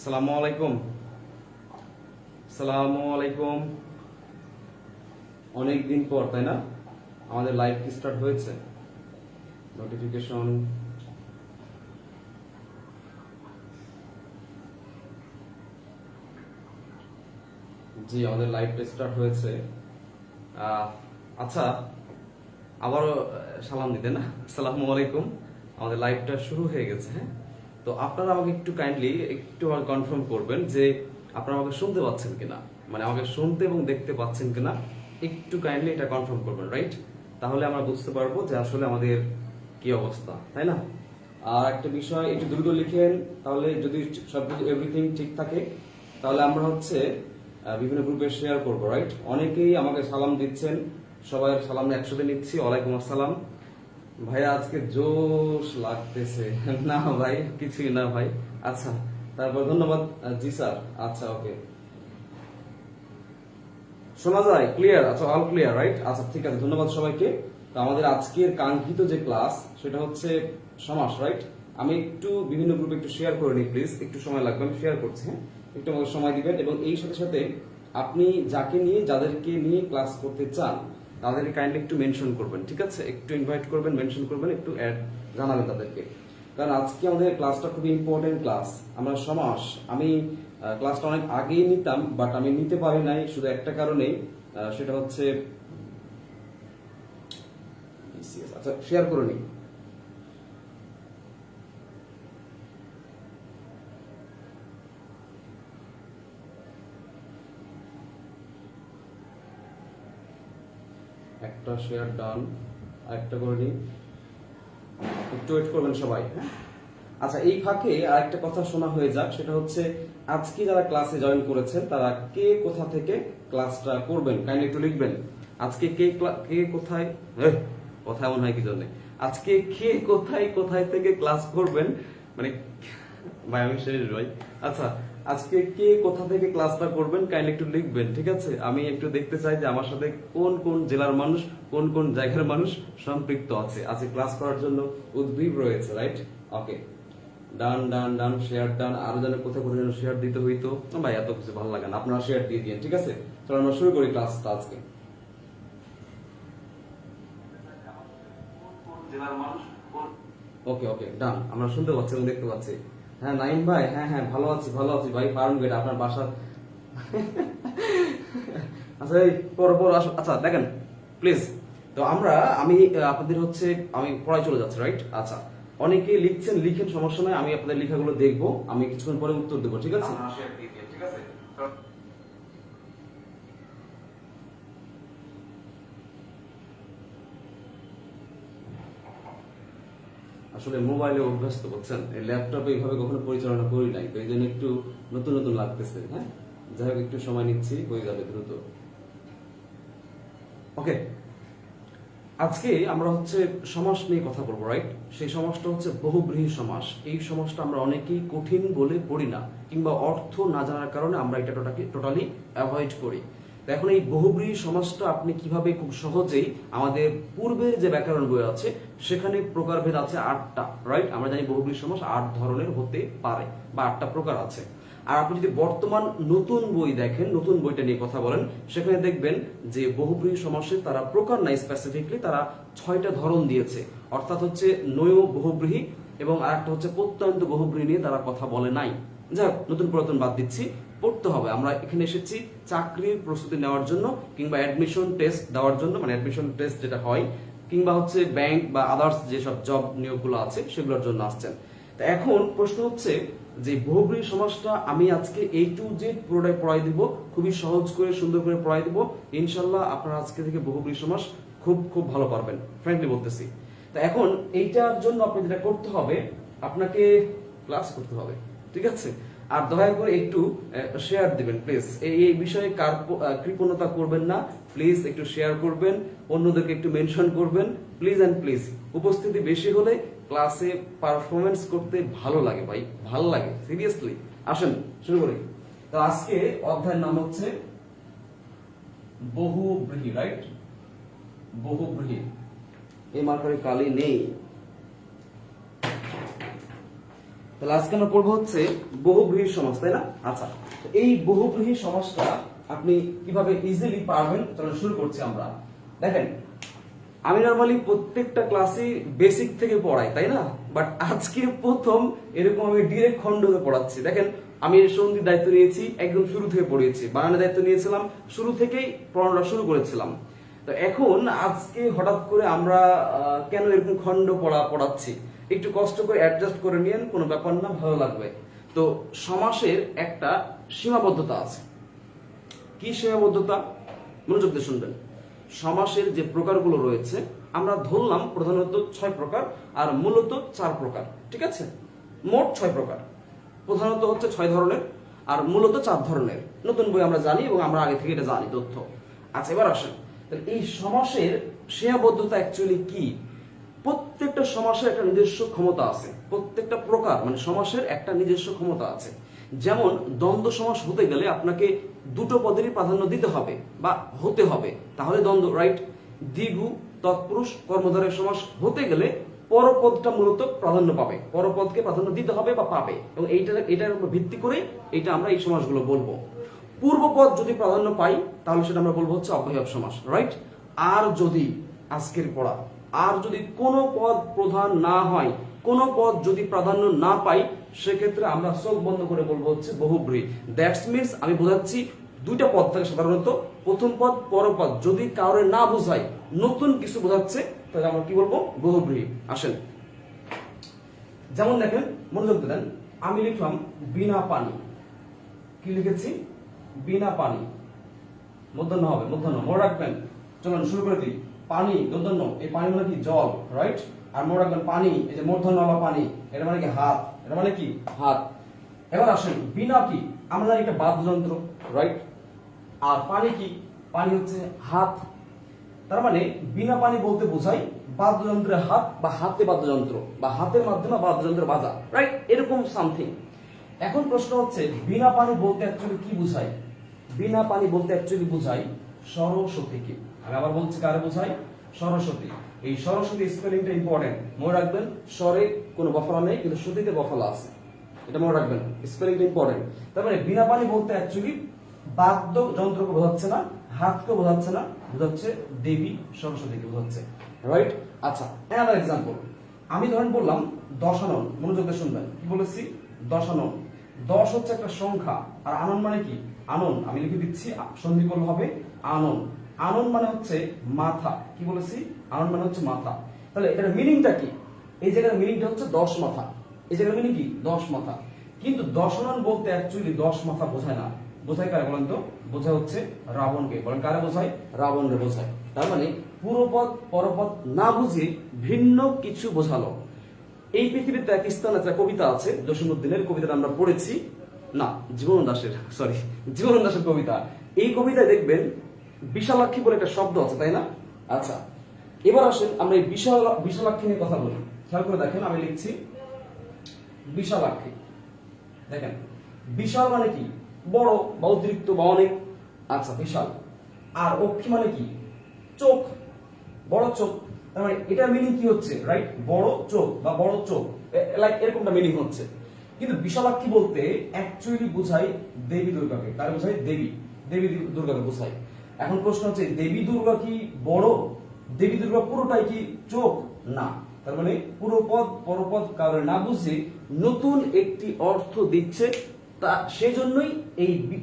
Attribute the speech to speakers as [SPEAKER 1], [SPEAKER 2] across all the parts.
[SPEAKER 1] আসসালামু আলাইকুম। আসসালামু আলাইকুম। অনেক দিন পর, তাই না, আমাদের লাইভ কি স্টার্ট হয়েছে? নোটিফিকেশন জি, আমাদের লাইভটা স্টার্ট হয়েছে। আচ্ছা, আবারও সালাম দিতে না। আসসালামু আলাইকুম। আমাদের লাইভটা শুরু হয়ে গেছে। হ্যাঁ, তো আপনারা আমাকে একটু কাইন্ডলি একটু কনফার্ম করবেন যে আপনারা আমাকে শুনতে পাচ্ছেন কিনা, মানে আমাকে শুনতে এবং দেখতে পাচ্ছেন কিনা। একটু কাইন্ডলি এটা কনফার্ম করবেন, রাইট? তাহলে আমরা বুঝতে পারবো যে আসলে আমাদের কি অবস্থা, তাই না? আর একটা বিষয় একটু দ্রুত লিখেন, তাহলে যদি সবকিছু এভরিথিং ঠিক থাকে তাহলে আমরা হচ্ছে বিভিন্ন গ্রুপে শেয়ার করবো, রাইট? অনেকেই আমাকে সালাম দিচ্ছেন, সবাই সালাম একসাথে নিচ্ছি। ওয়ালাইকুম আসসালাম। ভাইয়া আজকে জোশ লাগতেছে। না ভাই, কিছুই না ভাই। আচ্ছা, তারপর ধন্যবাদ। জি স্যার, আচ্ছা ওকে, শোনা যায় ক্লিয়ার? আচ্ছা, অল ক্লিয়ার, রাইট? আচ্ছা ঠিক আছে, ধন্যবাদ সবাইকে। তো আমাদের আজকের কাঙ্ক্ষিত যে ক্লাস সেটা হচ্ছে সমাস, রাইট? আমি একটু বিভিন্ন গ্রুপে একটু শেয়ার করে নিই, প্লিজ। একটু সময় লাগবে, আমি শেয়ার করছি। হ্যাঁ, একটু আমাকে সময় দিবেন। এবং এই সাথে সাথে আপনি যাকে নিয়ে, যাদেরকে নিয়ে ক্লাস করতে চান তাদেরকে কাইন্ডলি একটু মেনশন করবেন, ঠিক আছে? একটু ইনভাইট করবেন, মেনশন করবেন, একটু অ্যাড জানাবেন তাদেরকে। কারণ আজকে আমাদের ক্লাসটা খুবই ইম্পর্টেন্ট ক্লাস। আমরা সমাস, আমি ক্লাসটা অনেক আগেই নিতাম, বাট আমি নিতে পারি নাই শুধু একটা কারণেই, সেটা হচ্ছে আচ্ছা, শেয়ার করে নিই। একটা শেয়ার ডান, আরেকটা করে নিই। একটু ওয়েট করবেন সবাই, হ্যাঁ? আচ্ছা, এই ফাঁকে আরেকটা কথা শোনা হয়ে যাক, সেটা হচ্ছে আজকে যারা ক্লাসে জয়েন করেছেন তারা কে কোথা থেকে ক্লাসটা করবেন কাইন্ডলি একটু লিখবেন। আজকে কে কোথায়, কথা এমন হয় কি জন্য, আজকে কে কোথায় কোথায় থেকে ক্লাস করবেন, মানে ভাই আমি শেষ ভাই। আচ্ছা, আজকে কে কোথা থেকে ক্লাসটা করবেন কাইন্ডলি একটু লিখবেন, ঠিক আছে? আমি একটু দেখতে চাই যে আমার সাথে কোন কোন জেলার মানুষ, কোন কোন জায়গার মানুষ সম্পৃক্ত আছে, আজকে ক্লাস করার জন্য উদ্গ্রীব রয়েছে, রাইট? ওকে, ডান ডান ডান, শেয়ার ডান। আরো যেন কোথাও কোথাও যেন শেয়ার দিতে হইতো। ভাই এত কিছু ভালো লাগে না, আপনারা শেয়ার দিয়ে দিন, ঠিক আছে? চলো আমরা শুরু করি ক্লাসটা আজকে। ওকে ওকে, ডান। আমরা শুনতে পাচ্ছি এবং দেখতে পাচ্ছি। হ্যাঁ নাইম ভাই, হ্যাঁ হ্যাঁ, ভালো আছি ভালো আছি ভাই। পারুন গেট আপনার বাসার। আচ্ছা, এই পর পর আসো। আচ্ছা দেখেন প্লিজ, তো আমি আপনাদের হচ্ছে আমি পড়ায় চলে যাচ্ছি, রাইট? আচ্ছা, অনেকে লিখছেন, লিখেন, সমস্যা নয়। আমি আপনাদের লেখাগুলো দেখবো, আমি কিছুক্ষণ পরে উত্তর দেবো, ঠিক আছে? ঠিক আছে। আসলে মোবাইলে অভ্যস্ত, করছেন, ল্যাপটপে এইভাবে কখনো পরিচালনা করি নাই, তো এই জন্য একটু নতুন নতুন লাগতেছে। হ্যাঁ, যাই হোক, একটু সময় নিচ্ছি, হয়ে যাবে দ্রুত। ওকে, আজকে আমরা হচ্ছে সমাস নিয়ে কথা বলবো, রাইট? সেই সমাসটা হচ্ছে বহুব্রীহি সমাস। এই সমাসটা আমরা অনেকেই কঠিন বলে পড়ি না, কিংবা অর্থ না জানার কারণে আমরা এটা টোটালি অ্যাভয়েড করি। তো এখন এই বহুব্রীহি সমাসটা আপনি কিভাবে খুব সহজেই, আমাদের পূর্বের যে ব্যাকরণ বই আছে সেখানে প্রকারভেদ আছে 8টা, রাইট? আমরা জানি বহুব্রীহি সমাস 8 ধরনের হতে পারে বা 8টা প্রকার আছে। আর আপনি যদি বর্তমান নতুন বই দেখেন, নতুন বইটা নিয়ে কথা বলেন, সেখানে দেখবেন যে বহুব্রীহি সমাসের তারা প্রকার নাই, স্পেসিফিকলি তারা 6টা ধরন দিয়েছে। অর্থাৎ হচ্ছে নয় বহুব্রীহি এবং আরেকটা হচ্ছে প্রত্যন্ত বহুব্রীহি নিয়ে তারা কথা বলে নাই। যাই হোক, নতুন পুরাতন বাদ দিচ্ছি, পড়তে হবে। আমরা এখানে এসেছি চাকরির প্রস্তুতি নেওয়ার জন্য, কিংবা অ্যাডমিশন টেস্ট দেওয়ার জন্য, মানে অ্যাডমিশন টেস্ট যেটা হয়, কিংবা হচ্ছে ব্যাংক বা আদার্স যেসব জব নিয়োগগুলো আছে সেগুলোর জন্য আসছেন। তো এখন প্রশ্ন হচ্ছে যে বহুব্রীহি সমাসটা আমি আজকে A to Z পুরোটাই পড়াই দিব, খুবই সহজ করে সুন্দর করে পড়াই দিব। ইনশাল্লাহ আপনারা আজকে থেকে বহুব্রীহি সমাস খুব খুব ভালো পারবেন, ফ্র্যাঙ্কলি বলতেছি। তো এখন এইটার জন্য আপনি যেটা করতে হবে, আপনাকে ক্লাস করতে হবে, ঠিক আছে? আর দয়া করে একটু শেয়ার দিবেন প্লিজ। এই বিষয়ে কৃপণতা করবেন না, প্লিজ একটু শেয়ার করবেন, অন্যদেরকে একটু মেনশন করবেন, প্লিজ অ্যান্ড প্লিজ। উপস্থিতি বেশি হলে ক্লাসে পারফরমেন্স করতে ভালো লাগে ভাই, ভালো লাগে সিরিয়াসলি। আসেন শুরু করি। তো আজকে অধ্যায়ের নাম হচ্ছে বহুব্রীহি, রাইট? বহুব্রীহি। এই মার্কারে কালি নেই। তো তাহলে আজকে আমরা পড়বো হচ্ছে বহুব্রীহি সমাস, তাই না? আচ্ছা, তো এই বহুব্রীহি সমাসটা আপনি কিভাবে ইজিলি পারবেন, চলো শুরু করছি আমরা। দেখেন, আমি নরমালি প্রত্যেকটা ক্লাসে বেসিক থেকে পড়াই, তাই না? বাট আজকে প্রথম এরকম আমি ডিরেক্ট খণ্ডকে পড়াচ্ছি। দেখেন, আমি সন্ধির দায়িত্ব নিয়েছি, একদম শুরু থেকে পড়িয়েছি, বানানের দায়িত্ব নিয়েছিলাম, শুরু থেকেই পড়ানোটা শুরু করেছিলাম। তো এখন আজকে হঠাৎ করে আমরা কেন এরকম খণ্ড পড়াচ্ছি, একটু কষ্ট করে অ্যাডজাস্ট করে নিয়েন, কোনো ব্যাপার না, ভালো লাগবে। তো সমাসের একটা সীমাবদ্ধতা আছে। কি সীমাবদ্ধতা? মনোযোগ দিয়ে শুনবেন। সমাসের যে প্রকারগুলো রয়েছে আমরা ধরলাম প্রধানত 6 প্রকার, আর মূলত 4 প্রকার, ঠিক আছে? মোট 6 প্রকার, প্রধানত হচ্ছে 6 ধরনের আর মূলত 4 ধরনের। নতুন বই আমরা জানি এবং আমরা আগে থেকে এটা জানি তথ্য। আচ্ছা, এবার আসেন, তাহলে এই সমাসের সীমাবদ্ধতা অ্যাকচুয়ালি কি? প্রত্যেকটা সমাসের একটা নিজস্ব ক্ষমতা আছে, প্রত্যেকটা প্রকার মানে সমাসের একটা নিজস্ব ক্ষমতা আছে। যেমন দ্বন্দ্ব সমাস হতে গেলে আপনাকে দুটো পদেরই প্রাধান্য দিতে হবে বা হতে হবে, তাহলে দ্বন্দ্ব, রাইট? দ্বিগু তৎপুরুষ কর্মধারয় সমাস হতে গেলে পরপদটা মূলত প্রাধান্য পাবে, পরপদকে প্রাধান্য দিতে হবে বা পাবে, এবং এটার উপর ভিত্তি করে এটা আমরা এই সমাসগুলো বলবো। পূর্বপদ যদি প্রাধান্য পাই তাহলে সেটা আমরা বলবো হচ্ছে অব্যয়ভাব সমাস, রাইট? আর যদি আজকের পড়া আর যদি কোনো পদ প্রধান না হয়, কোনো পদ যদি প্রাধান্য না পাই, সেক্ষেত্রে আমরা চোখ বন্ধ করে বলবো হচ্ছে বহুব্রীহি। দ্যাটস মিনস আমি বোঝাচ্ছি দুইটা পদ থাকে সাধারণত, প্রথম পদ পরপদ যদি কাউরে না বোঝায়, নতুন কিছু বোঝাচ্ছে, তাহলে আমরা কি বলবো? বহুব্রীহি। আসেন, যেমন দেখেন, মনোযোগ দেন, আমি লিখলাম বিনা পানি। কি লিখেছি? বিনা পানি, মূর্ধন্য হবে, মূর্ধন্য, মনে রাখবেন। চলুন শুরু করে দিই। পানি, মূর্ধন্য, এই পানি মানে কি? জল, রাইট? আর মনে রাখবেন পানি, এই যে মূর্ধন্য হলো পানি, এটা মানে কি? হাত, এটা মানে কি? হাত। এবার আসেন, বিনা কি? আমরা জানি এটা বাদ্যযন্ত্র, রাইট? আর পানি কি? পানি হচ্ছে হাত। তার মানে বিনা পানি বলতে বোঝায় বাদ্যযন্ত্রের হাত বা হাতে বাদ্যযন্ত্র বা হাতের মাধ্যমে বাদ্যযন্ত্র বাজা, রাইট? এরকম সামথিং। এখন প্রশ্ন হচ্ছে বিনা পানি বলতে অ্যাকচুয়ালি কি বোঝায়? বিনা পানি বলতে অ্যাকচুয়ালি বোঝায় সরস্বতীকে। আমি আবার বলছি, কারে বোঝায়? সরস্বতী। এই সরস্বতী স্পেলিংটা ইম্পর্টেন্ট, মনে রাখবেন। স্বরে কোনো বফলা নেই, কিন্তু শ্রুতিতে বফলা আছে, এটা মনে রাখবেন, স্পেলিংটা ইম্পর্টেন্ট। তার মানে বিনা পানি বলতে অ্যাকচুয়ালি বাদ্যযন্ত্রকে বোঝাচ্ছে না, হাতকে বোঝাচ্ছে না, বোঝাচ্ছে দেবী সরস্বতীকে বোঝাচ্ছে, রাইট? আচ্ছা, অ্যানাদার এক্সাম্পল, আমি ধরেন বললাম দশানন। মনোযোগ দিয়ে শুনবেন, কি বলেছি? দশানন। 10 হচ্ছে একটা সংখ্যা, আর আনন মানে কি? আনন, আমি লিখে দিচ্ছি, সন্ধি করলে হবে আনন। আনন মানে হচ্ছে মাথা। কি বলেছি? আনন মানে হচ্ছে মাথা। তাহলে এটার মিনিংটা কি? এই জায়গার মিনিংটা হচ্ছে 10 মাথা। এই জায়গার মিনিং কি? 10 মাথা। কিন্তু দশানন বলতে অ্যাকচুয়ালি 10 মাথা বোঝায় না, বোঝায় কারে বলেন তো? বোঝায় হচ্ছে রাবণকে। বলেন কারে বোঝায়? রাবণকে বোঝায়। তার মানে পূর্বপদ পরপদ না বুঝে ভিন্ন কিছু বোঝালো। এই পৃথিবীতে এক স্থানে একটা কবিতা আছে, জসীমউদ্দিনের কবিতাটা আমরা পড়েছি, না জীবন দাসের, সরি, জীবন দাসের কবিতা। এই কবিতায় দেখবেন বিশালাক্ষী বলে একটা শব্দ আছে, তাই না? আচ্ছা, এবার আসেন আমরা এই বিশালাক্ষী নিয়ে কথা বলি। খেয়াল করে দেখেন, আমি লিখছি বিশালাক্ষী। দেখেন, বিশাল মানে কি? বড় বা অতিরিক্ত বা অনেক। আচ্ছা, বিশাল। আর অক্ষী মানে কি? চোখ, বড় চোখ। তার মানে এটার মিনিং কি হচ্ছে? রাইট? বড় চোখ বা বড় চোখ, লাইক এরকমটা মিনিং হচ্ছে। কিন্তু বিশালাক্ষী বলতে অ্যাকচুয়ালি বোঝায় দেবী দুর্গাকে। কারে বোঝায়? দেবী, দেবী দুর্গাকে বোঝায়। এখন প্রশ্ন হচ্ছে, দেবী দুর্গা কি বড়? দেবী দুর্গা পুরোটাই কি চোখ? না। তার মানে পুরো পদ পরপদ কারণে না বুঝে নতুন একটি অর্থ দিচ্ছে, তা সেজন্যই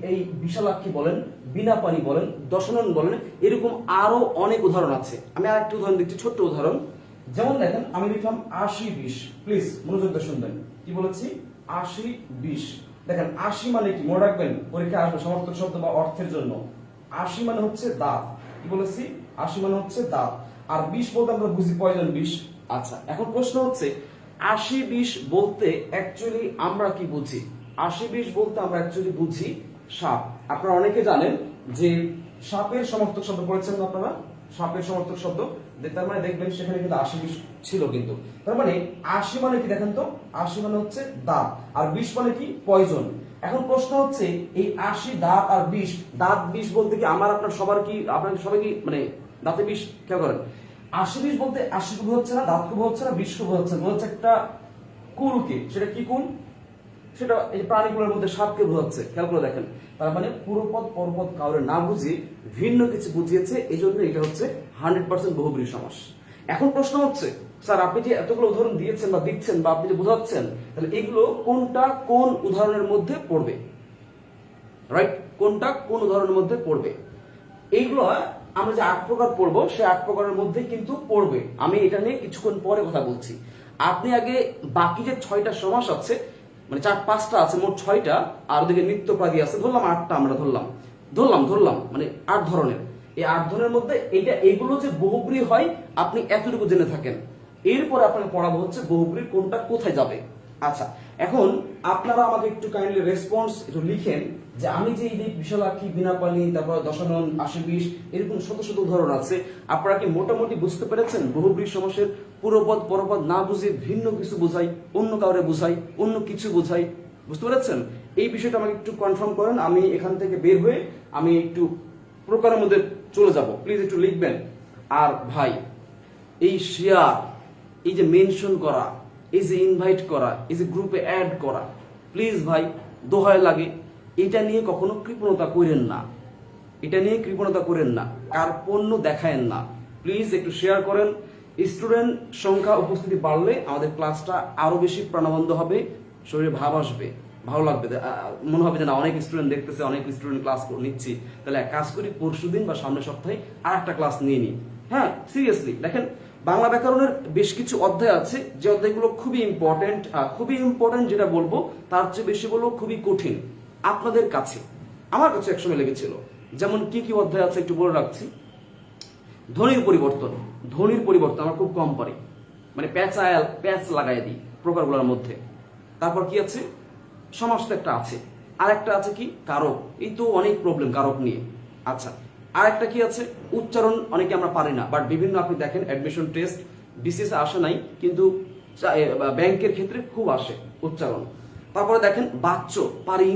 [SPEAKER 1] এই বিশালাক্ষী বলেন, বিনা পানি বলেন, দশানন বলেন, এরকম আরো অনেক উদাহরণ আছে। আমি আর একটা উদাহরণ দিচ্ছি, ছোট্ট উদাহরণ। যেমন দেখেন, আমি লিখলাম 80-20। প্লিজ মনোযোগ দিয়ে শুনবেন, কি বলেছি? 80-20। দেখেন, 80 মানে কি? মনে রাখবেন, পরীক্ষায় আসবে সমার্থক শব্দ বা অর্থের জন্য। 80 মানে হচ্ছে দাঁত। কি বলেছি? 80 মানে হচ্ছে দাঁত। আর 20 বলতে আমরা বুঝি পয়জন বিষ। আচ্ছা, এখন প্রশ্ন হচ্ছে 80-20 বলতে অ্যাকচুয়ালি আমরা কি বুঝি? 80-20 বলতে আমরা অ্যাকচুয়ালি বুঝি সাপ। আপনারা অনেকে জানেন যে সাপের সমার্থক শব্দ পড়েছেন না আপনারা? সাপের সমার্থক শব্দ, তার মানে দেখবেন সেখানে কিন্তু 80-20 ছিল। কিন্তু তার মানে 80 মানে কি দেখেন তো? 80 মানে হচ্ছে দাঁত, আর 20 মানে কি? পয়জন। এখন প্রশ্ন হচ্ছে, এই 80 দাঁত আর 20, দাঁত 20 বলতে কি আমার আপনার সবার কি, আপনার সবাই কি মানে দাঁতে 20 খেয়াল করেন? 80-20 বলতে 80 কে বোঝাচ্ছে না, দাঁত কে বোঝাচ্ছে না, 20 কে বোঝাচ্ছে, বোঝাচ্ছে একটা কুলকে। সেটা কি কুল? সেটা এই প্রাণীগুলোর মধ্যে সাপকে বোঝাচ্ছে, খেয়াল করে দেখেন। তার মানে পুরোপদ পরপদ কাউরে না বুঝিয়ে ভিন্ন কিছু বুঝিয়েছে, এই জন্য এটা হচ্ছে 100% বহুব্রীহি সমাস। এখন প্রশ্ন হচ্ছে, স্যার আপনি যে এতগুলো উদাহরণ দিয়েছেন বা দিচ্ছেন বা আপনি যে বোঝাচ্ছেন, তাহলে এগুলো কোনটা কোন উদাহরণের মধ্যে পড়বে, রাইট? কোনটা কোন উদাহরণের মধ্যে পড়বে? এইগুলো আমরা যে 8 প্রকার পড়বো, সেই 8 প্রকারের মধ্যে কিন্তু পড়বে। আমি এটা নিয়ে কিছুক্ষণ পরে কথা বলছি। আপনি আগে বাকি যে 6টা সমাস আছে, মানে 4-5টা আছে, মোট 6টা, আর ওদিকে নিত্যপ্রাদী আছে, ধরলাম 8টা, আমরা ধরলাম মানে 8 ধরনের। এই 8 ধরনের মধ্যে এইগুলো যে বহুব্রীহি হয়, আপনি এতটুকু জেনে থাকেন। এরপরে আপনাকে পড়াবো হচ্ছে বহুব্রীহি কোনটা কোথায় যাবে। আচ্ছা, এখন আপনারা আমাকে একটু কাইন্ডলি রেসপন্স একটু লিখেন যে আমি যে এই যে বিশালাক্ষী, বিনাপানি, তারপর দশানন, 80-20 এরকম শত শত উদাহরণ আছে, আপনারা কি মোটামুটি বুঝতে পেরেছেন বহুব্রীহি সমাসের পুরোপদ পরপদ না বুঝে ভিন্ন কিছু বোঝাই, অন্য কাউরে বোঝাই, অন্য কিছু বোঝাই, বুঝতে পেরেছেন? এই বিষয়টা আমাকে একটু কনফার্ম করেন। আমি এখান থেকে বের হয়ে আমি একটু প্রকারের মধ্যে চলে যাব, প্লিজ একটু লিখবেন। আর ভাই, এই শেয়ার, এই যে মেনশন করা, এই যে ইনভাইট করা, এই যে গ্রুপে অ্যাড করা, প্লিজ ভাই দোহায় লাগে, এটা নিয়ে কখনো কৃপণতা করেন না, এটা নিয়ে কৃপণতা করেন না, কার্পণ্য দেখায়েন না, প্লিজ একটু শেয়ার করেন। স্টুডেন্ট সংখ্যা উপস্থিতি বাড়লে আমাদের ক্লাসটা আরো বেশি প্রাণবন্ত হবে, শরীরে ভাব আসবে, ভালো লাগবে, মনে হবে যে না অনেক স্টুডেন্ট দেখতেছে, অনেক স্টুডেন্ট ক্লাস নিচ্ছি, তাহলে এক কাজ করি পরশুদিন বা সামনের সপ্তাহে আর একটা ক্লাস নিয়ে নিই। হ্যাঁ, সিরিয়াসলি দেখেন, বাংলা ব্যাকরণের বেশ কিছু অধ্যায় আছে, যে অধ্যায়গুলো খুবই ইম্পর্টেন্ট, যেটা বলবো তার চেয়ে বেশি বলবো খুবই কঠিন আপনাদের কাছে। আমার কাছে একসময় লেগেছিল। যেমন কি কি অধ্যায় আছে একটু বলে রাখছি। ধ্বনির পরিবর্তন আমরা খুব কম পারি, মানে প্যাচ লাগাই দিই প্রকারগুলোর মধ্যে। তারপর কি আছে, সমাস তো একটা আছে, আর একটা আছে কি কারক, এই তো অনেক প্রবলেম কারক নিয়ে। আচ্ছা, আর একটা কি আছে, উচ্চারণ অনেকে আমরা পারি না, বাট বিভিন্ন আপনি দেখেন অ্যাডমিশন টেস্ট বিসিএস আসে নাই, কিন্তু ব্যাংকের ক্ষেত্রে খুব আসে উচ্চারণ। তারপরে দেখেন বাচ্য পারি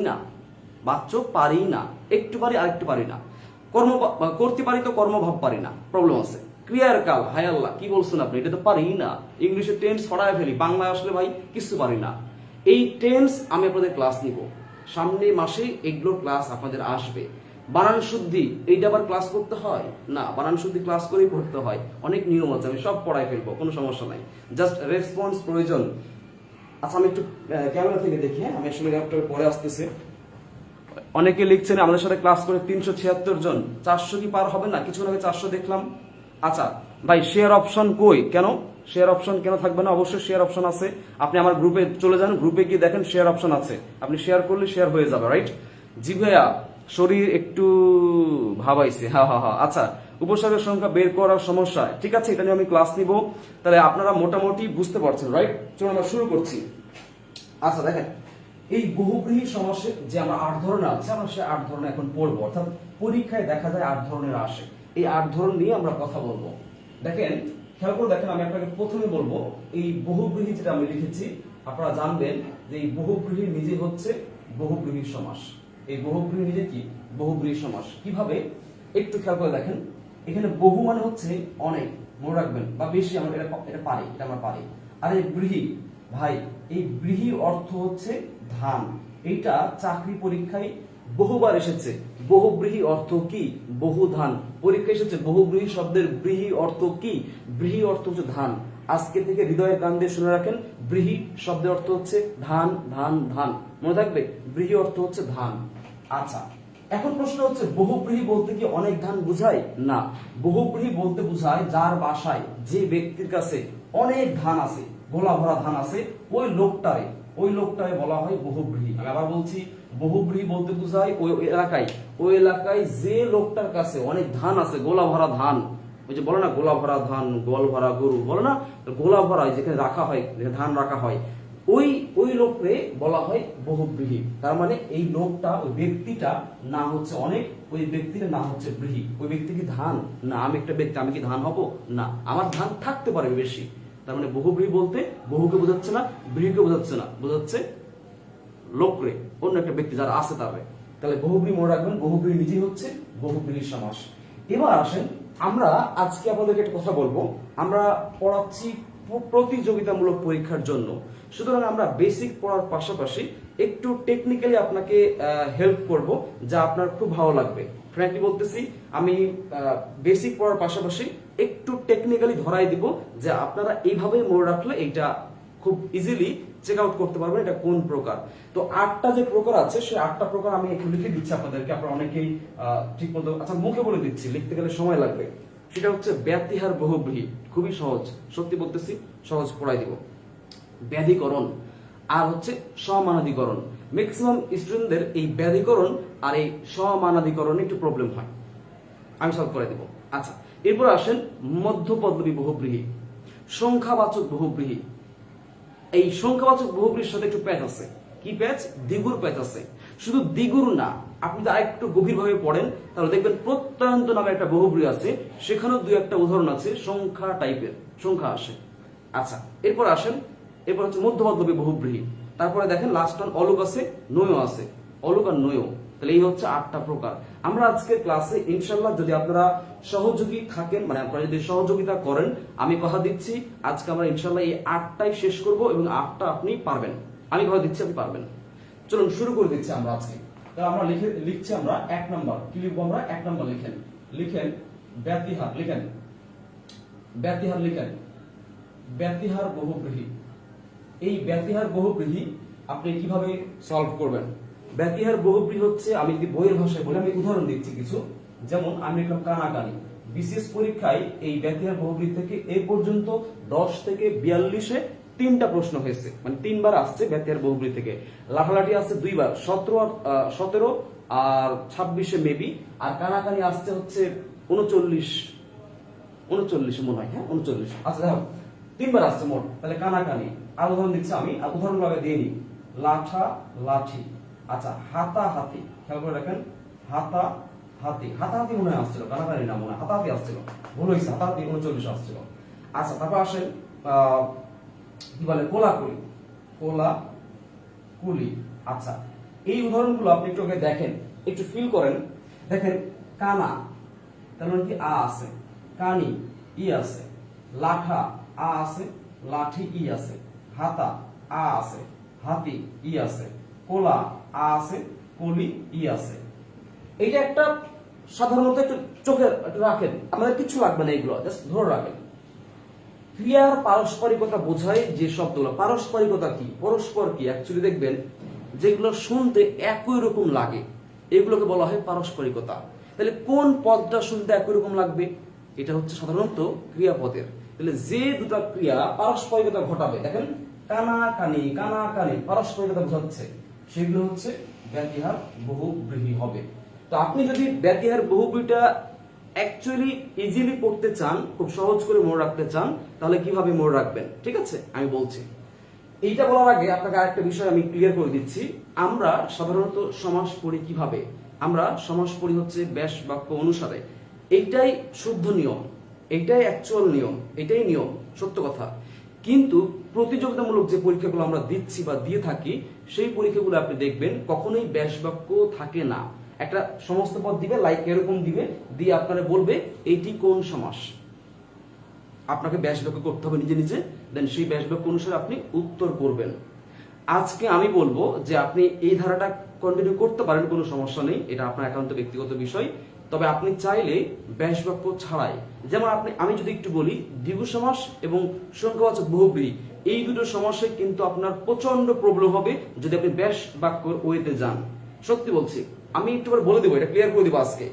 [SPEAKER 1] না, একটু পারি আর একটু পারি না, কর্ম করতে পারি তো কর্মভাব পারি না, প্রবলেম আছে। ক্রিয়ার কাল, হায় আল্লাহ কি বলছেন আপনি, এটা তো পারি না। ইংলিশে টেন্স ছড়ায় ফেলি, বাংলা আসলে ভাই কিছু পারি না। এই টেন্স আমি আপনাদের ক্লাস নিব, সামনে মাসে এগুলোর ক্লাস আপনাদের আসবে। বানান শুদ্ধি, এইটা আবার ক্লাস করতে হয় না, বানান শুদ্ধি ক্লাস করেই পড়তে হয়, অনেক নিয়ম আছে, আমি সব পড়াই ফেলবো, কোনো সমস্যা নাই, জাস্ট রেসপন্স প্রয়োজন। আচ্ছা, আমি একটু ক্যামেরা থেকে দেখি, হ্যাঁ আমি আসলে ল্যাপটপে পরে আসতেছে। অনেকে লিখছেন আমাদের সাথে ক্লাস করে 376 জন, 400 কি পার হবে না? কিছুক্ষণ আগে 400 দেখলাম। আচ্ছা ভাই, শেয়ার অপশন কই? কেন শেয়ার অপশন কেন থাকবে না? অবশ্যই শেয়ার অপশন আছে, আপনি আমার গ্রুপে চলে যান, গ্রুপে গিয়ে দেখেন শেয়ার অপশন আছে, আপনি শেয়ার করলে শেয়ার হয়ে যাবে, রাইট? জি ভাইয়া, শরীর একটু ভাবাইছে, হ্যাঁ। আচ্ছা, উপসর্গের সংখ্যা বের করার সমস্যা, ঠিক আছে, এটা নিয়ে আমি ক্লাস নিব। তাহলে আপনারা মোটামুটি বুঝতে পারছেন, রাইট? চলুন আমরা শুরু করছি। আচ্ছা দেখেন, এই বহুব্রীহি সমাসে যে আমরা 8 ধরনের আছে, আমরা সেই 8 ধরনের এখন পড়বো, অর্থাৎ পরীক্ষায় দেখা যায় 8 ধরনের আসে, এই 8 ধরন নিয়ে আমরা কথা বলবো। দেখেন, খেয়াল করে দেখেন, আমি আপনাকে প্রথমে বলবো এই বহুব্রীহি যেটা আমি লিখেছি, আপনারা জানবেন যে এই বহুব্রীহি নিজে হচ্ছে বহুব্রীহি সমাস। এই বহুব্রীহি নিজে কি বহুব্রীহি সমাস, কিভাবে একটু খেয়াল করে দেখেন। এখানে বহু মানে হচ্ছে অনেক, মনে রাখবেন, বা বেশি, আমরা এটা পারি। আর এই ব্রীহি, ভাই এই ব্রীহি অর্থ হচ্ছে ধান, এইটা চাকরি পরীক্ষায় বহুবার এসেছে। বহুব্রীহি অর্থ কি? বহু ধান। পরীক্ষায় এসেছে বহুব্রীহি শব্দের ব্রীহি অর্থ কি? ব্রীহি অর্থ হচ্ছে ধান। আজকে থেকে হৃদয়ের কান দিয়ে শুনে রাখেন, ব্রীহি শব্দের অর্থ হচ্ছে ধান, মনে থাকবে, ব্রীহি অর্থ হচ্ছে ধান। আচ্ছা, এখন প্রশ্ন হচ্ছে বহুব্রীহি বলতে কি অনেক ধান বুঝায়? না, বহুব্রীহি বলতে বোঝায় যার বাসায়, যে ব্যক্তির কাছে অনেক ধান আছে, গোলা ভরা ধান আছে, ওই লোকটারে বলা হয় বহুব্রীহি। আমি আবার বলছি, বহুব্রীহি বলতে বোঝায় ওই এলাকায় যে লোকটার কাছে অনেক ধান আছে, গোলা ভরা ধান। ওই যে বলে না গোলা ভরা ধান, গোল ভরা গরু, বলে না গোলা ভরা, যেখানে রাখা হয়, যেখানে ধান রাখা হয়, ওই লোককে বলা হয় বহুব্রীহি। তার মানে এই লোকটা, ওই ব্যক্তিটা না হচ্ছে অনেক, ওই ব্যক্তির না হচ্ছে ব্রীহি। ওই ব্যক্তি কি ধান? না, আমি একটা ব্যক্তি, আমি কি ধান হব? না, আমার ধান থাকতে পারে বেশি। তার মানে বহুব্রীহি বলতে বহুকে বোঝাচ্ছে না, ব্রীহিকে বোঝাচ্ছে না, বোঝাচ্ছে লোকরে, অন্য একটা ব্যক্তি যারা আছে তারে। তাহলে বহুব্রীহি মনে রাখবেন, বহুব্রীহি নিজেই হচ্ছে বহুব্রীহি সমাস। এবার আসেন, আমরা আজকে আপনাদেরকে একটা কথা বলবো। আমরা পড়াচ্ছি প্রতিযোগিতামূলক পরীক্ষার জন্য। সুতরাং আমরা বেসিক পড়ার পাশাপাশি একটু টেকনিক্যালি আপনাকে হেল্প করব, যা আপনার খুব ভালো লাগবে। ফ্র্যাঙ্কলি বলতেছি, আমি বেসিক পড়ার পাশাপাশি একটু টেকনিক্যালি ধরাই দিব যে আপনারা এইভাবে মনে রাখলে এইটা খুব ইজিলি চেক আউট করতে পারবেন এটা কোন প্রকার। তো 8টা যে প্রকার আছে সেই 8টা প্রকার আমি একটু লিখে দিচ্ছি আপনাদেরকে, আপনারা অনেকেই ঠিক মতো আচ্ছা মুখে বলে দিচ্ছি, লিখতে গেলে সময় লাগবে। সেটা হচ্ছে ব্যতিহার বহুব্রীহি, খুবই সহজ, সত্যি বলতেছি সহজ পড়াই দিব। ব্যাধিকরণ আর হচ্ছে সমানাধিকরণ। ম্যাক্সিমাম স্টুডেন্টদের এই ব্যাধিকরণ আর এই সমানাধিকরণে একটু প্রবলেম হয়, আমি সলভ করে দিব। আচ্ছা, এরপর আসেন মধ্যপদবী বহুব্রীহি, সংখ্যাবাচক বহুব্রীহি। এই সংখ্যাবাচক বহুব্রীহির সাথে একটু প্যাচ আছে। কি প্যাচ? দ্বিগুর প্যাচ আছে। শুধু দ্বিগুর না, আপনি যদি আরেকটু গভীরভাবে পড়েন তাহলে দেখবেন প্রত্যয়ন্ত নামে একটা বহুব্রীহি আছে, সেখানেও দুই একটা উদাহরণ আছে সংখ্যা টাইপের, সংখ্যা আসে। আচ্ছা, এরপর আসেন, এরপর হচ্ছে মধ্যপদবী বহুব্রীহি। তারপরে দেখেন লাস্ট ওয়ান অলুক আছে, নয় আছে, অলুক আর নয়। তাহলে এই হচ্ছে 8টা প্রকার। আমরা আজকের ক্লাসে ইনশাল্লাহ যদি আপনারা সহযোগী থাকেন, মানে আপনারা যদি সহযোগিতা করেন, আমি কথা দিচ্ছি আজকে আমরা ইনশাল্লাহ এই 8টাই শেষ করব এবং 8টা আপনি পারবেন, আমি কথা দিচ্ছি আপনি পারবেন। চলুন শুরু করে দিচ্ছি আমরা আজকে। তাহলে আমরা লিখছি আমরা 1 নম্বর, কি লিখবো আমরা? 1 নম্বর লিখেন ব্যতিহার, লিখেন ব্যতিহার, লিখেন ব্যতিহার বহুব্রীহি। এই ব্যতিহার বহুব্রীহি আপনি কিভাবে সলভ করবেন? ব্যতিহার বহুব্রীহি হচ্ছে, আমি যদি বইয়ের ভাষায় বলি, আমি উদাহরণ দিচ্ছি কিছু, যেমন আমি লিখলাম কানাকানি। বিসিএস পরীক্ষায় এই ব্যতিহার বহুব্রীহি থেকে এই পর্যন্ত 10 থেকে 42-এ 3টা প্রশ্ন হয়েছে, মানে 3বার আসছে ব্যতিহার বহুব্রীহি থেকে। লাঠালাঠি আসছে 2বার, 17 আর 26-এ মেবি, আর কানাকানি আসছে হচ্ছে 39 মনে হয়, হ্যাঁ 39। আচ্ছা দেখো 3বার আসছে মোট, তাহলে কানাকানি। আর উদাহরণ দিচ্ছি আমি, উদাহরণ ভাবে দিয়ে নিই। লাঠা লাঠি, আচ্ছা হাতা হাতি, খেয়াল করে রাখেন, হাতা হাতি, হাতাহাতি মনে হয় আসছিল, কানাকানি না মনে হয় হাতাহাতি আসছিল, ভুল হয়েছে, হাতাহাতি 39 আসছিল। আচ্ছা তারপর আসেন কি বলে কোলাকুলি, কোলাকুলি। আচ্ছা এই উদাহরণগুলো আপনি একটু দেখেন, একটু ফিল করেন। দেখেন কানা, তার মানে কি আ আছে, কানি ই আছে, লাঠা আ আছে, লাঠি ই আছে, হাতা আ আছে, হাতি ই আছে, কোলা আ আছে, কলি ই আছে। এইটা একটা সাধারণত একটু চোখে রাখেন, আমাদের কিছু লাগবে না, এগুলো জাস্ট ধরে রাখেন। ক্রিয়ার পারস্পরিকতা বোঝায় যে শব্দগুলো, পারস্পরিকতা কি, পরস্পর কি, অ্যাকচুয়ালি দেখবেন যেগুলো শুনতে একই রকম লাগে এগুলোকে বলা হয় পারস্পরিকতা। তাহলে কোন পদটা শুনতে একই রকম লাগবে? এটা হচ্ছে সাধারণত ক্রিয়াপদের। তাহলে যে দুটা ক্রিয়া পারস্পরিকতা ঘটাবে, দেখেন কানাকানি, কানাকানি পারস্পরিকতা বোঝাচ্ছে, সেগুলো হচ্ছে ব্যতিহার বহুব্রীহি হবে। তো আপনি যদি ব্যতিহার বহুব্রীহিটা অ্যাকচুয়ালি ইজিলি পড়তে চান, খুব সহজ করে মনে রাখতে চান, তাহলে কিভাবে মনে রাখবেন? ঠিক আছে, আমি বলছি। এইটা বলার আগে আপনাকে আরেকটা বিষয় আমি ক্লিয়ার করে দিচ্ছি। আমরা সাধারণত সমাস পড়ি কিভাবে? আমরা সমাস পড়ি হচ্ছে ব্যাস বাক্য অনুসারে। এইটাই শুদ্ধ নিয়ম, এইটাই অ্যাকচুয়াল নিয়ম, এটাই নিয়ম, সত্য কথা। কিন্তু প্রতিযোগিতামূলক যে পরীক্ষাগুলো আমরা দিচ্ছি বা দিয়ে থাকি, সেই পরীক্ষাগুলো আপনি দেখবেন কখনোই ব্যাস বাক্য থাকে না। একটা সমস্ত পদ দিবে, লাইক এরকম দিবে, দিয়ে আপনারা বলবে এইটি কোন সমাস। আপনাকে ব্যাস বাক্য করতে হবে নিজে নিজে, দেন সেই ব্যাস বাক্য অনুসারে আপনি উত্তর করবেন। আজকে আমি বলবো যে আপনি এই ধারাটা কন্টিনিউ করতে পারেন, কোনো সমস্যা নেই, এটা আপনার একান্ত ব্যক্তিগত বিষয়। তবে আপনি চাইলে ব্যাস বাক্য ছাড়াই, যেমন আমি যদি একটু বলি, দ্বিগু সমাস এবং সংখ্যাবাচক বহুব্রীহি, এই দুটো সমাসে কিন্তু আপনার প্রচন্ড প্রবলেম হবে যদি আপনি ব্যাস বাক্যর ওয়েতে যান। সত্যি বলছি, আমি একটু পরে বলে দেবো, এটা ক্লিয়ার করে দেবো আজকে,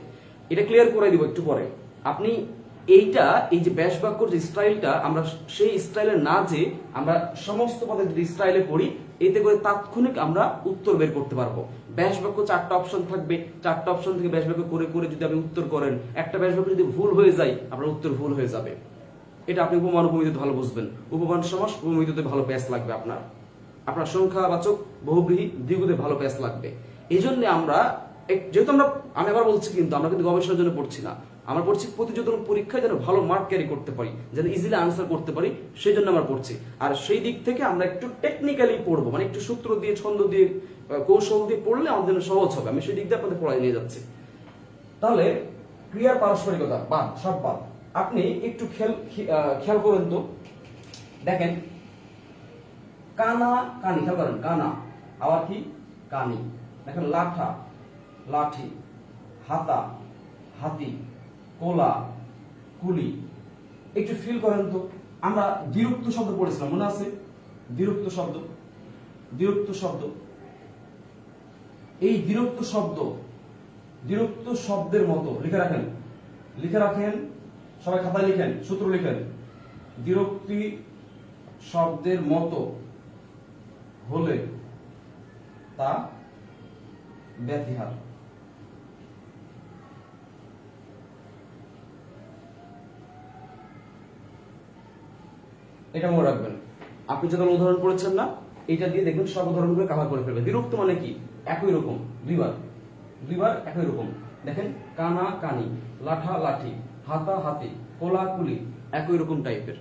[SPEAKER 1] এটা ক্লিয়ার করে দিব একটু পরে। আপনি এইটা, এই যে ব্যাস বাক্যর যে স্টাইলটা, আমরা সেই স্টাইলে না যে আমরা সমস্ত পদে যদি স্টাইলে পড়ি, এতে করে তাৎক্ষণিক আমরা উত্তর বের করতে পারবো। ব্যাস বাক্য 4টা অপশন থাকবে, 4টা অপশন থেকে ব্যাস বাক্য করে করে যদি আপনি উত্তর করেন, একটা ব্যাস বাক্য যদি ভুল হয়ে যায়, আপনার উত্তর ভুল হয়ে যাবে। এটা আপনি উপমান উপমিতিতে ভালো বুঝবেন। উপমান সমাস উপমিতিতে ভালো প্যাচ লাগবে আপনার সংখ্যাবাচক বহুব্রীহি দ্বিগুতে ভালো প্যাচ লাগবে। এই জন্য আমরা, যেহেতু আমি আবার বলছি, কিন্তু আমরা কিন্তু গবেষণার জন্য পড়ছি না, আমরা পড়ছি প্রতিযোগিতামূলক পরীক্ষায় যেন ভালো মার্ক ক্যারি করতে পারি, যেন ইজিলি আনসার করতে পারি, সেই জন্য আমরা পড়ছি। আর সেই দিক থেকে আমরা একটু টেকনিক্যালি পড়বো, মানে একটু সূত্র দিয়ে, ছন্দ দিয়ে, কৌশল দিয়ে পড়লে আমাদের জন্য সহজ হবে। আমি সেই দিক দিয়ে আপনাদের পড়ায় নিয়ে যাচ্ছি। তাহলে ক্রিয়ার পারস্পরিকতা বাদ, সব বাদ। আপনি একটু খেয়াল করেন তো, দেখেন কানা কানি, খেয়াল করেন কানা, আবার কি কানি। দেখেন লাঠা লাঠি, হাতা হাতি, কোলা কুলি। একটু ফিল করেন তো, আমরা বিরক্ত শব্দ পড়েছিলাম, মনে আছে? বিরক্ত শব্দ, বিরক্ত শব্দ। এই বিরক্ত শব্দ, বিরক্ত শব্দের মতো লিখে রাখেন, লিখে রাখেন সবাই, খাতায় লিখেন, সূত্র লিখেন। বিরক্তি শব্দের মতো হলে তা ব্যতিহার। এটা মনে রাখবেন। আপনি যখন উদাহরণ পড়েছেন না, এটা দিয়ে দেখবেন সব উদাহরণগুলো কভার করে ফেলবে। বিরক্ত মানে কি? একই রকম, দুইবার দুইবার একই রকম। দেখেন কানা কানি, লাঠা লাঠি, হাতা হাতি, কোলা কুলি, একই রকম টাইপের।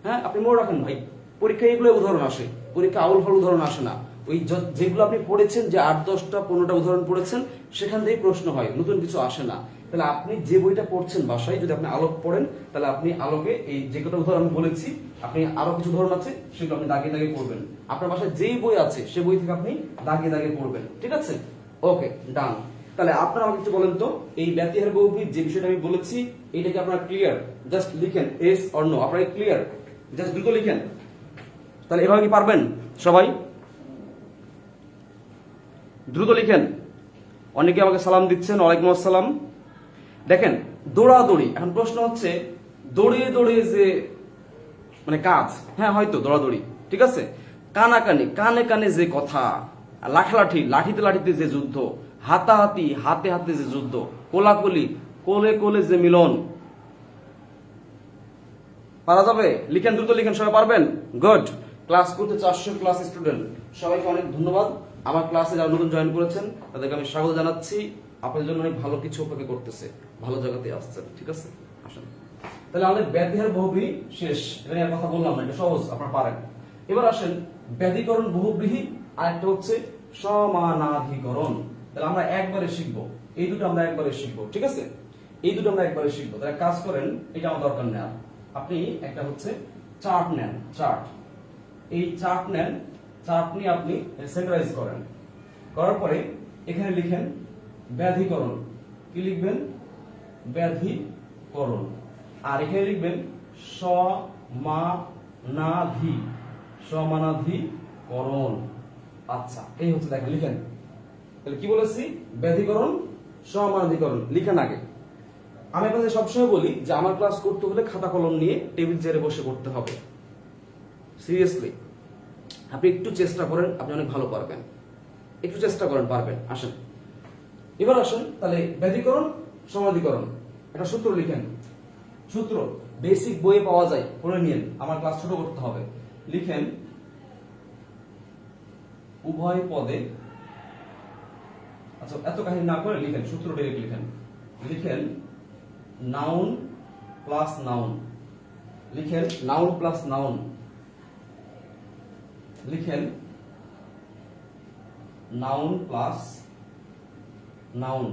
[SPEAKER 1] হ্যাঁ, আপনি মনে রাখেন ভাই, পরীক্ষায় এগুলো উদাহরণ আসে, পরীক্ষা আউল ফাউল উদাহরণ আসে না। ওই যেগুলো আপনি পড়েছেন, যে 8-10টা 15টা উদাহরণ পড়েছেন, সেখান থেকেই প্রশ্ন হয়, নতুন কিছু আসে না। তাহলে আপনি যে বইটা পড়ছেন বাসায়, যদি আপনি আলোক পড়েন, তাহলে আপনি আলোকে এই যে কটা উদাহরণ আমি বলেছি, আপনি আরো কিছু উদাহরণ আছে, সেগুলো আপনি দাগে দাগে পড়বেন। আপনার বাসায় যেই বই আছে, সেই বই থেকে আপনি দাগে দাগে পড়বেন, ঠিক আছে? ওকে, ডান। তাহলে আপনারা আমাকে কিছু বলেন তো, এই ব্যতিহার বহুব্রীহি যে বিষয়টা আমি বলেছি, এটা কি আপনারা ক্লিয়ার? জাস্ট লিখেন এস অর নো, আপনারা ক্লিয়ার? জাস্ট দ্রুত লিখেন। তাহলে এভাবে কি পারবেন সবাই? দ্রুত লিখেন। অনেকে আমাকে সালাম দিচ্ছেন, ওয়ালাইকুম আসসালাম। দেখেন দৌড়াদৌড়ি, এখন প্রশ্ন হচ্ছে দৌড়িয়ে দৌড়িয়ে যে মানে কাজ, হ্যাঁ হয়তো দৌড়াদৌড়ি, ঠিক আছে। কানাকানি, কানে কানে যে কথা, লাঠালাঠি, লাঠিতে লাঠিতে যে যুদ্ধ, হাতাহাতি, হাতে হাতে যে যুদ্ধ, কোলাকুলি, কোলে কোলে যে মিলন। পারা যাবে? লিখেন, দ্রুত লিখেন। সবাই পারবেন? গুড। ক্লাস করতে 400 ক্লাস স্টুডেন্ট, সবাইকে অনেক ধন্যবাদ। আমার ক্লাসে যারা নতুন জয়েন করেছেন, তাদেরকে আমি স্বাগত জানাচ্ছি। আপনাদের জন্য অনেক ভালো কিছু অপেক্ষা করতেছে, ভালো জায়গাতে আসছেন, ঠিক আছে? আসেন। তাহলে আমাদের ব্যতিহার বহুব্রীহি শেষ, এটা নিয়ে কথা বললাম না, এটা সহজ, আপনারা পারেন। এবার আসেন ব্যতিকরণ বহুব্রীহি, আর একটা হচ্ছে সমানাধিকরণ। তাহলে আমরা একবারে শিখবো, এই দুটো আমরা একবারে শিখবো, ঠিক আছে? এই দুটো আমরা একবারে শিখবো। তাহলে কাজ করেন, এটা আমার দরকার নেই। আপনি একটা হচ্ছে চার্ট নেন, চার্ট। এই চার্ট নেন, চার্ট নিয়ে আপনি সেন্টারাইজ করেন, করার পরে এখানে লিখেন ব্যাধিকরণ। কি লিখবেন? ব্যাধিকরণ। আর এখানে লিখবেন সমানাধি, সমানাধিকরণ। আচ্ছা, এই হচ্ছে, দেখেন লিখেন। তাহলে কি বলেছি? ব্যাধিকরণ, সমানাধিকরণ। লিখেন আগে। আমি আপনাদের সবসময় বলি যে আমার ক্লাস করতে হলে খাতা কলম নিয়ে টেবিল চেয়ারে বসে করতে হবে। সিরিয়াসলি, আপনি একটু চেষ্টা করেন, আপনি অনেক ভালো পারবেন। একটু চেষ্টা করেন, পারবেন। আসেন, এবার আসেন। তাহলে ব্যাধিকরণ, সমানাধিকরণ, একটা সূত্র লিখেন। সূত্র বেসিক বইয়ে পাওয়া যায়, পড়ে নিন। আমার ক্লাস ছোট করতে হবে। লিখেন উভয় পদে, আচ্ছা এত কাহিনী না করে লিখেন, সূত্র ডাইরেক্ট লিখেন। লিখেন নাউন প্লাস নাউন, লিখেন নাউন প্লাস নাউন, লিখেন নাউন প্লাস নাউন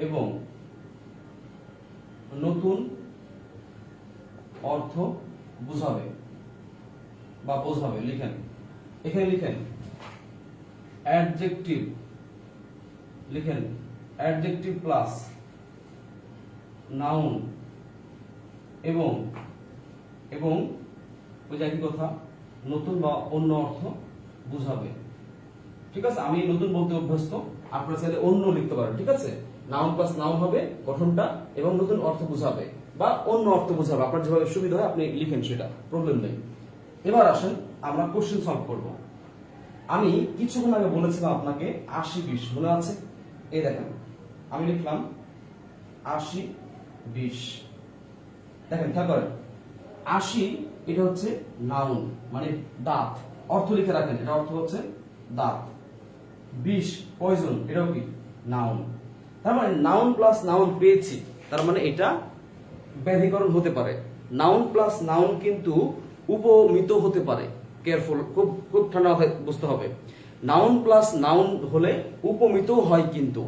[SPEAKER 1] এবং নতুন অর্থ বুঝাবে বা বোঝাবে। লিখেন, এখানে লিখেন অ্যাডজেক্টিভ, লিখেন অ্যাডজেক্টিভ প্লাস নাউন এবং এবং ওই যে একই কথা, নতুন বা অন্য অর্থ বুঝাবে, ঠিক আছে? আমি নতুন বলতে অভ্যস্ত, আপনারা চাইলে অন্য লিখতে পারেন, ঠিক আছে? নাউন প্লাস নাউন হবে গঠনটা, এবং নতুন অর্থ বুঝাবে বা অন্য অর্থ বুঝাবে, আপনার যেভাবে সুবিধা হয় আপনি লিখেন, সেটা প্রবলেম নেই। এবার আসেন আমরা কোশ্চেন সলভ করব। আমি কিছুক্ষণ আগে বলেছিলাম আপনাকে 80-20, মনে আছে? এই দেখেন আমি লিখলাম 80-20। দেখেন খেয়াল করেন, 80 এটা হচ্ছে নাউন, মানে দাঁত, অর্থ লিখে রাখেন, এটা অর্থ হচ্ছে দাঁত। 20 পয়জন, এটাও কি নাউন। তার মানে নাউন প্লাস নাউন পেয়েছি, তার মানে এটা ব্যাধিকরণ হতে পারে। নাউন প্লাস নাউন কিন্তু উপমিত হতে পারে। কেয়ারফুল, খুব খুব ঠান্ডা মাথায় বুঝতে হবে। নাউন প্লাস নাউন হলে উপমিত হয় কিন্তু,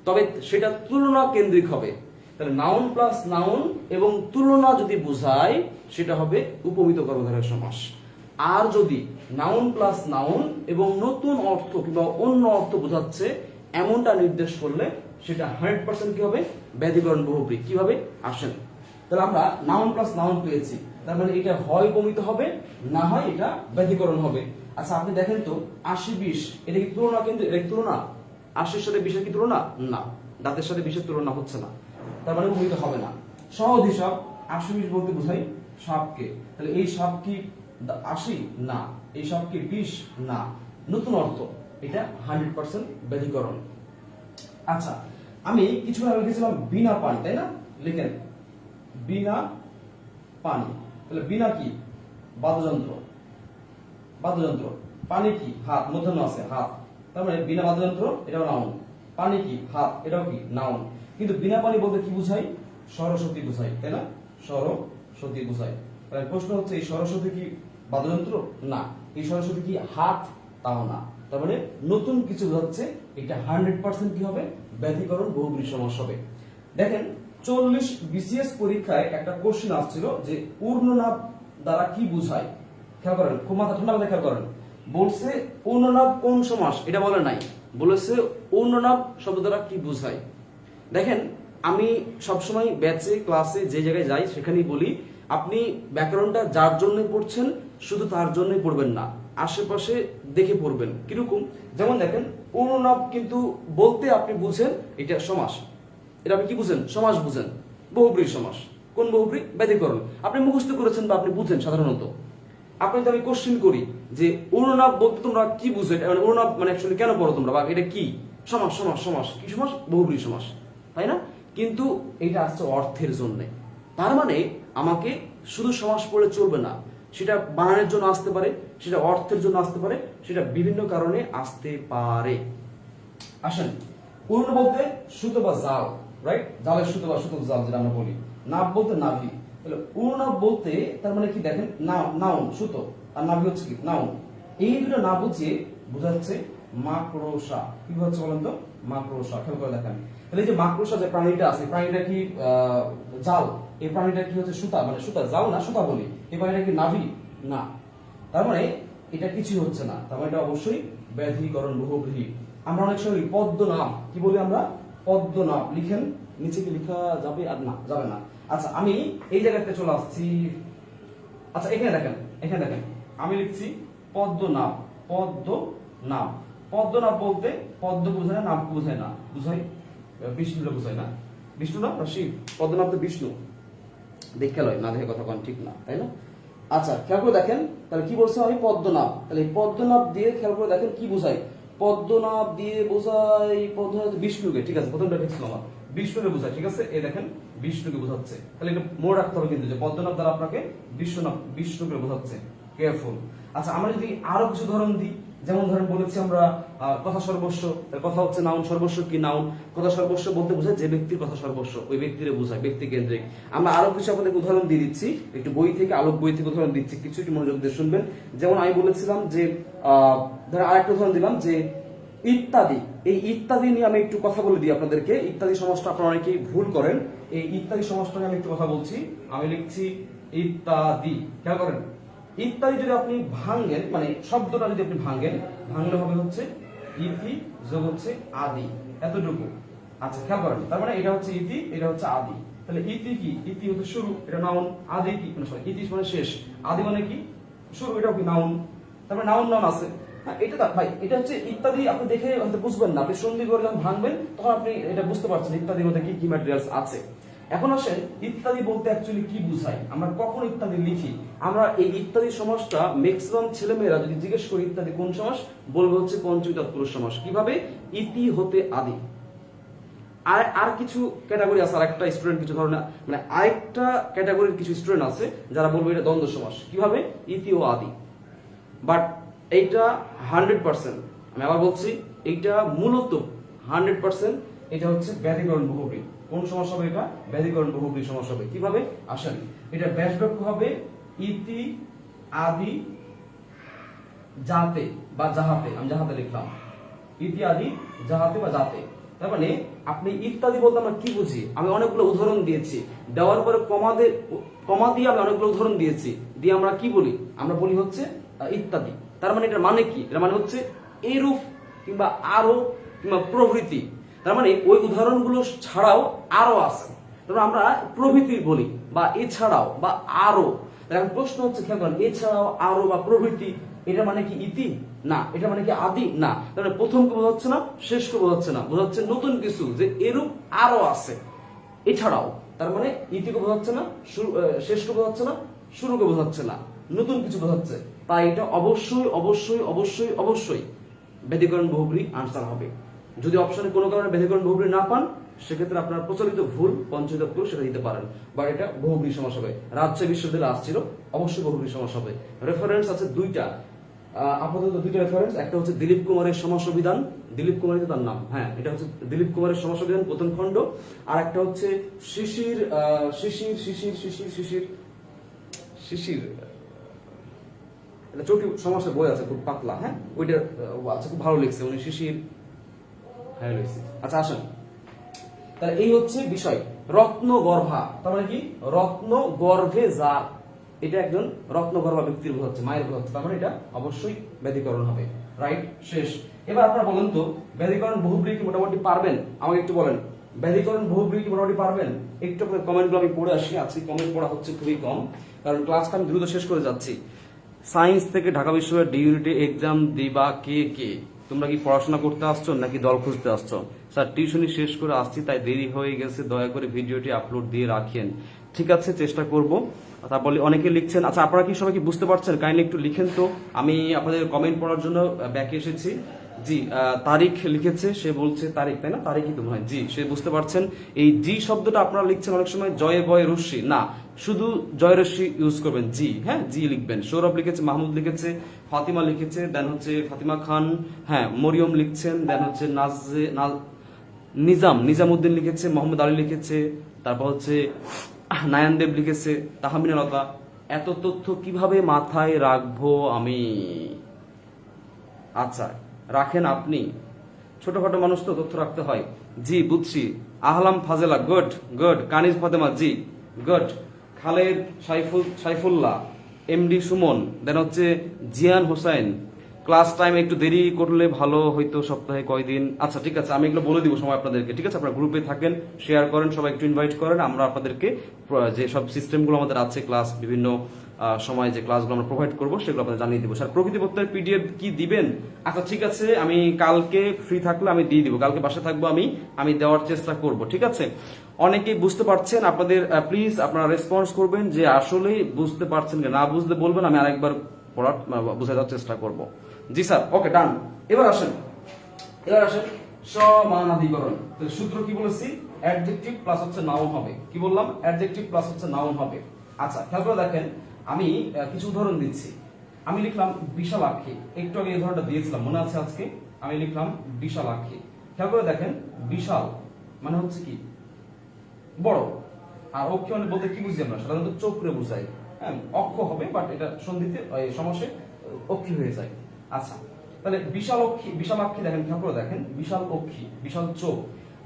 [SPEAKER 1] তবে সেটা তুলনা কেন্দ্রিক হবে। তাহলে নাউন প্লাস নাউন এবং তুলনা যদি বোঝায় সেটা হবে উপমিত কর্মধারয় সমাস। আর যদি নাউন প্লাস নাউন এবং নতুন অর্থ কিংবা অন্য অর্থ বোঝাচ্ছে এমনটা নির্দেশ করলে সেটা 100% কি হবে, ব্যাধিকরণ বহুব্রী। কিভাবে আসেন, তাহলে আমরা নাউন প্লাস নাউন পেয়েছি, তার মানে এটা হয় উপমিত হবে, না হয় এটা ব্যাধিকরণ হবে। আচ্ছা আপনি দেখেন তো 80-20 এটা কি তুলনা? কিন্তু এটা কি তুলনা? 80-র সাথে 20-এর কি তুলনা? না, দাঁতের সাথে 20-এর তুলনা হচ্ছে না, তার মানে উপমিত হবে না। সহজ হিসাব, 80-20 বলতে বোঝাই সাপকে, তাহলে এই সাপ কি 80? না। এই সাপ কি 20? না। নতুন অর্থ, এটা 100% ব্যাধিকরণ। আচ্ছা আমি কিছু আগে লিখেছিলাম বিনা পানি, তাই না? লিখেন বিনা পানি, তাহলে বিনা কি? বাদ্যযন্ত্র, বাদ্যযন্ত্র। পানি কি? হাত, মূর্ধন্য আছে হাত, তার মানে বিনা বাদ্যযন্ত্র এটাও নাউন। পানি কি? হাত, এটাও কি নাউন। কিন্তু বিনা পানি বলতে কি বুঝাই? সরস্বতী বুঝাই, তাই না? সরস্বতী বুঝাই। তাহলে প্রশ্ন হচ্ছে এই সরস্বতী কি বাদ্যযন্ত্র? না। এই সরস্বতী কি হাত? তাও না। তার মানে নতুন কিছু হচ্ছে, এটা 100% কি হবে? ব্যাধিকরণ বহুব্রী সমাস হবে। দেখেন 40 বিসিএস পরীক্ষায় একটা কোশ্চেন আসছিল যে ঊর্ধ্বনাভ দ্বারা কি বুঝায়। খেয়াল করেন, খুব মাথা ঠান্ডা করে খেয়াল করেন। বলছে ঊর্ধ্বনাভ কোন সমাস, এটা বলে নাই, বলেছে ঊর্ধ্বনাভ শব্দ দ্বারা কি বুঝায়। দেখেন আমি সবসময় ব্যাচে ক্লাসে যে জায়গায় যাই সেখানেই বলি, আপনি ব্যাকরণটা যার জন্য পড়ছেন শুধু তার জন্যই পড়বেন না, আশেপাশে দেখে পড়বেন। কিরকম? যেমন দেখেন ঊর্ধ্বনাভ কিন্তু বলতে আপনি বুঝেন এটা সমাস, এটা আপনি কি বুঝেন? সমাস বুঝেন, বহুব্রী সমাস। কোন বহুব্রী? ব্যাধিকরণ। আপনি মুখস্থ করেছেন বা আপনি বুঝেন সাধারণত। আপনি তো আমি কোশ্চেন করি যে ঊর্ধ্বনাভ বলতে তোমরা কি বুঝো, মানে ঊর্ধ্বনাভ মানে অ্যাকচুয়ালি কেন পড়ো তোমরা, বা এটা কি? সমাস, সমাস, সমাস। কি সমাস? বহুব্রী সমাস, তাই না? কিন্তু এটা আসছে অর্থের জন্য। তার মানে আমাকে শুধু সমাস পড়লে চলবে না, সেটা বানানের জন্য আসতে পারে, সেটা অর্থের জন্য আসতে পারে, সেটা বিভিন্ন কারণে আসতে পারে। আসেন, পূর্ণ বলতে সুতো বা জাল, রাইট? জালের সুতো বা সুতোর জাল যেটা আমরা বলি। নাভ বলতে নাভি, তাহলে পূর্ণনাভ বলতে তার মানে কি? দেখেন নাউন সুতো, আর নাভি হচ্ছে কি? নাউন। এই দুটো না বুঝিয়ে বোঝাচ্ছে মাকড়সা। কি হচ্ছে বলেন তো? মাকড়সা। খেয়াল করে দেখেন, তাহলে এই যে মাকড়সা যে প্রাণীটা আছে, প্রাণীটা কি জাল? এই প্রাণীটা কি হচ্ছে? সুতা, মানে সুতা, জাল না সুতা বলি। এই প্রাণীটা কি নাভি? না। তার মানে এটা কিছুই হচ্ছে না, তার মানে এটা অবশ্যই ব্যাধিকরণ বহুব্রীহি। আমরা অনেক সময় পদ্মনাভ কি বলি? আমরা পদ্মনাভ। লিখেন, নিচে কি লেখা যাবে? আর না, যাবে না। আচ্ছা আমি এই জায়গাতে চলে আসছি। আচ্ছা এখানে দেখেন, এখানে দেখেন আমি লিখছি পদ্মনাভ। পদ্মনাভ, পদ্মনাভ বলতে পদ্ম বোঝায় না, নাভ বোঝায় না, বুঝাই বিষ্ণুটা বোঝায় না। বিষ্ণু না শিব, পদ্মনাভ তো বিষ্ণু। দেখে লয় না, দেখে কথা কন ঠিক না, তাই না? আচ্ছা খেয়াল করে দেখেন, তাহলে কি বলছে আমি? পদ্মনাভ। তাহলে এই পদ্মনাভ দিয়ে খেয়াল করে দেখেন কি বোঝাই? পদ্মনাভ দিয়ে বোঝাই বিষ্ণুকে। ঠিক আছে, প্রথমটা ঠিক ছিল আমার, বিষ্ণুকে বোঝায়। ঠিক আছে, এই দেখেন বিষ্ণুকে বোঝাচ্ছে। তাহলে এটা মনে রাখতে হবে কিন্তু যে পদ্মনাভ দ্বারা আপনাকে বিষ্ণুকে বোঝাচ্ছে। কেয়ারফুল। আচ্ছা আমরা যদি আরো কিছু উদাহরণ দিই, যেমন ধরেন বলেছি আমরা কথা সর্বস্ব। কথা হচ্ছে নাউন, সর্বস্ব কি? নাউন। কথা সর্বস্ব বলতে বোঝায় যে ব্যক্তির কথা সর্বস্ব, ওই ব্যক্তিরে বোঝায়, ব্যক্তি কেন্দ্রিক। আমরা আরো কিছু আপনাদের উদাহরণ দিয়ে দিচ্ছি, একটু বই থেকে, আলোক বই থেকে উদাহরণ দিচ্ছি, কিছু একটু মনোযোগ দিয়ে শুনবেন। যেমন আমি বলেছিলাম যে ধরেন আরেকটা উদাহরণ দিলাম যে ইত্যাদি। এই ইত্যাদি নিয়ে আমি একটু কথা বলে দিই আপনাদেরকে। ইত্যাদি সমাজটা আপনারা অনেকেই ভুল করেন। এই ইত্যাদি সমাজটা নিয়ে আমি একটু কথা বলছি। আমি লিখছি ইত্যাদি। খেয়াল করেন, ইত্যাদি যদি আপনি ভাঙেন, মানে শব্দটা যদি আপনি ভাঙেন, ভাঙলে হবে হচ্ছে ইতি যোগ হচ্ছে আদি, এতটুকু। আচ্ছা খেয়াল করেন, তার মানে এটা হচ্ছে ইতি, এটা হচ্ছে আদি। তাহলে ইতি কি? ইতি হচ্ছে শুরু, এটা নাউন। আদি কি? মানে সরি, ইতি মানে শেষ, আদি মানে কি? শুরু, এটাও কি নাউন। তারপরে নাউন নাউন আছে। এটা ভাই, এটা হচ্ছে ইত্যাদি। আপনি দেখে হয়তো বুঝবেন না, আপনি সন্ধি করে যখন ভাঙবেন তখন আপনি এটা বুঝতে পারছেন ইত্যাদির মধ্যে কি কি ম্যাটেরিয়ালস আছে। এখন আসেন ইত্যাদি বলতে অ্যাকচুয়ালি কি বুঝায়, আমরা কখন ইত্যাদি লিখি। আমরা এই ইত্যাদি সমাসটা ম্যাক্সিমাম ছেলেমেয়েরা যদি জিজ্ঞেস করি ইত্যাদি কোন সমাস, বলবে হচ্ছে পঞ্চমী তৎপুরুষ সমাস। কিভাবে? ইতি হতে আদি। আর কিছু ক্যাটাগরি আছে, আরেকটা স্টুডেন্ট কিছু ধরনের, মানে আরেকটা ক্যাটাগরির কিছু স্টুডেন্ট আছে যারা বলবে এটা দ্বন্দ্ব সমাস। কিভাবে? ইতি ও আদি। বাট এইটা 100%, আমি আবার বলছি, এইটা মূলত 100% এটা হচ্ছে ব্যাধিকরণ বহুব্রী। কোন সমাস হবে এটা? ব্যাধিকরণ বহুব্রী সমাস হবে। কিভাবে? আসেন, এটা ব্যাস বাক্য হবে ইতি আদি যাতে বা যাহাতে। আমি যাহাতে লিখলাম, ইতি আদি যাহাতে বা যাতে। তার মানে আপনি ইত্যাদি বলতে আমরা কি বুঝি, আমি অনেকগুলো উদাহরণ দিয়েছি, দেওয়ার পরে কমা দিয়ে আমি অনেকগুলো উদাহরণ দিয়েছি, দিয়ে আমরা কি বলি, আমরা বলি হচ্ছে ইত্যাদি। তার মানে এটার মানে কি, এর মানে হচ্ছে এরূপ কিংবা আরো কিংবা প্রভৃতি। তার মানে ওই উদাহরণগুলো ছাড়াও আরো আছে, তারপর আমরা প্রভৃতি বলি বা এছাড়াও বা আরো। এখন প্রশ্ন হচ্ছে খেয়াল করেন, এছাড়াও আরো বা প্রভৃতি এটা মানে কি ইতি না, এটা মানে কি আদি না। তাহলে প্রথমকে বোঝাচ্ছে না, শেষকে বোঝাচ্ছে না, বোঝাচ্ছে নতুন কিছু, যে এরূপ আরো আছে এছাড়াও। তার মানে ইতিকে বোঝাচ্ছে না, শেষকে বোঝাচ্ছে না, শুরুকে বোঝাচ্ছে না, নতুন কিছু বোঝাচ্ছে। তাই এটা অবশ্যই অবশ্যই অবশ্যই অবশ্যই ব্যতিকরণ বহুব্রী আনসার হবে। যদি অপশনে কোনো কারণে ব্যতিকরণ বহুব্রী না পান, সেক্ষেত্রে আপনার প্রচলিত ভুল পঞ্চমিত ভুল সেটা দিতে পারেন, বা এটা বহুব্রী সমাস হবে। রাজশাহী বিশ্ববিদ্যালয়ে আসছিল, অবশ্যই বহুব্রী সমাস হবে। রেফারেন্স আছে দুইটা, আপাতত দুইটা রেফারেন্স। একটা হচ্ছে দিলীপ কুমারের সমাস অভিধান, দিলীপ কুমার তার নাম, হ্যাঁ এটা হচ্ছে দিলীপ কুমারের সমাস অভিধান প্রথম খণ্ড। আর একটা হচ্ছে শিশির শিশির শিশির শিশির শিশির শিশির এটা চটি সমাসের বই আছে, খুব পাতলা, হ্যাঁ ওইটা আচ্ছা খুব ভালো লিখছে উনি, শিশির, হ্যাঁ লিখছে। আচ্ছা আসেন, তাহলে এই হচ্ছে বিষয় রত্ন গর্ভা। তার মানে কি, রত্ন গর্ভে যা, এটা একজন রত্নগর্ভা ব্যক্তির বোঝাচ্ছে, মায়ের বোঝাচ্ছে। তার মানে এটা অবশ্যই ব্যতিকরণ হবে। রাইট, শেষ। এবার আপনারা বলেন তো, ব্যতিকরণ বহুব্রী কি মোটামুটি পারবেন? আমাকে একটু বলেন, ব্যতিকরণ বহুব্রী কি মোটামুটি পারবেন? একটু কমেন্টগুলো আমি পড়ে আসি। আজকে কমেন্ট পড়া হচ্ছে খুবই কম, কারণ ক্লাসটা আমি দ্রুত শেষ করে যাচ্ছি। সায়েন্স থেকে ঢাকা বিশ্ববিদ্যালয়ের ডি ইউনিটে এক্সাম দিবা কে কে? তোমরা কি পড়াশোনা করতে আসছো নাকি দল খুঁজতে আসছো? স্যার টিউশনি শেষ করে আসছি, তাই দেরি হয়ে গেছে, দয়া করে ভিডিওটি আপলোড দিয়ে রাখেন। ঠিক আছে, চেষ্টা করব। তারপরে অনেকে লিখছেন, আচ্ছা আপনারা কি সবাই কি বুঝতে পারছেন? কাইন্ডলি একটু লিখেন তো। আমি আপনাদের কমেন্ট পড়ার জন্য ব্যাকে এসেছি। জি, তারিখ লিখেছে, সে বলছে তারিখ, তাই না? তারিখই তো মনে হয়। জি, সে বুঝতে পারছেন। এই জি শব্দটা আপনারা লিখছেন অনেক সময় জয়ে বয়ে রশ্মি, না, শুধু জয় রশ্মি ইউজ করবেন, জি, হ্যাঁ জি লিখবেন। সৌরভ লিখেছে, মাহমুদ লিখেছে, ফাতিমা লিখেছে, দেন হচ্ছে ফাতিমা খান, হ্যাঁ মরিয়ম লিখছেন, দেন হচ্ছে নিজামউদ্দিন লিখেছে, মোহাম্মদ আলী লিখেছে, তারপর হচ্ছে নায়ানদেব লিখেছে, তাহমিনা লতা। এত তথ্য কিভাবে মাথায় রাখবো আমি? আচ্ছা রাখেন আপনি, ছোটখাটো মানুষ তো তথ্য রাখতে হয়। জি বুঝছি। আহলাম ফাজেলা, গুড গুড। কানিজ ফাতেমা, জি গুড। খালেদ সাইফুল্লাহ, এমডি সুমন, দেন হচ্ছে জিয়ান হোসেন। ক্লাস টাইম একটু দেরি করলে ভালো হইতো, সপ্তাহে কয়দিন? আচ্ছা ঠিক আছে, আমি এগুলো বলে দিব সময় আপনাদেরকে। ঠিক আছে, আপনারা গ্রুপে থাকেন, শেয়ার করেন, সবাই একটু ইনভাইট করেন। আমরা আপনাদেরকে যে সব সিস্টেমগুলো আমাদের আছে, ক্লাস বিভিন্ন সময় যে ক্লাসগুলো আমরা প্রোভাইড করবো সেগুলো আপনাদের জানিয়ে দিব। স্যার প্রকৃতিতত্ত্বের পিডিএফ কি দিবেন? আচ্ছা ঠিক আছে, আমি কালকে ফ্রি থাকলে আমি দিয়ে দিব, কালকে বাসায় থাকবো, আমি দেওয়ার চেষ্টা করব। ঠিক আছে, অনেকেই বুঝতে পারছেন, আপনাদের প্লিজ আপনারা রেসপন্স করবেন যে আসলে বুঝতে পারছেন, না বুঝতে বলবেন, আমি আরেকবার পড়ার বুঝে দেওয়ার চেষ্টা করব। জি স্যার, ওকে ডান। এবার আসেন সমানাধিকরণ। সূত্র কি বলেছি? অ্যাডজেক্টিভ প্লাস হচ্ছে নাউন হবে। কি বললাম? অ্যাডজেক্টিভ প্লাস হচ্ছে নাউন হবে। আচ্ছা খেয়াল করে দেখেন, আমি কিছু উদাহরণ দিচ্ছি। আমি লিখলাম বিশালাক্ষী, একটু আগে এই উদাহরণটা দিয়েছিলাম, মনে আছে আজকে? আমি লিখলাম বিশালাক্ষী। খেয়াল করে দেখেন, বিশাল মানে হচ্ছে কি, বড়, আর অক্ষী মানে বলতে কি বুঝি আমরা? সাধারণত চোখরে বুঝাই, হ্যাঁ অক্ষ হবে, বাট এটা সন্ধিতে সমাসে অক্ষী হয়ে যায়। আচ্ছা তাহলে বিশালাক্ষী দেখেন, খেয়াল করে দেখেন, বিশাল অক্ষী, বিশাল চোখ,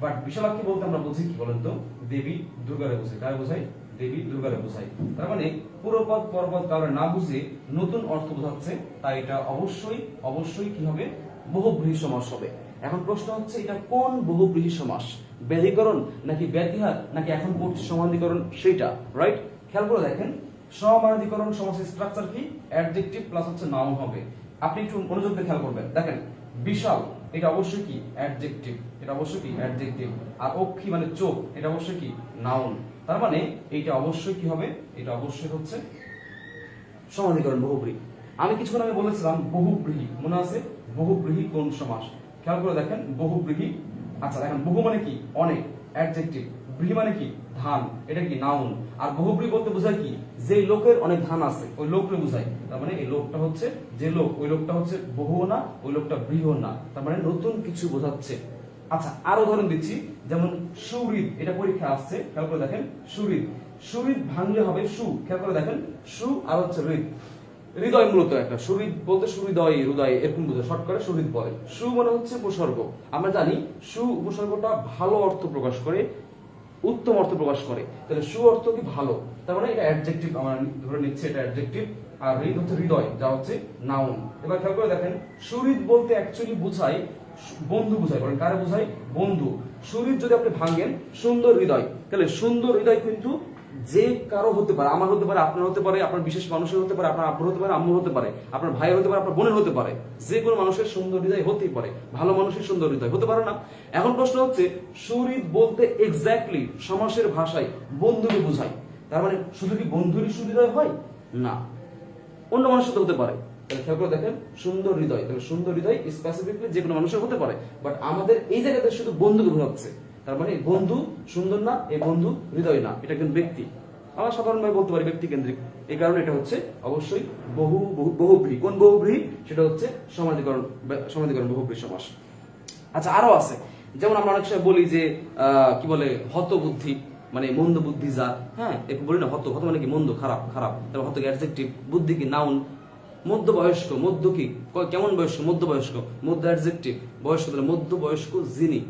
[SPEAKER 1] বাট বিশালাক্ষী বলতে আমরা বুঝি কি বলেন তো? দেবী দুর্গারে বুঝাই। কারে বুঝাই? দেবী দুর্গারে বুঝাই। তার মানে পুরোপদ পরপদ কারণে না বুঝে নতুন অর্থ বোঝাচ্ছে, তাই এটা অবশ্যই অবশ্যই কি হবে? বহুব্রীহি সমাস হবে। এখন প্রশ্ন হচ্ছে, এটা কোন বহুব্রীহি সমাস? ব্যধিকরণ নাকি ব্যতিহার নাকি এখন পড়ছি সমানাধিকরণ, সেটা রাইট। খেয়াল করে দেখেন, সমানাধিকরণ সমাসের স্ট্রাকচার কি? অ্যাডজেক্টিভ প্লাস হচ্ছে নাউন হবে। আপনি একটু মনোযোগ দিয়ে খেয়াল করবেন, দেখেন বিশাল এটা অবশ্যই কি? অ্যাডজেক্টিভ, এটা অবশ্যই কি? অ্যাডজেক্টিভ। আর অক্ষী মানে চোখ, এটা অবশ্যই কি? নাউন। তার মানে এইটা অবশ্যই কি হবে? এটা অবশ্যই হচ্ছে সমানাধিকরণ বহুব্রীহি। আমি কিছুক্ষণ আগে বলেছিলাম বহুব্রীহি, মনে আছে? বহুব্রীহি কোন সমাস? খেয়াল করে দেখেন, বহুব্রীহি। আচ্ছা দেখেন, বহু মানে কি? অনেক, অ্যাডজেক্টিভ। ব্রীহি মানে কি? ধান, এটা কি? নাউন। আর বহুব্রীহি বলতে বোঝায় কি? যে লোকের অনেক ধান আছে, ওই লোককে বোঝায়। তার মানে এই লোকটা হচ্ছে যে লোক, ওই লোকটা হচ্ছে বহু না, ওই লোকটা বৃহ না, তার মানে নতুন কিছু বোঝাচ্ছে। আচ্ছা আরো উদাহরণ দিচ্ছি, যেমন সুহৃদ, এটা পরীক্ষা আসছে, খেয়াল করে দেখেন, সুহৃদ, সুহৃদ ভাঙলে হবে সু। খেয়াল করে দেখেন, সু আর হচ্ছে হৃদ, হৃদয় মূলত একটা, সুহৃদ বলতে সুহৃদয়, হৃদয় এরকম বোঝায়, শর্ট করে সুহৃদ বলে। সু মানে হচ্ছে উপসর্গ। আমরা জানি সু উপসর্গটা ভালো অর্থ প্রকাশ করে, উত্তম অর্থ প্রকাশ করে। তাহলে সু অর্থ কি ভালো, তার মানে এটা অ্যাডজেক্টিভ, আমরা ধরে নিচ্ছি এটা অ্যাডজেক্টিভ। আর হৃদ হচ্ছে হৃদয়, যা হচ্ছে নাউন। এবার খেয়াল করে দেখেন, সুহৃদ বলতে অ্যাকচুয়ালি বোঝায় বন্ধু বোঝায়। বলেন কারে বোঝায়? বন্ধু। সুহৃদ যদি আপনি ভাঙেন সুন্দর হৃদয়, তাহলে সুন্দর হৃদয় কিন্তু যে কারো হতে পারে, আমার হতে পারে, আপনার হতে পারে, আপনার বিশেষ মানুষের হতে পারে, আপনার আব্বুর হতে পারে, আম্মুর হতে পারে, আপনার ভাইয়ের হতে পারে, আপনার বোনের হতে পারে। যে কোনো মানুষের সুন্দর হৃদয় হতেই পারে, ভালো মানুষের সুন্দর হৃদয় হতে পারে না? এখন প্রশ্ন হচ্ছে, সুহৃদ বলতে এক্স্যাক্টলি সমাসের ভাষায় বন্ধুকে বোঝায়। তার মানে শুধু কি বন্ধুরই সুহৃদয় হয়? না, অন্য মানুষের হতে পারে। তাহলে খেয়াল করে দেখেন, সুন্দর হৃদয়, তাহলে সুন্দর হৃদয় স্পেসিফিকলি যে কোনো মানুষের হতে পারে, বাট আমাদের এই জায়গাতে শুধু বন্ধুকে বোঝাচ্ছে। তার মানে বন্ধু সুন্দর না, এই বন্ধু হৃদয় না, এটা কিন্তু ব্যক্তি। আমরা সাধারণভাবে বলতে পারি ব্যক্তি কেন্দ্রিক। এই কারণে এটা হচ্ছে অবশ্যই বহুব্রীহি। কোন বহুব্রীহি? সেটা হচ্ছে সমাধিকরণ বহুব্রীহি সমাস। আচ্ছা, আরো আছে, যেমন আমরা অনেক সময় বলি যে কি বলে, হতবুদ্ধি মানে মন্দ বুদ্ধি যার, হ্যাঁ একটু বলি না, হত মানে কি? মন্দ, খারাপ। তারপর হত কি অ্যাডজেক্টিভ, বুদ্ধি কি নাউন, মধ্যবয়স্ক, মধ্য কি কেমন বয়স্ক? মধ্যবয়স্ক, মধ্য অ্যাডজেক্টিভ, বয়স্ক তাহলে মধ্যবয়স্ক যিনি,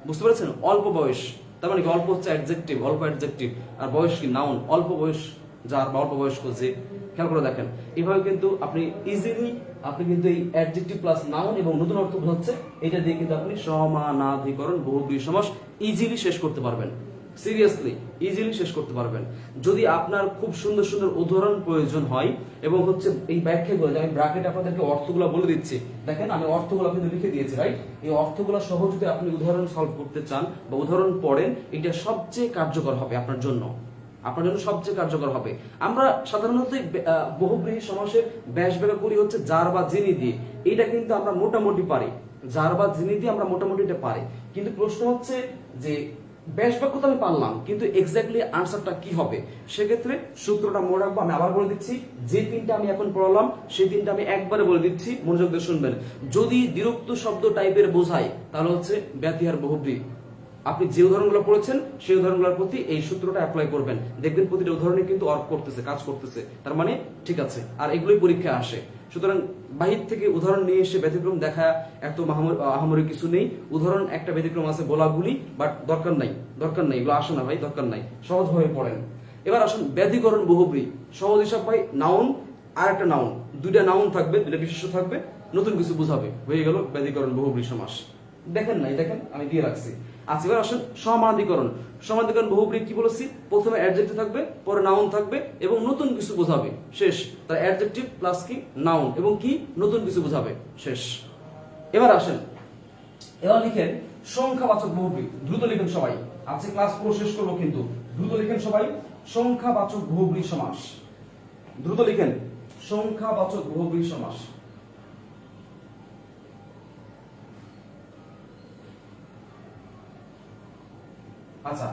[SPEAKER 1] বুঝতে পেরেছেন? অল্প বয়স, তার মানে কি? অল্প হচ্ছে অ্যাডজেক্টিভ, অল্প অ্যাডজেক্টিভ, আর বয়স কি নাউন, অল্প বয়স যার বা অল্প বয়স্ক যে। খেয়াল করে দেখেন, এভাবে কিন্তু আপনি ইজিলি কিন্তু এই অ্যাডজেক্টিভ প্লাস নাউন এবং নতুন অর্থ বোঝাচ্ছে, এটা দিয়ে কিন্তু আপনি সমানাধিকরণ বহুব্রীহি সমাস ইজিলি শেষ করতে পারবেন। সিরিয়াসলি ইজিলি শেষ করতে পারবেন। যদি আপনার খুব সুন্দর সুন্দর উদাহরণ প্রয়োজন হয় এবং হচ্ছে এই ব্যাখ্যাগুলো, আমি ব্র্যাকেটে আপনাদেরকে অর্থগুলো বলে দিচ্ছি, দেখেন আমি অর্থগুলো কিন্তু লিখে দিয়েছি, রাইট? এই অর্থগুলো সহ যদি আপনি উদাহরণ সলভ করতে চান বা উদাহরণ পড়েন, এটা সবচেয়ে কার্যকর হবে আপনার জন্য, সবচেয়ে কার্যকর হবে। আমরা সাধারণত বহুব্রীহি সমাসের ব্যাস ব্যাখ্যা করি হচ্ছে যার বা যিনি দিয়ে। এটা কিন্তু আমরা মোটামুটি পারি, যার বা যিনি দিয়ে আমরা মোটামুটি এটা পারি। কিন্তু প্রশ্ন হচ্ছে যে ব্যাস বাক্য তো আমি পারলাম, কিন্তু এক্স্যাক্টলি আনসারটা কি হবে? সেক্ষেত্রে সূত্রটা মনে রাখবো। আমি আবার বলে দিচ্ছি, যে তিনটা আমি এখন পড়ালাম সেই তিনটা আমি একবারে বলে দিচ্ছি, মনোযোগ দিয়ে শুনবেন। যদি দ্বিরুক্ত শব্দ টাইপের বোঝায় তাহলে হচ্ছে ব্যতিহার বহুব্রীহি। আপনি যে উদাহরণগুলো পড়েছেন সেই উদাহরণগুলোর প্রতি এই সূত্রটা অ্যাপ্লাই করবেন, দেখবেন প্রতিটা উদাহরণে কিন্তু ওয়ার্ক করতেছে, কাজ করতেছে, তার মানে ঠিক আছে। আর এগুলোই পরীক্ষায় আসে। সুতরাং বাহির থেকে উদাহরণ নিয়ে এসে ব্যতিক্রম দেখা এত আহামরি কিছু নেই। উদাহরণ একটা ব্যতিক্রম আছে বলাগুলি, বাট দরকার নাই, এগুলো আসে না ভাই, দরকার নাই, সহজভাবে পড়েন। এবার আসুন ব্যাধিকরণ বহুব্রীহি। সহজ হিসাব ভাই, নাউন আর একটা নাউন, দুইটা নাউন থাকবে, দুইটা বিশেষ্য থাকবে, নতুন কিছু বোঝাবে, হয়ে গেল ব্যাধিকরণ বহুব্রীহি সমাস। দেখেন নাই, দেখেন আমি দিয়ে রাখছি। আচ্ছা, এবার আসুন সমানাধিকরণ। সমানাধিকরণ বহুব্রীহি কি বলেছি? প্রথমে অ্যাডজেক্টিভ থাকবে, পরে নাউন থাকবে এবং নতুন কিছু বোঝাবে, শেষ। তার অ্যাডজেক্টিভ প্লাস কি নাউন এবং কি নতুন কিছু বোঝাবে, শেষ। এবার আসেন, এবার লিখেন সংখ্যাবাচক বহুব্রীহি। দ্রুত লিখেন সবাই, আজকে ক্লাস পুরো শেষ করবো কিন্তু দ্রুত লিখেন সবাই। সংখ্যাবাচক বহুব্রীহি সমাস, দ্রুত লিখেন সংখ্যাবাচক বহুব্রীহি সমাস। আচ্ছা,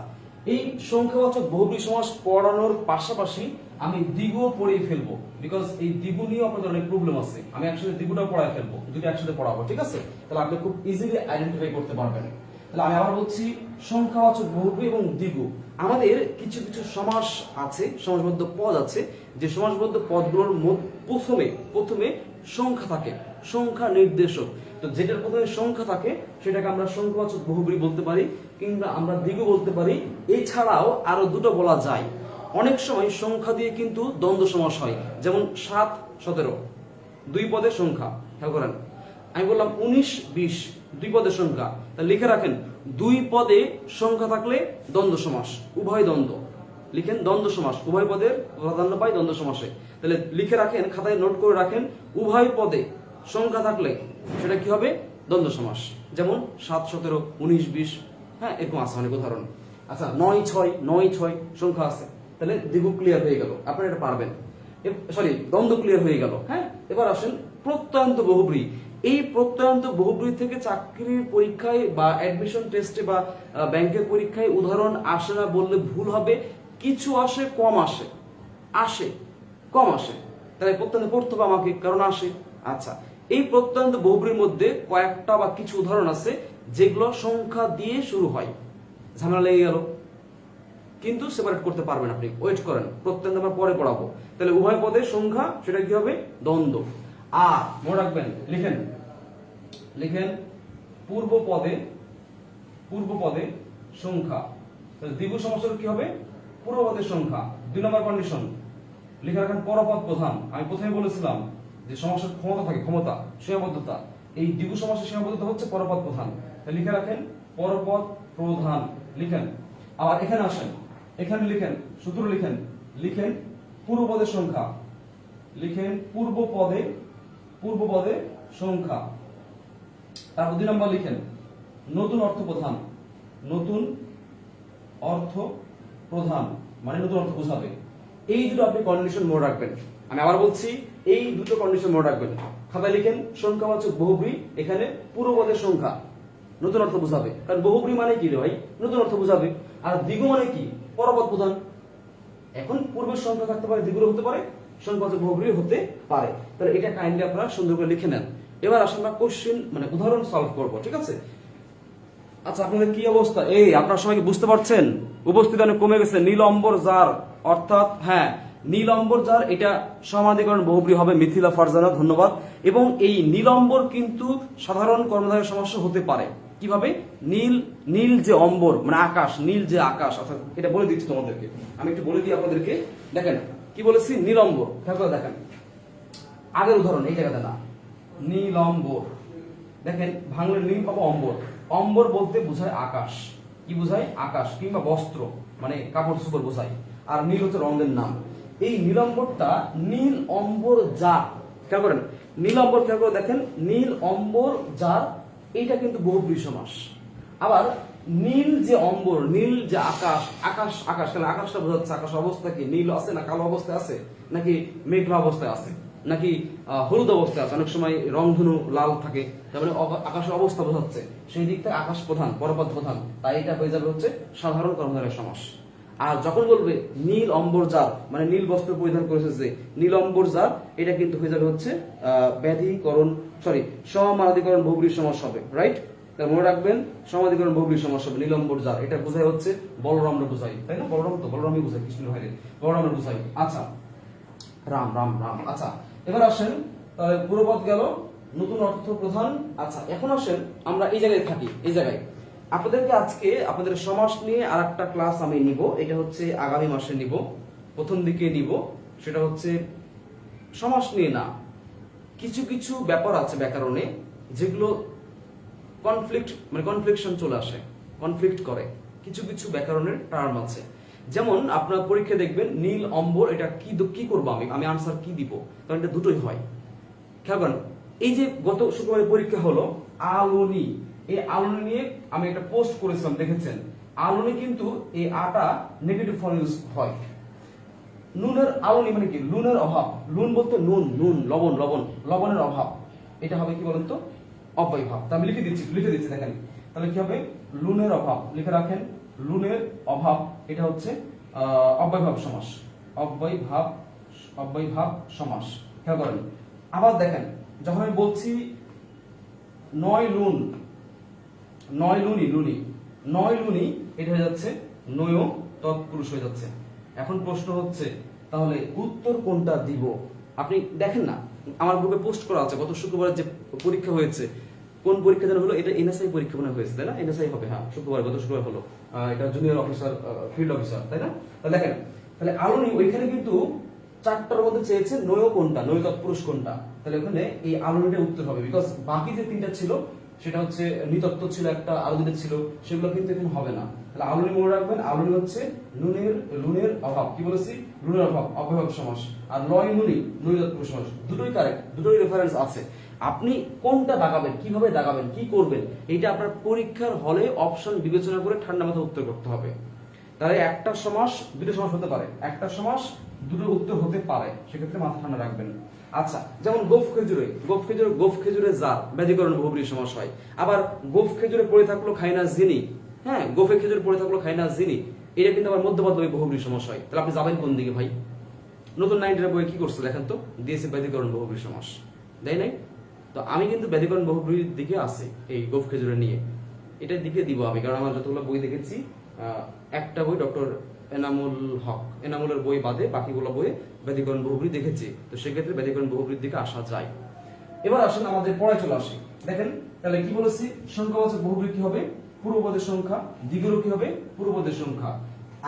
[SPEAKER 1] এই সংখ্যাবাচক বহুব্রীহি সমাস পড়ানোর পাশাপাশি আমি দ্বিগুও পড়িয়ে ফেলবো, বিকজ এই দ্বিগু নিয়েও আপনাদের অনেক প্রবলেম আছে। আমি একসাথে দ্বিগুটা পড়ায় ফেলবো, দুটো একসাথে পড়াবো, ঠিক আছে? তাহলে আপনি খুব ইজিলি আইডেন্টিফাই করতে পারবেন। তাহলে আমি আবার বলছি, সংখ্যাবাচক বহুব্রীহি এবং দ্বিগু। আমাদের কিছু কিছু সমাস আছে, সমাসবদ্ধ পদ আছে, যে সমাসবদ্ধ পদগুলোর প্রথমে সংখ্যা থাকে, সংখ্যা নির্দেশক। তো যেটার প্রথমে সংখ্যা থাকে সেটাকে আমরা সংখ্যাবাচক বহুব্রীহি বলতে পারি, কিংবা আমরা দ্বিগু বলতে পারি। এছাড়াও আরো দুটো বলা যায়। অনেক সময় সংখ্যা দিয়ে কিন্তু দ্বন্দ্ব সমাস হয়, যেমন 7, 17 দুই পদের সংখ্যা। খেয়াল করেন, আমি বললাম 19, 20 দুই পদের সংখ্যা। তাহলে লিখে রাখেন, দুই পদে সংখ্যা থাকলে দ্বন্দ্ব সমাস, উভয় দ্বন্দ্ব। লিখেন দ্বন্দ্ব সমাস, উভয় পদের প্রাধান্য পায় দ্বন্দ্ব সমাসে। তাহলে লিখে রাখেন, খাতায় নোট করে রাখেন, উভয় পদে সংখ্যা থাকলে সেটা কি হবে? দ্বন্দ্ব সমাস। যেমন 7, 17, 19, 20, হ্যাঁ এরকম আছে অনেক উদাহরণ। আচ্ছা, 9, 6 সংখ্যা আছে, তাহলে দ্বিগু ক্লিয়ার হয়ে গেল, আপনারা এটা পারবেন। দ্বন্দ্ব ক্লিয়ার হয়ে গেল। হ্যাঁ, এবার আসেন প্রত্যয়ন্ত বহুব্রীহি। এই প্রত্যয়ন্ত বহুব্রীহি থেকে চাকরির পরীক্ষায় বা অ্যাডমিশন টেস্টে বা ব্যাংকের পরীক্ষায় উদাহরণ আসে না বললে ভুল হবে। কিছু আসে, কম আসে, কম আসে। তাহলে প্রত্যয়ন্ত পড়তে হবে আমাকে, কারণ আসে। আচ্ছা, এই প্রত্যয়ন্ত বহুব্রীহির মধ্যে কয়েকটা বা কিছু উদাহরণ আছে যেগুলো সংখ্যা দিয়ে শুরু হয়। ঝামেলা লেগে গেল, কিন্তু সেপারেট করতে পারবেন আপনি, ওয়েট করেন, প্রত্যেক আমরা পরে পড়াবো। তাহলে উভয় পদের সংখ্যা সেটা কি হবে? দ্বন্দ্ব। আর মনে রাখবেন, লিখেন লিখেন পূর্ব পদে সংখ্যা। তাহলে দ্বিগু সমাসের কি হবে? পূর্ব পদের সংখ্যা। 2 নম্বর কন্ডিশন লিখে রাখেন পরপদ প্রধান। আমি প্রথমে বলেছিলাম যে সমাসের ক্ষমতা থাকে, ক্ষমতা, সীমাবদ্ধতা। এই দ্বিগু সমাসের সীমাবদ্ধতা হচ্ছে পরপদ প্রধান। তাহলে লিখে রাখেন পরপদ প্রধান লিখেন। আবার এখানে আসেন, এখানে লিখেন সূত্র লিখেন পূর্ব পদের সংখ্যা, লিখেন পূর্ব পদে সংখ্যা। তারপর 2 নম্বর লিখেন নতুন অর্থ প্রধান, নতুন অর্থ প্রধান মানে নতুন অর্থ বোঝাবে। এই দুটো আপনি কন্ডিশন মনে রাখবেন। আমি আবার বলছি, এই দুটো কন্ডিশন মনে রাখবেন। খাতায় লিখেন সংখ্যাবাচক বহুব্রী, এখানে পূর্ব পদের সংখ্যা, নতুন অর্থ বোঝাবে। কারণ বহুব্রী মানে কি রে ভাই? নতুন অর্থ বোঝাবে। আর দ্বিগু মানে কি? পরপদ প্রধান। এখন পূর্বের সংখ্যা থাকতে পারে, দ্বিগুণ হতে পারে, সংখ্যাবাচক বহুব্রী হতে পারে। তাহলে এটা কাইন্ডলি আপনারা সুন্দর করে লিখে নেন। এবার আসলে আমরা কোশ্চেন মানে উদাহরণ সলভ করব, ঠিক আছে? আচ্ছা, আপনাদের কি অবস্থা? এই আপনারা সবাই বুঝতে পারছেন? উপস্থিতি অনেক কমে গেছে। নীল অম্বর যার, অর্থাৎ হ্যাঁ নীল অম্বর যার, এটা সমাধিকরণ বহুব্রী হবে। মিথিলা ফারজানা, ধন্যবাদ। এবং এই নীল অম্বর কিন্তু সাধারণ কর্মধারয়ের সমস্যা হতে পারে। কিভাবে? নীল যে অম্বর মানে আকাশ, নীল যে আকাশ। আচ্ছা, এটা বলে দিচ্ছি তোমাদেরকে, আমি একটু বলে দিই আপনাদেরকে। দেখেন কি বলেছি, নীল অম্বর। দেখেন আগের উদাহরণ, এই জায়গাতে না, নীল অম্বর। দেখেন ভাঙলে নীল পাবো অম্বর। অম্বর বলতে বোঝায় আকাশ। কি বোঝায়? আকাশ কিংবা বস্ত্র, মানে কাপড় চোপড় বোঝায়। আর নীল হচ্ছে রঙের নাম। এই নীল অম্বরটা নীল অম্বর যার, খেয়াল করেন নীল অম্বর, খেয়াল করে দেখেন নীল অম্বর যার, এইটা কিন্তু বহুব্রী সমাস। আবার নীল যে অম্বর, নীল যে আকাশ, আকাশ কেন? আকাশটা বোঝাচ্ছে আকাশের অবস্থা কি? নীল আছে না কালো অবস্থায় আছে, নাকি মেঘলা অবস্থায় আছে, নাকি হলুদ অবস্থায় আছে? অনেক সময় রংধনু লাল থাকে, তার মানে আকাশের অবস্থা বোঝাচ্ছে। সেই দিক থেকে আকাশ প্রধান, পরপদ প্রধান। তাই এটা হয়ে যাবে হচ্ছে সাধারণ কর্মধারয়ের সমাস। আর যখন বলবে নীল অম্বর যার, মানে নীল বস্ত্র পরিধান করেছে যে, নীল অম্বর যার, এটা কিন্তু হয়ে যাবে হচ্ছে সমাধিকরণ বহুব্রী সমাস হবে। রাইট? তাহলে মনে রাখবেন সমাধিকরণ বহুব্রী সমাস হবে নীল অম্বর যার। এটা বোঝায় হচ্ছে বলরামরা বোঝাই, তাই না? বলরামই বোঝাই, কৃষ্ণ ভাইরে বলরামরা বোঝাই। আচ্ছা, রাম। আচ্ছা, এবার আসেন, তাহলে পূর্বপদ গেল, নতুন অর্থ প্রধান। আচ্ছা, এখন আসেন আমরা এই জায়গায় থাকি। এই জায়গায় আপনাদেরকে আজকে আপনাদের সমাস নিয়ে আরেকটা ক্লাস আমি নিব। এটা হচ্ছে আগামী মাসে নিব, প্রথম দিকে নিব। সেটা হচ্ছে সমাস নিয়ে না, কিছু ব্যাপার আছে ব্যাকরণে যেগুলো কনফ্লিকশন চলে আসে, কনফ্লিক্ট করে। কিছু ব্যাকরণের টার্ম আছে। যেমন আপনার পরীক্ষা দেখবেন নীল অম্বর, এটা কি করবো আমি আনসার কি দিব? কারণ এটা দুটোই হয়। খেয়াল করেন, এই যে গত শুক্রবারে পরীক্ষা হলো আলোনি, এই আলোনি নিয়ে আমি একটা পোস্ট করেছিলাম, দেখেছেন? আলোনি কিন্তু এই আটা নেগেটিভ ফর্ম ইউজ হয়। নুনের আলোনি মানে কি? লুনের অভাব। লুন বলতে নুন লবণের অভাব। এটা হবে কি বলেন তো? অব্যয় ভাব। তা আমি লিখে দিচ্ছি দেখেন। তাহলে কি হবে? লুনের অভাব। লিখে রাখেন লুনের অভাব। এটা হচ্ছে অব্যয়ভাব সমাস। অব্যয়ভাব সমাস। খেয়াল করেন। আবার দেখেন, যখন আমি বলছি নয় লুনি, এটা হয়ে যাচ্ছে নয় তৎপুরুষ হয়ে যাচ্ছে। এখন প্রশ্ন হচ্ছে তাহলে উত্তর কোনটা দিব? আপনি দেখেন না, আমার গ্রুপে পোস্ট করা আছে গত শুক্রবার যে পরীক্ষা হয়েছে। কোন পরীক্ষা যেন হলো? এটা এনএসআই পরীক্ষা মনে হয়েছে, তাই না? এনএসআই হবে, হ্যাঁ, গত শুক্রবার হলো। এটা জুনিয়র অফিসার, ফিল্ড অফিসার, তাই না? তাহলে দেখেন, তাহলে আলোনি ওইখানে কিন্তু 4টার মধ্যে চেয়েছে নয় কোনটা, নয় তৎপুরুষ কোনটা। তাহলে ওখানে এই আলোনিটা উত্তর হবে, বিকজ বাকি যে 3টা ছিল সেটা হচ্ছে নিতত্ব ছিল একটা, আরো 2টা ছিল, সেগুলো কিন্তু এখন হবে না। তাহলে আলোনি মনে রাখবেন, আলোনি হচ্ছে লুনের অভাব। কি বলেছি? লুনের অভাব, অব্যয়ভাব সমাস। আর নয় তৎপুরুষ সমাস। দুটোই কারেক্ট, দুটোই রেফারেন্স আছে। আপনি কোনটা দাগাবেন, কিভাবে দাগাবেন, কি করবেন, এটা আপনার পরীক্ষার হলে অপশন বিবেচনা করে ঠান্ডা মাথায় উত্তর করতে হবে। তাহলে একটা সমাস দুটো সমাস হতে পারে, একটা সমাস দুটো উত্তর হতে পারে, সেক্ষেত্রে মাথা ঠান্ডা রাখবেন। আচ্ছা, যেমন গোফ খেজুরে জার, ব্যধিকরণ বহুব্রী সমাস হয়। আবার গোফ খেজুরে পড়ে থাকলো খায় না যিনি, হ্যাঁ, গোফে খেজুরে পড়ে থাকলো খায় না যিনি, এটা কিন্তু আবার মধ্যপদবী বহুব্রী সমাস হয়। তাহলে আপনি যাবেন কোন দিকে ভাই? নতুন 9 বই কি করছে দেখেন তো, দিয়েছে ব্যধিকরণ বহুব্রী সমাস, দেয় নাই? তো আমি কিন্তু ব্যধিকরণ বহুব্রীর দিকে আছি, এই গোফ খেজুরে নিয়ে এটার দিকে দিব আমি, কারণ আমার যতগুলো বই দেখেছি, একটা বই ডক্টর এনামুল হক, এনামুলের বই বাদে বাকিগুলো বইয়ে ব্যতিক্রম বহুব্রী দেখেছি, তো সেক্ষেত্রে ব্যতিক্রম বহুব্রীর দিকে আসা যায়। এবার আসেন আমাদের পড়ায় চলে আসি। দেখেন তাহলে কি বলেছি, সংখ্যাবাচক বহুব্রী কি হবে, পূর্বপদের সংখ্যা, দ্বিগুরও কি হবে, পূর্বপদের সংখ্যা।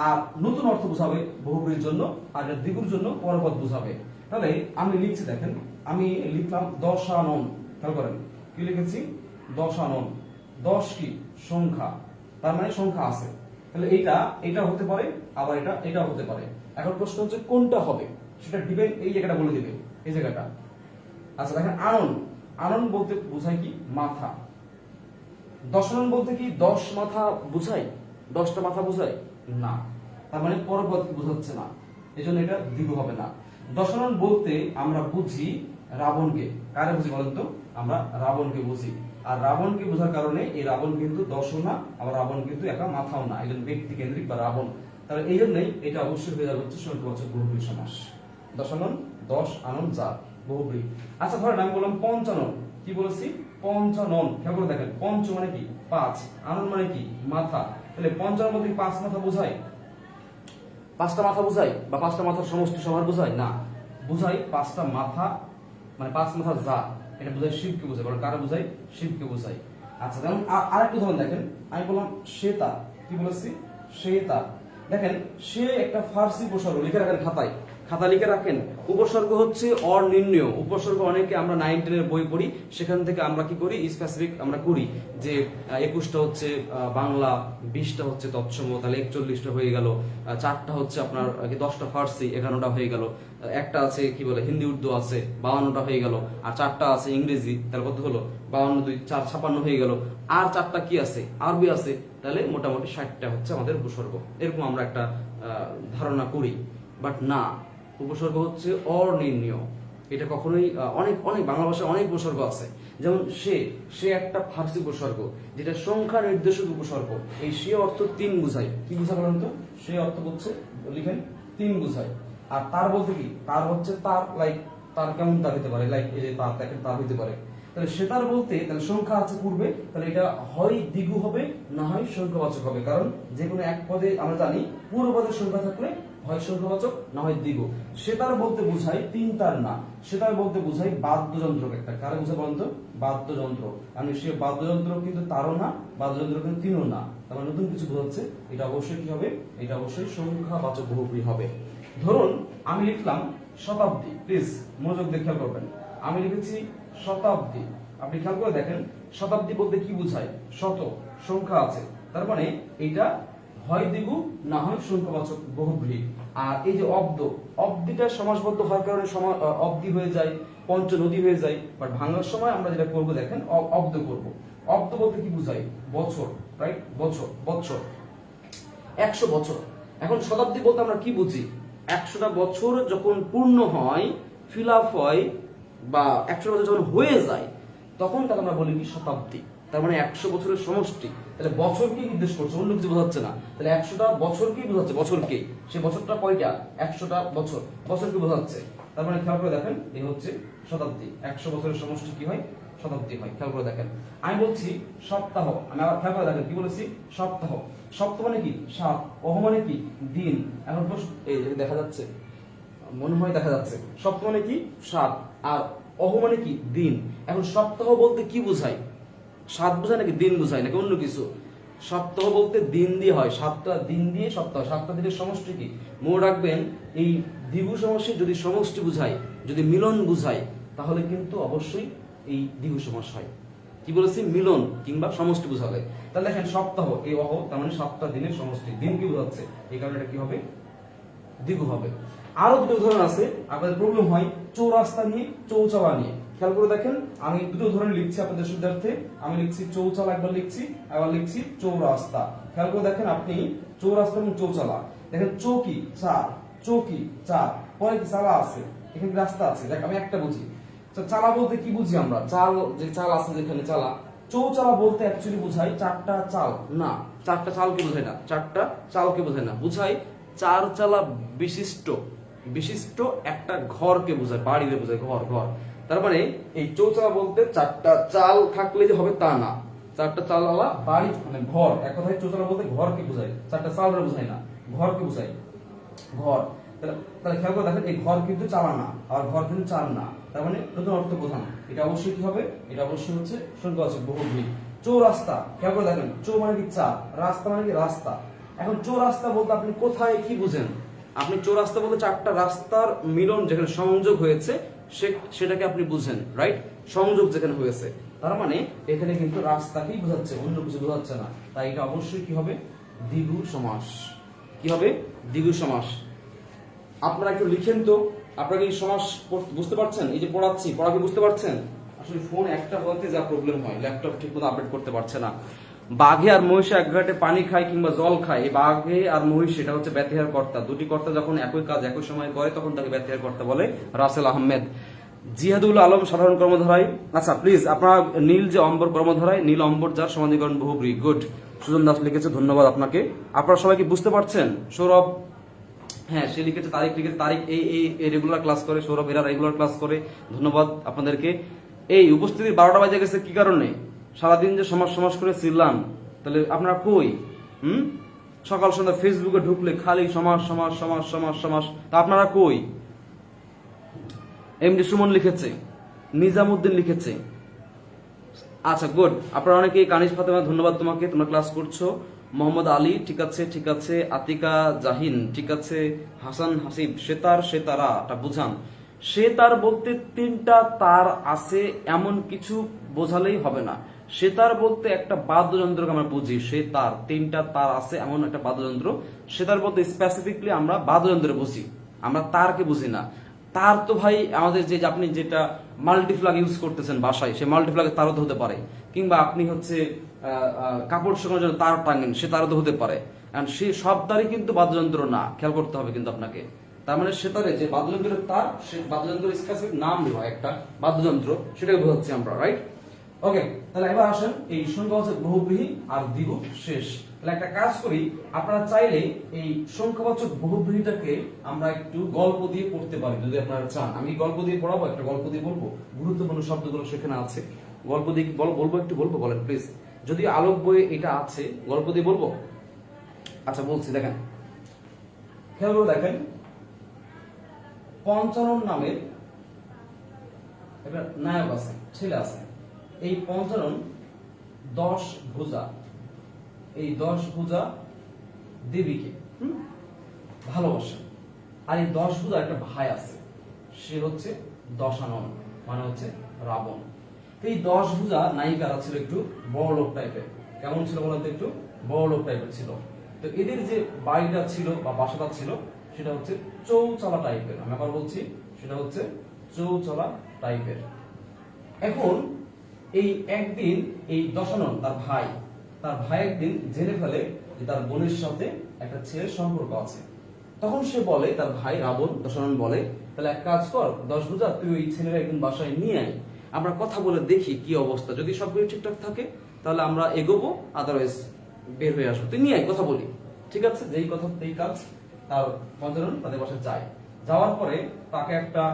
[SPEAKER 1] আর নতুন অর্থ বোঝাবে বহুব্রীর জন্য, আর দ্বিগুর জন্য পরপদ বোঝাবে। তাহলে আমি লিখছি, দেখেন আমি লিখলাম দশানন, খেয়াল করেন কি লিখেছি, দশানন। 10 কি সংখ্যা, তার মানে সংখ্যা আছে, তাহলে এইটা হতে পারে, আবার এটা হতে পারে। এখন প্রশ্ন হচ্ছে কোনটা হবে, সেটা ডিপেন্ড, এই জায়গাটা বলে দিবে, এই জায়গাটা। আচ্ছা দেখেন আনন, আনন বলতে বোঝায় কি, মাথা। দশানন বলতে কি 10 মাথা বোঝায়, 10টা মাথা বোঝায় না, তার মানে পরপদ বোঝাচ্ছে না, এই জন্য এটা দ্বিগু হবে না। দশানন বলতে আমরা বুঝি রাবণকে, কারে বুঝি বলেন তো, আমরা রাবণকে বুঝি। আর রাবণকে বোঝার কারণে এই রাবণ কিন্তু দশও না, আবার রাবণ কিন্তু একা মাথাও না, এই জন্য ব্যক্তি কেন্দ্রিক বা রাবণ। তাহলে এই জন্যই এটা অবশ্যই হয়ে যাবে হচ্ছে সংখ্যাবাচক বহুব্রী সমাস। দশানন 10, আনন যা, বহুব্রী। আচ্ছা ধরেন আমি বললাম পঞ্চানন, কি বলেছি, পঞ্চানন, খেয়াল করে দেখেন, পঞ্চ মানে কি 5, আনন মানে কি মাথা। তাহলে পঞ্চানন বলতে 5 মাথা বোঝায়, 5টা মাথা বোঝায়, বা 5টা মাথার সমষ্টি সবার বোঝায় না, বোঝায় 5টা মাথা, মানে 5 মাথা যা, এটা বোঝায় শিবকে বোঝায়, বলে কারা বোঝায়, শিবকে বোঝায়। আচ্ছা যেমন আরেকটা উদাহরণ দেখেন, আমি বললাম শ্বেতা, কি বলেছি, শ্বেতা। দেখেন সে একটা ফার্সি উপসর্গ, লিখে রাখেন খাতায়, খাতা লিখে রাখেন। উপসর্গ হচ্ছে অনির্ণয় উপসর্গ, অনেকে আমরা 9, 10 এর বই পড়ি, সেখান থেকে আমরা কি করি, স্পেসিফিক আমরা করি যে 21টা হচ্ছে বাংলা, 20টা হচ্ছে তৎসম, তাহলে 41টা হয়ে গেল, 4টা হচ্ছে আপনার 10টা ফার্সি, 11টা হয়ে গেল, একটা আছে কি বলে হিন্দি উর্দু আছে, 52টা হয়ে গেল, আর 4টা আছে ইংরেজি, তাহলে কত হলো 52 2 4 56 হয়ে গেল, আর 4টা কি আছে আরবি আছে, তাহলে মোটামুটি 60টা হচ্ছে আমাদের উপসর্গ। এরকম আমরা একটা ধারণা করি, বাট না, উপসর্গ হচ্ছে অনির্ণয়। এটা কখনোই অনেক অনেক বাংলা ভাষায় অনেক উপসর্গ আছে, যেমন সে একটা ফার্সি উপসর্গ, যেটা সংখ্যা নির্দেশক উপসর্গ। এই সে অর্থ 3 বুঝায়, কি বুঝায় বলেন তো, সে অর্থ হচ্ছে লিখেন 3 বুঝায়। আর তার বলতে কি, তার হচ্ছে তার, লাইক তার কেমন তার হতে পারে, লাইক এই যে তার, দেখেন তার হতে পারে। তাহলে সেতার বলতে তাহলে সংখ্যা আছে পূর্বে, তাহলে এটা হয় দ্বিগু হবে, না হয় সংখ্যাবাচক হবে, কারণ যে কোনো এক পদে আমরা জানি পূর্বপদের সংখ্যা থাকলে হয় সংখ্যাবাচক, না হয় দ্বিগু। সেতার বলতে বোঝায় 3 তার না, সেতার বলতে বোঝায় বাদ্যযন্ত্র একটা, কারে বোঝায় বলেন তো, বাদ্যযন্ত্র। মানে সে বাদ্যযন্ত্র কিন্তু তারও না, বাদ্যযন্ত্র কিন্তু 3ও না, তারপর নতুন কিছু বোঝাচ্ছে, এটা অবশ্যই কি হবে, এটা অবশ্যই সংখ্যাবাচক বহুব্রী হবে। ধরুন আমি লিখলাম শতাব্দী, প্লিজ মনোযোগ দিয়ে খেয়াল করবেন, আমি লিখেছি শতাব্দী। আপনি খেয়াল করে দেখেন শতাব্দী বলতে কি বোঝায়, শত সংখ্যা আছে, তার মানে এটা হয় দ্বিগু, না হয় সংখ্যাবাচক বহুব্রী। আর এই যে অব্দ, অব্দিটা সমাসবদ্ধ হওয়ার কারণে অব্দি হয়ে যায়, পঞ্চনদী হয়ে যায়, বাট ভাঙার সময় আমরা যেটা করব দেখেন অব্দ করব। অব্দ বলতে কি বোঝায়, বছর, রাইট, বছর, বছর, 100 বছর। এখন শতাব্দী বলতে আমরা কি বুঝি, 100টা বছর যখন পূর্ণ হয়, ফিল আপ হয়, বা 100 বছর যখন হয়ে যায়, তখন তাকে আমরা বলি কি শতাব্দী। তার মানে 100 বছরের সমষ্টি, তাহলে বছরকে নির্দেশ করছে, অন্য কিছু বোঝাচ্ছে না। তাহলে 100টা বছরকেই বোঝাচ্ছে, বছরকে, সে বছরটা কয়টা, 100টা বছর, বছরকে বোঝাচ্ছে। তার মানে খেয়াল করে দেখেন এই হচ্ছে শতাব্দী, 100 বছরের সমষ্টি কি হয়, শতাব্দী হয়। খেয়াল করে দেখেন আমি বলছি সপ্তাহ, আমি আবার খেয়াল করে দেখেন কি বলেছি, সপ্তাহ। সপ্তাহ মানে কি 7, অহ মানে কি দিন। এখন প্রশ্ন, এই দেখা যাচ্ছে, মনে হয় দেখা যাচ্ছে, সপ্তাহ মানে কি 7, আর অহ মানে কি দিন। এখন সপ্তাহ বলতে কি বোঝায়, 7 বোঝায় নাকি দিন বোঝায় নাকি অন্য কিছু? সপ্তাহ বলতে দিন দিয়ে হয়, 7টা দিন দিয়ে সপ্তাহ, 7টা দিনের সমষ্টি কি, মনে রাখবেন এই দ্বিগু সমষ্টি যদি সমষ্টি বুঝায়, যদি মিলন বুঝায়, তাহলে কিন্তু অবশ্যই এই দ্বিগু সমাস হয়। কি বলেছি, মিলন কিংবা সমষ্টি বুঝাবে। তাহলে দেখেন সপ্তাহ, এই অহ তার মানে 7টা দিনের সমষ্টি, দিন কি বোঝাচ্ছে, এই কারণে এটা কি হবে, দ্বিগু হবে। আরো দুটো উদাহরণ আছে, আপনাদের প্রবলেম হয় চৌরাস্তা নিয়ে, চৌচালা নিয়ে। খেয়াল করে দেখেন আমি দুটো উদাহরণ লিখছি আপনাদের সুবিধার্থে, আমি লিখছি চৌচালা একবার লিখছি, আবার লিখছি চৌরাস্তা। খেয়াল করে দেখেন আপনি চৌরাস্তা এবং চৌচালা, দেখেন চৌকি 4, চৌকি 4, পরে কি চালা আছে, এখানে রাস্তা আছে, দেখ আমি একটা বুঝি। চালা বলতে কি বুঝি আমরা, চাল, যে চাল আছে যেখানে চালা। চৌচালা বলতে অ্যাকচুয়ালি বোঝায় 4টা চাল, না 4টা চালকে বোঝায় না, 4টা চালকে বোঝায় না, বুঝায় 4 চালা বিশিষ্ট, বিশিষ্ট একটা ঘরকে বোঝায়, বাড়িতে বোঝায়, ঘর, ঘর। তার মানে এই চৌচালা বলতে 4টা চাল থাকলে যে হবে তা না, 4টা চালওয়ালা বাড়ি মানে ঘর, এক কথায় চৌচালা বলতে ঘরকে বোঝায়, 4টা চালরে বোঝায় না। ঘরকে বোঝায়, ঘর। তাহলে খেয়াল করে দেখেন, এই ঘর কিন্তু চালা না, আর ঘর কিন্তু চাল না, তার মানে নতুন অর্থ বোঝান। এটা অবশ্যই কি হবে, এটা অবশ্যই হচ্ছে সংখ্যাবাচক বহুব্রীহি। চৌরাস্তা, খেয়াল করে দেখেন, চৌ মানে কি চা, রাস্তা মানে কি রাস্তা। এখন চৌরাস্তা বলতে আপনি কোথায় কি বুঝেন? আপনি চৌরাস্তা বলতে চারটা রাস্তার মিলন যেখানে সংযোগ হয়েছে সেটাকে আপনি বুঝেন, রাইট? সংযোগ যেখানে হয়েছে, তার মানে এখানে কিন্তু রাস্তাকেই বোঝাচ্ছে, অন্য কিছু বোঝাচ্ছে না। তাই এটা অবশ্যই কি হবে, দ্বিগু সমাস। কি হবে, দ্বিগু সমাস। আপনারা একটু লিখেন তো, আপনারা কি সমাস বুঝতে পারছেন? এই যে পড়াচ্ছি, পড়া কি বুঝতে পারছেন? আসলে ফোন একটা হতে যা প্রবলেম হয়, ল্যাপটপ ঠিকমতো আপডেট করতে পারছে না। বাঘে আর মহিষে এক ঘাটে পানি খায় কিংবা জল খায়, এই বাঘে আর মহিষ এটা হচ্ছে ব্যতিহার কর্তা। দুটি কর্তা যখন একই কাজ একই সময় করে তখন তাকে ব্যতিহার কর্তা বলে। রাসেল আহমেদ। জিহাদুল আলম সাধারণ কর্মধারায়। আচ্ছা প্লিজ আপনারা নীল যে অম্বর কর্মধারায়, নীল অম্বর যার সমাধিকরণ বহুব্রীহি। গুড, সুজন দাস লিখেছে, ধন্যবাদ আপনাকে। আপনারা সবাই কি বুঝতে পারছেন? সৌরভ, হ্যাঁ সে লিখেছে, তারিখ লিখেছে, তারিখ এই রেগুলার ক্লাস করে, সৌরভ এরা রেগুলার ক্লাস করে, ধন্যবাদ আপনাদেরকে। এই উপস্থিতির 12টা বাজে গেছে কি কারণে? সারাদিন যে সমাজ সমাজ করে ছিলাম, তাহলে আপনারা কই? সকাল সন্ধ্যা ফেসবুকে ঢুকলে খালি সমাজ সমাজ সমাজ সমাজ সমাজ, তা আপনারা কই? এমডি সুমন লিখেছে, নিজামউদ্দিন লিখেছে। আচ্ছা গুড, আপনারা অনেকেই, কানিজ ফাতেমা ধন্যবাদ তোমাকে, তোমরা ক্লাস করছো। মোহাম্মদ আলী ঠিক আছে, ঠিক আছে। আতিকা জাহিন ঠিক আছে। হাসান হাসিব, সেতারাটা বুঝান। সেতার বলতে 3টা তার আছে এমন কিছু বোঝালেই হবে না। সেতার বলতে একটা বাদ্যযন্ত্রকে আমরা বুঝি, সেতার 3টা তার আছে এমন একটা বাদ্যযন্ত্র। সেতার বলতে স্পেসিফিকলি আমরা বাদ্যযন্ত্র বুঝি, আমরা তারকে বুঝি না। তার তো ভাই আমাদের যে আপনি যেটা মাল্টিপ্লাগ ইউজ করতেছেন বাসায়, সে মাল্টিপ্লাগে তারও তো হতে পারে, কিংবা আপনি হচ্ছে কাপড় শুকানোর জন্য তার টাঙেন, সে তারও তো হতে পারে। কারণ সে সব তারই কিন্তু বাদ্যযন্ত্র না, খেয়াল করতে হবে কিন্তু আপনাকে। তার মানে সেতারে যে বাদ্যযন্ত্রের তার, সে বাদ্যযন্ত্রের স্পেসিফিক নাম হয় একটা বাদ্যযন্ত্র, সেটাকে বোঝাচ্ছি আমরা, রাইট? ওকে, তাহলে এবার আসেন এই সংখ্যাবাচক বহুব্রীহি আর দ্বিগু শেষ। তাহলে একটা কাজ করি, আপনারা চাইলে এই সংখ্যাবাচক বহুব্রীহিটাকে আমরা একটু গল্প দিয়ে পড়তে পারি যদি আপনারা চান। আমি গল্প দিয়ে পড়াবো, একটা গল্প দিয়ে বলবো, গুরুত্বপূর্ণ শব্দগুলো সেখানে আছে। গল্প দিয়ে বলবো, একটু বলবো, বলেন প্লিজ। যদি আলোক বইয়ে এটা আছে, গল্প দিয়ে বলবো। আচ্ছা বলছি, দেখেন, খেয়াল করে দেখেন, পঞ্চানন নামের একটা নায়ক আছে, ছেলে আছে। এই পঞ্চানন 10 ভুজা, এই 10 ভুজা দেবীকে ভালোবাসে। আর এই 10 ভুজা একটা ভাই আছে, সে হচ্ছে দশানন, মানে হচ্ছে রাবণ। এই 10 ভুজা নায়িকারা ছিল একটু বড় লোক টাইপের। কেমন ছিল বলতো? একটু বড় লোক টাইপের ছিল। তো এদের যে বাড়িটা ছিল বা বাসাটা ছিল সেটা হচ্ছে চৌচালা টাইপের। আমি আবার বলছি, সেটা হচ্ছে চৌচালা টাইপের। এখন এই একদিন এই দশানন তার ভাই একদিন জেনে ফেলে যে তার বোনের সাথে একটা ছেলের সম্পর্ক আছে। তখন সে বলে, তার ভাই রাবণ দশানন বলে, তাহলে এক কাজ কর, 10 ভুজা তুই ওই ছেলের একদিন বাসায় নিয়ে আয়, আমরা কথা বলে দেখি কি অবস্থা। যদি সবকিছু ঠিকঠাক থাকে তাহলে আমরা এগোবো, আদারওয়াইজ বের হয়ে আসবো। তুই নিয়ে আয়, কথা বলি। ঠিক আছে, যেই কথা সেই কাজ। তার পঞ্চানন তাদের বাসায় যায়। যাওয়ার পরে তাকে একটা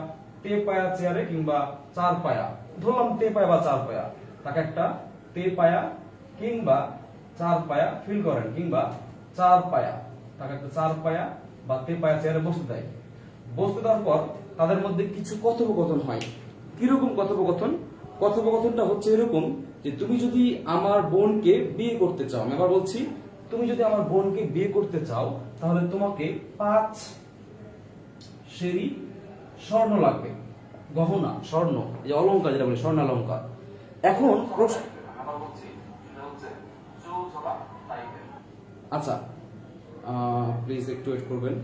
[SPEAKER 1] তেপায়া চেয়ারে কিংবা 4 পায়া, ধরলাম তেপায়া বা 4 পায়া, তাকে একটা তেপায়া কিংবা 4 পায়া ফিল করেন, কিংবা 4 পায়া, তাকে একটা 4 পায়া বা তেপায়া চেয়ারে বসতে দেয়। বসতে দেওয়ার পর তাদের মধ্যে কিছু কথোপকথন হয়। কিরকম কথোপকথন? কথোপকথনটা হচ্ছে এরকম যে, তুমি যদি আমার বোনকে বিয়ে করতে চাও, আমি আবার বলছি, তুমি যদি আমার বোনকে বিয়ে করতে চাও তাহলে তোমাকে 5 সেরি স্বর্ণ লাগবে। গহনা, স্বর্ণ, এই অলংকার যেটা বলি, স্বর্ণ অলংকার। এখন প্রশ্ন, আচ্ছা প্লিজ একটু ওয়েট করবেন।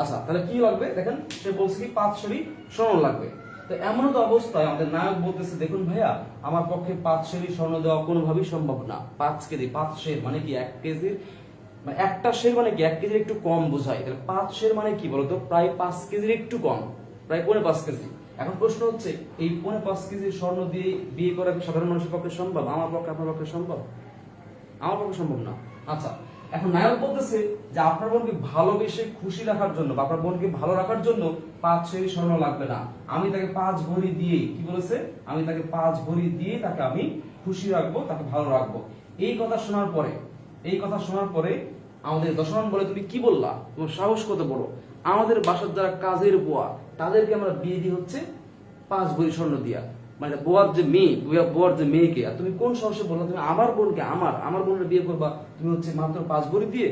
[SPEAKER 1] আচ্ছা তাহলে কি লাগবে দেখেন, সে বলছে কি 5 সেরি স্বর্ণ লাগবে। তো এমন তো অবস্থায় আমাদের নায়ক বলতেছে, দেখুন ভাইয়া, আমার পক্ষে 5 সেরি স্বর্ণ দেওয়া কোনোভাবেই সম্ভব না। 5 কেজি, 5 সের মানে কি 1 কেজির, মানে একটা সের মানে কি 1 কেজির একটু কম বোঝায়। তাহলে 5 সের মানে কি বলতো? প্রায় 5 কেজির একটু কম, প্রায় 5.5 কেজি। এখন প্রশ্ন হচ্ছে, এই 5.5 কেজি স্বর্ণ দিয়ে বিয়ে করা কি সাধারণ মানুষের পক্ষে সম্ভব? আমার পক্ষে, আপনার পক্ষে সম্ভব? আমার পক্ষে সম্ভব না। আচ্ছা, এখন নায়ক বলতেছে যে আপনার বোনকে ভালোবেসে খুশি রাখার জন্য বা আপনার বোনকে ভালো রাখার জন্য 5 সেরি স্বর্ণ লাগবে না, আমি তাকে 5 ভরি দিয়ে, কি বলেছে, আমি তাকে 5 ভরি দিয়ে তাকে আমি খুশি রাখবো, তাকে ভালো রাখবো। এই কথা শোনার পরে এই কথা শোনার পরে আমাদের দশরথ বলে, তুমি কি বললা, তোমার সাহস কত বড়, আমাদের বাসার যারা কাজের বুয়া তাদেরকে আমরা বিয়ে দিই হচ্ছে 5 ভরি স্বর্ণ দিয়া, মানে বুয়ার যে মেয়ে, বুয়ার যে মেয়েকে, আর তুমি কোন সাহসে বললা তুমি আমার বোনকে, আমার বোনের বিয়ে করবা তুমি হচ্ছে মাত্র 5 ভরি দিয়ে,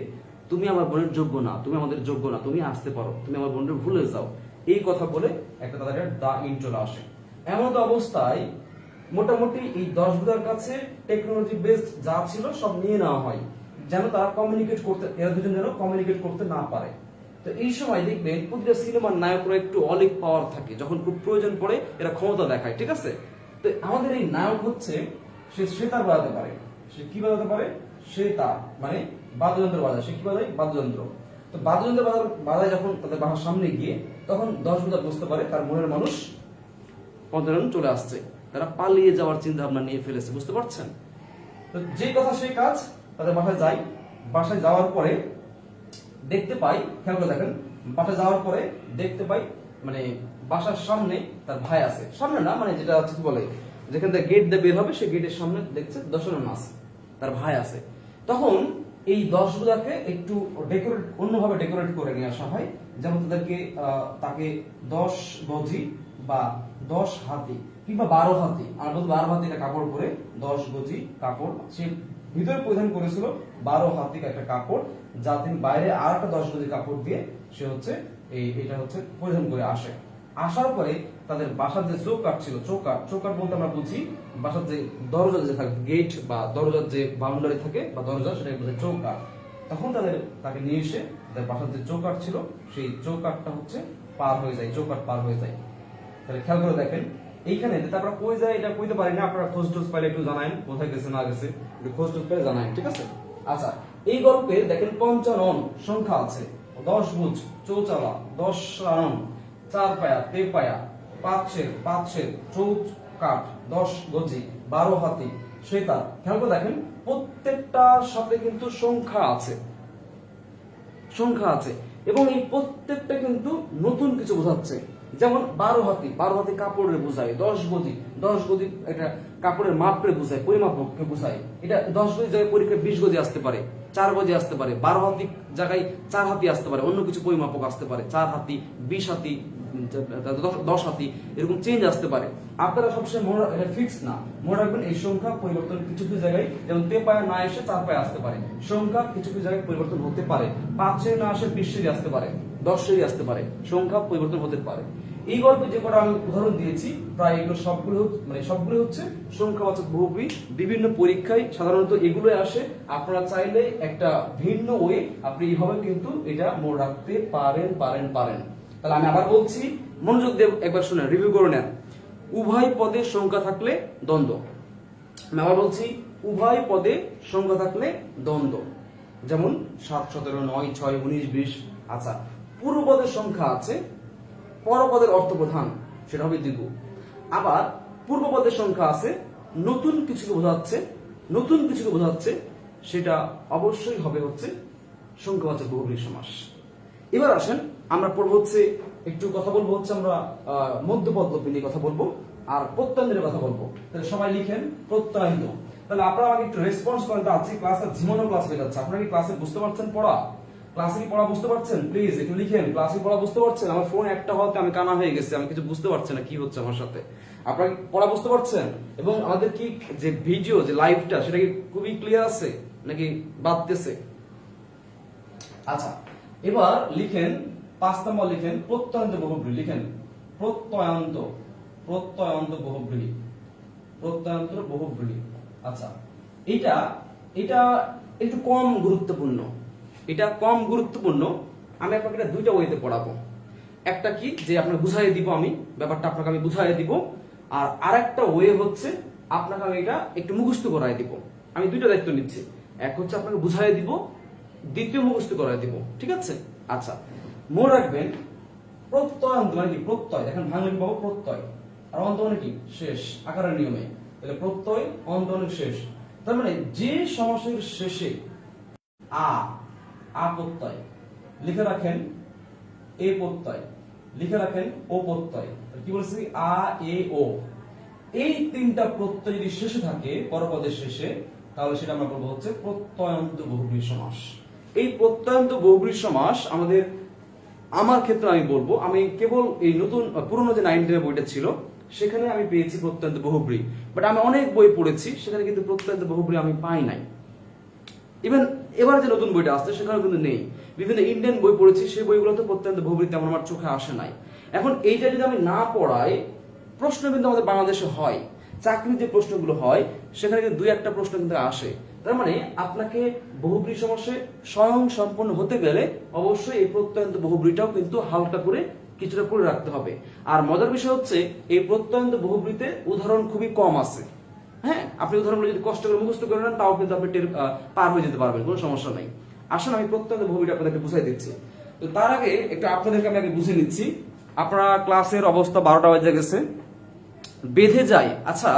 [SPEAKER 1] তুমি আমার বোনের যোগ্য না, তুমি আমাদের যোগ্য না, তুমি আসতে পারো, তুমি আমার বোনের ভুলে যাও। এই কথা বলে একটা তাদের দা ইন চলে আসে। এমন তো অবস্থায় মোটামুটি এই 10 বুধার কাছে টেকনোলজি বেসড যা ছিল সব নিয়ে নেওয়া হয়, যেন তারা কমিউনিকেট করতে, এরা দুজন যেন কমিউনিকেট করতে না পারে। তো এই সময় দেখবেন প্রতিটা সিনেমার নায়করা একটু অলিক পাওয়ার থাকে, যখন খুব প্রয়োজন পড়ে এরা ক্ষমতা দেখায়, ঠিক আছে। তো আমাদের এই নায়ক হচ্ছে সে সেতার বাজাতে পারে। সে কি বাজাতে পারে? সেতার, মানে বাদ্যযন্ত্র বাজায়। সে কি বাজায়? বাদ্যযন্ত্র। তো বাদ্যযন্ত্র বাজায় যখন তাদের বাসার সামনে গিয়ে, তখন 10 বুধা বুঝতে পারে তার মনের মানুষ 15 জন চলে আসছে, তারা পালিয়ে যাওয়ার চিন্তা ভাবনা নিয়ে ফেলেছে, বুঝতে পারছেন? তো যে কথা সেই কাজ, তাদের বাসায় যাই। বাসায় যাওয়ার পরে দেখতে পাই, খেয়াল করে দেখেন, বাসায় যাওয়ার পরে দেখতে পাই মানে বাসার সামনে তার ভাই আছে, সামনে না মানে যেটা হচ্ছে কি বলে, যেখান থেকে গেট দিয়ে বের হবে সেই গেটের সামনে দেখছে দশজন আছে, তার ভাই আছে। তখন এই 10 বুধাকে একটু ডেকোরেট, অন্যভাবে ডেকোরেট করে নিয়ে আসা হয়, যেমন তাকে 10 গজি বা 10 হাতি কিংবা 12 হাতি, আমরা বলতে 12 হাতি একটা কাপড় পরে 10 গজি কাপড়, সে ভিতরে পরিধান করেছিল 12 হাতি একটা কাপড়, যা তিনি বাইরে আর একটা 10 গজি কাপড় দিয়ে সে হচ্ছে এটা হচ্ছে পরিধান করে আসে। আসার পরে তাদের বাসার যে চৌকাঠ ছিল, চৌকাঠ বলতে আমরা বুঝি বাসার যে দরজা যে থাকে, গেট বা দরজার যে বাউন্ডারি থাকে বা দরজা, সেটাকে বলে চৌকাঠ। তখন তাকে নিয়ে এসে তাদের বাসার যে চৌকাঠ ছিল সেই চৌকাঠটা হচ্ছে পার হয়ে যায়, চৌকাঠ পার হয়ে যায়। তাহলে খেয়াল করে দেখেন এইখানে তারপর কই যায় এটা কইতে পারি না, আপনারা খোঁজ টোজ পাইলে একটু জানায়েন, কোথায় গেছে না গেছে একটু খোঁজ টোজ পাইলে জানায়েন, ঠিক আছে। আচ্ছা, এই গল্পে দেখেন 55 সংখ্যা আছে, 10 বুঝ, চৌচালা, 10 রানন, 4 পায়া, 3 পায়া, 5 চৌকাঠ, 10 গজি, 12 হাতি, সেতার। খেয়াল করে দেখেন প্রত্যেকটার সাথে কিন্তু সংখ্যা আছে, সংখ্যা আছে, এবং এই প্রত্যেকটা কিন্তু নতুন কিছু বোঝাচ্ছে। যেমন 12 হাতি কাপড়ের বোঝায়, 10 গজি একটা কাপড়ের মাপরে বোঝায়, পরিমাপকে বোঝায়। এটা 10 গজি জায়গায় পরীক্ষায় 20 গজি আসতে পারে, 4 গজি আসতে পারে, 12 হাতি জায়গায় 4 হাতি আসতে পারে, অন্য কিছু পরিমাপক আসতে পারে, 4 হাতি, 20 হাতি, 10 হাতি, এরকম চেঞ্জ আসতে পারে। আপনারা সবসময় এটা ফিক্স না, মনে রাখবেন এই সংখ্যা পরিবর্তন কিছু কিছু জায়গায়, যেমন 3 পায়া না এসে 4 পায়া আসতে পারে, সংখ্যা কিছু কিছু জায়গায় পরিবর্তন হতে পারে, 5 না আসে 20 আসতে পারে, 10 আসতে পারে, সংখ্যা পরিবর্তন হতে পারে। এই গল্পে যে কটা আমি উদাহরণ দিয়েছি প্রায় এগুলো সবগুলো হচ্ছে সংখ্যাবাচক বহুব্রী। বিভিন্ন পরীক্ষায় সাধারণত এগুলো আসে, আপনারা চাইলে একটা ভিন্ন ওয়ে আপনি এইভাবে কিন্তু এটা মনে রাখতে পারেন। তাহলে আমি আবার বলছি, মনোযোগ দিয়ে একবার শুনে রিভিউ করে নেন। উভয় পদে সংখ্যা থাকলে দ্বন্দ্ব। আমি আবার বলছি, উভয় পদে সংখ্যা থাকলে দ্বন্দ্ব, যেমন 7, 17, 9, 6, 19, 20। আচ্ছা, পূর্ব পদের সংখ্যা আছে, পরপদের অর্থ প্রধান, সেটা হবে দ্বিগু। আবার পূর্ব পদের সংখ্যা আছে, নতুন কিছুকে বোঝাচ্ছে, সেটা অবশ্যই হবে হচ্ছে সংখ্যাবাচক বহুব্রী সমাস। এবার আসেন আমরা পড়বো হচ্ছে, একটু কথা বলবো হচ্ছে আমরা মধ্যপদ লোপী নিয়ে কথা বলবো আর প্রত্যয়ের কথা বলবো। তাহলে সবাই লিখেন প্রত্যয়ন্ত। তাহলে আপনারা আমাকে একটু রেসপন্স করেন, আজকে ক্লাসে ঝিমানো ক্লাস হয়ে যাচ্ছে, আপনারা কি ক্লাসে বুঝতে পারছেন পড়া? ক্লাসে কি পড়া বুঝতে পারছেন? প্লিজ একটু লিখেন, ক্লাসে পড়া বুঝতে পারছেন? আমার ফোন একটা হওয়াতে আমি কানা হয়ে গেছি, আমি কিছু বুঝতে পারছি না কি হচ্ছে আমার সাথে। আপনারা পড়া বুঝতে পারছেন? এবং আমাদের কি যে ভিডিও যে লাইভটা সেটা কি খুবই ক্লিয়ার আছে নাকি বাদতেছে? আচ্ছা, এবার লিখেন 5 নম্বর, লিখেন প্রত্যয়ন্ত বহুব্রী। লিখেন প্রত্যয়ন্ত বহুব্রী। আচ্ছা, এটা একটু কম গুরুত্বপূর্ণ, আমি আপনাকে এটা দুইটা ওয়েতে পড়াবো। একটা কি যে আপনাকে বুঝাই দিব, আমি ব্যাপারটা আপনাকে আমি বুঝাই দিব, আর আরেকটা ওয়ে হচ্ছে আপনাকে আমি এটা একটু মুখস্থ করাই দিব। আমি দুইটা দায়িত্ব নিচ্ছি, এক হচ্ছে আপনাকে বুঝাই দিব, দ্বিতীয় মুখস্থ করাই দিব, ঠিক আছে? আচ্ছা, মনে রাখবেন প্রত্যয়ন্ত মানে কি? প্রত্যয় দেখেন ভাঙলে পাবো প্রত্যয়, আর অন্ত মানে কি? শেষ, আকারের নিয়মে। তাহলে প্রত্যয়, অন্ত মানে শেষ। তার মানে যে সমাসের শেষে আ প্রত্যয় লিখে রাখেন, এ প্রত্যয় লিখে রাখেন, ও প্রত্যয়, কি বলছি? আ, এ, ও। এই তিনটা প্রত্যয় যদি শেষে থাকে পরপদের শেষে, তাহলে সেটা আমরা বলবো হচ্ছে প্রত্যয়ন্ত বহুব্রীহি সমাস। এই প্রত্যয়ন্ত বহুব্রীহি সমাস আমার ক্ষেত্রে আমি বলবো, আমি কেবল এই নতুন পুরনো যে 9 10 বইটা ছিল সেখানে আমি পেয়েছি প্রত্যয়ন্ত বহুব্রীহি, বাট আমি অনেক বই পড়েছি সেখানে কিন্তু প্রত্যয়ন্ত বহুব্রীহি আমি পাই নাই। ইভেন এবার যে নতুন বইটা আসছে সেখানে কিন্তু নেই। বিভিন্ন ইন্ডিয়ান বই পড়েছি, সেই বইগুলোতে প্রত্যয়ন্ত বহুব্রীহি তেমন আমার চোখে আসে নাই। এখন এইটা যদি আমি না পড়াই, প্রশ্ন কিন্তু আমাদের বাংলাদেশে হয়, চাকরির যে প্রশ্নগুলো হয় সেখানে কিন্তু 2-1টা প্রশ্ন কিন্তু আসে। তার মানে আপনাকে বহুব্রীহি সমাসে স্বয়ং সম্পন্ন হতে গেলে অবশ্যই এই প্রত্যয়ন্ত বহুব্রীহিটাও কিন্তু হালকা করে কিছুটা করে রাখতে হবে। আর মজার বিষয় হচ্ছে এই প্রত্যয়ন্ত বহুব্রীহিতে উদাহরণ খুবই কম আছে। হ্যাঁ, আপনি উদাহরণগুলো যদি কষ্ট করে মুখস্থ করে নেন তাও কিন্তু আপনি পার হয়ে যেতে পারবেন, কোনো সমস্যা নাই। আসলে আমি প্রত্যয়ন্ত বহুব্রীহিটা আপনাদেরকে বুঝাই দিচ্ছি। তো তার আগে একটু আপনাদেরকে আমি আগে বুঝিয়ে নিচ্ছি। আপনারা ক্লাসের অবস্থা 12টা বাজে গেছে, বেঁধে যায়। আচ্ছা,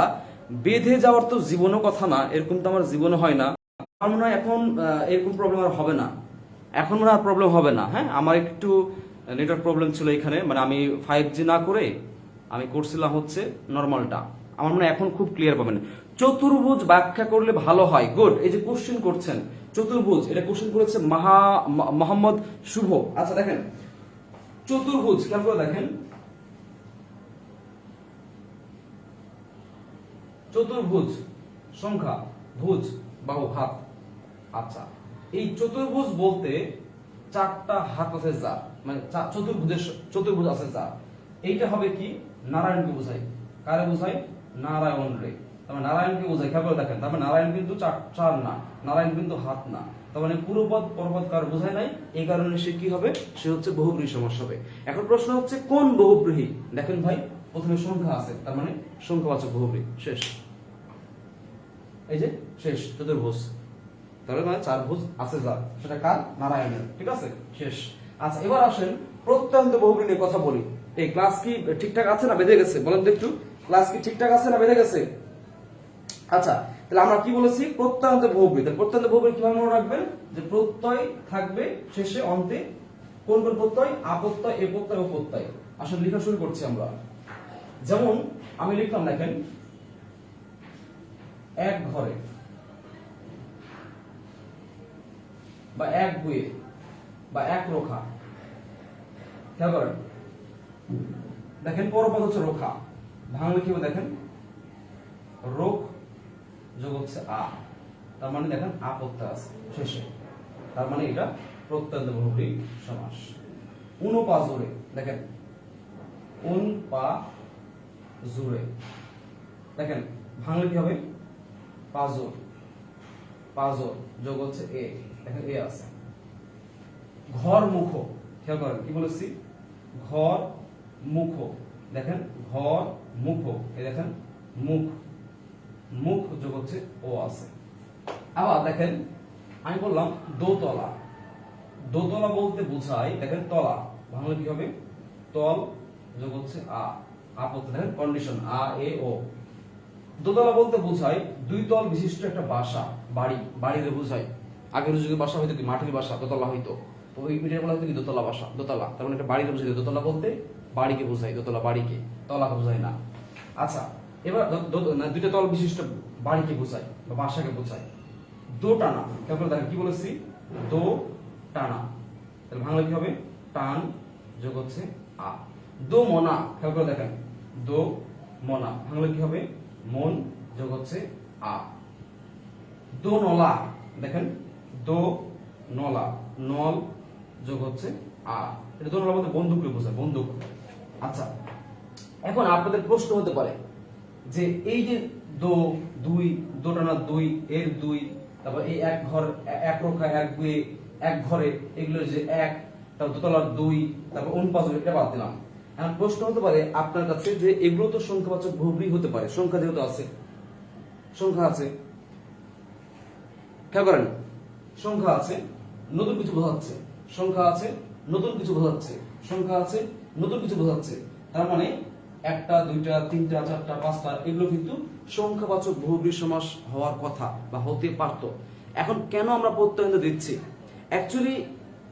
[SPEAKER 1] বেঁধে যাওয়ার তো জীবনও কথা না, এরকম তো আমার জীবনে হয় না। আমার মনে হয় এখন এরকম প্রবলেম আর হবে না, এখন মনে হয় প্রবলেম হবে না। হ্যাঁ, আমার একটু নেটওয়ার্ক প্রবলেম ছিল এখানে, মানে আমি 5G না করে আমি করছিলাম হচ্ছে নর্মালটা। আমার মনে হয় এখন খুব ক্লিয়ার পাবেন। চতুর্ভুজ ব্যাখ্যা করলে ভালো হয়, গুড। এই যে কোশ্চেন করছেন চতুর্ভুজ, এটা কোশ্চেন করেছে মোহাম্মদ শুভ। আচ্ছা দেখেন, চতুর্ভুজ খেয়াল করে দেখেন, চতুর্ভুজ সংখ্যা, ভুজ বাহু হাত। আচ্ছা, এই চতুর্ভুজ বলতে 4টা হাত আছে যার, মানে চতুর্ভুজ আছে যার, এইটা হবে কি নারায়ণকে বোঝায়। কারে বোঝায়? নারায়ণ রে। তার মানে নারায়ণকে বোঝায়। খেয়াল করে দেখেন, তার মানে নারায়ণ কিন্তু চার না, নারায়ণ কিন্তু হাত না। তার মানে পুরোপদ পরপদ কার বোঝায় নাই, এই কারণে সে কি হবে? সে হচ্ছে বহুব্রীহি সমাস হবে। এখন প্রশ্ন হচ্ছে কোন বহুব্রীহি? দেখেন ভাই, প্রথমে সংখ্যা আছে, তার মানে সংখ্যাবাচক বহুব্রীহি। শেষ, এই যে শেষ, চতুর্ভুজ, তাহলে মানে 4 ভুজ আছে যার, সেটা কার? নারায়ণের। ঠিক আছে, শেষ। আচ্ছা, এবার আসেন প্রত্যয়ন্ত বহুব্রীহি নিয়ে কথা বলি। এই ক্লাস কি ঠিকঠাক আছে না বেঁধে গেছে? বলেন তো একটু, ক্লাস কি ঠিকঠাক আছে না বেঁধে গেছে? আচ্ছা, তাহলে আমরা কি বলেছি? প্রত্যয়ন্ত বহুব্রীহি। প্রত্যয়ন্ত বহুব্রীহি কিভাবে মনে রাখবেন? যে প্রত্যয় থাকবে শেষে, অন্তে কোন কোন প্রত্যয়? আপত্যয়, এ প্রত্যয়, ও প্রত্যয়। আসলে লেখা শুরু করছি আমরা। যেমন আমি লিখলাম, দেখেন, এক ঘরে বা এক বইয়ে বা এক রোখা। খেয়াল করেন, দেখেন পরপদ হচ্ছে রোখা, ভাঙলে কি হবে? দেখেন রোখ যোগ হচ্ছে আ, তার মানে দেখেন আপত্যয় আছে শেষে, তার মানে এটা প্রত্যয়ন্ত বহুব্রীহি সমাস। উনপা জোরে, দেখেন উন পা জোরে, দেখেন ভাঙলে কি হবে? পাজর, পাজর যোগ হচ্ছে এ, দেখেন এ আছে। ঘর মুখ, খেয়াল করেন কি বলেছি? ঘর মুখ, দেখেন ঘর মুখ, এই দেখেন মুখ, মুখ যোগ হচ্ছে ও আছে। আবার দেখেন আমি বললাম দোতলা, দোতলা বলতে বোঝায়, দেখেন তলা, বাংলা কি হবে? তল যোগ হচ্ছে আ, আপত্তি, দেখেন কন্ডিশন আ এ ও। দোতলা বলতে বোঝায় 2 তল বিশিষ্ট একটা বাসা, বাড়ি, বাড়িতে বোঝায়। আগের যুগে বাসা হয়তো কি মাটির বাসা, দোতলা হইতো, তো ওই মিটার বলা হয়তো কি দোতলা বাসা, দোতলা, তার মানে একটা বাড়িতে বোঝায়। দোতলা বলতে বাড়িকে বোঝায়, দোতলা বাড়িকে, তলাকে বোঝায় না। আচ্ছা, এবার 2টা তল বিশিষ্ট বাড়িকে বোঝায় বা বাসাকে বোঝায়। দো টানা, খেয়াল করে দেখেন কি বলেছি? দো টানা, তাহলে বাংলা কি হবে? টান যোগ হচ্ছে আ। দো মনা, খেয়াল করে দেখেন দো মনা, বাংলা কি হবে? মন যোগ হচ্ছে আ। দো নলা, দেখেন দো নলা, নল যোগ হচ্ছে আ। এটা দো নলা বলতে বন্দুককে বোঝায়, বন্দুক। আচ্ছা, এখন আপনাদের প্রশ্ন হতে পারে যে এই যে দো, 2, দো টানা 2, এর 2, তারপর এই এক ঘর, এক রোখা, এক বইয়ে, এক ঘরে, এগুলো যে এক, তারপর দোতলার 2, তারপর অনুপাত, এটা বাদ দিলাম। এখন প্রশ্ন হতে পারে আপনার কাছে যে এগুলো তো সংখ্যাবাচক বহুব্রীহি হতে পারে, সংখ্যা যেহেতু আছে, সংখ্যা আছে, খেয়াল করেন সংখ্যা আছে, নতুন কিছু বোঝাচ্ছে, সংখ্যা আছে, নতুন কিছু বোঝাচ্ছে, সংখ্যা আছে, নতুন কিছু বোঝাচ্ছে, তার মানে 1টা 2টা 3টা 4টা 5টা এগুলো কিন্তু সংখ্যাবাচক বহুব্রীহি সমাস হওয়ার কথা বা হতে পারত। এখন কেন আমরা প্রত্যয়ন্ত দিচ্ছি? অ্যাকচুয়ালি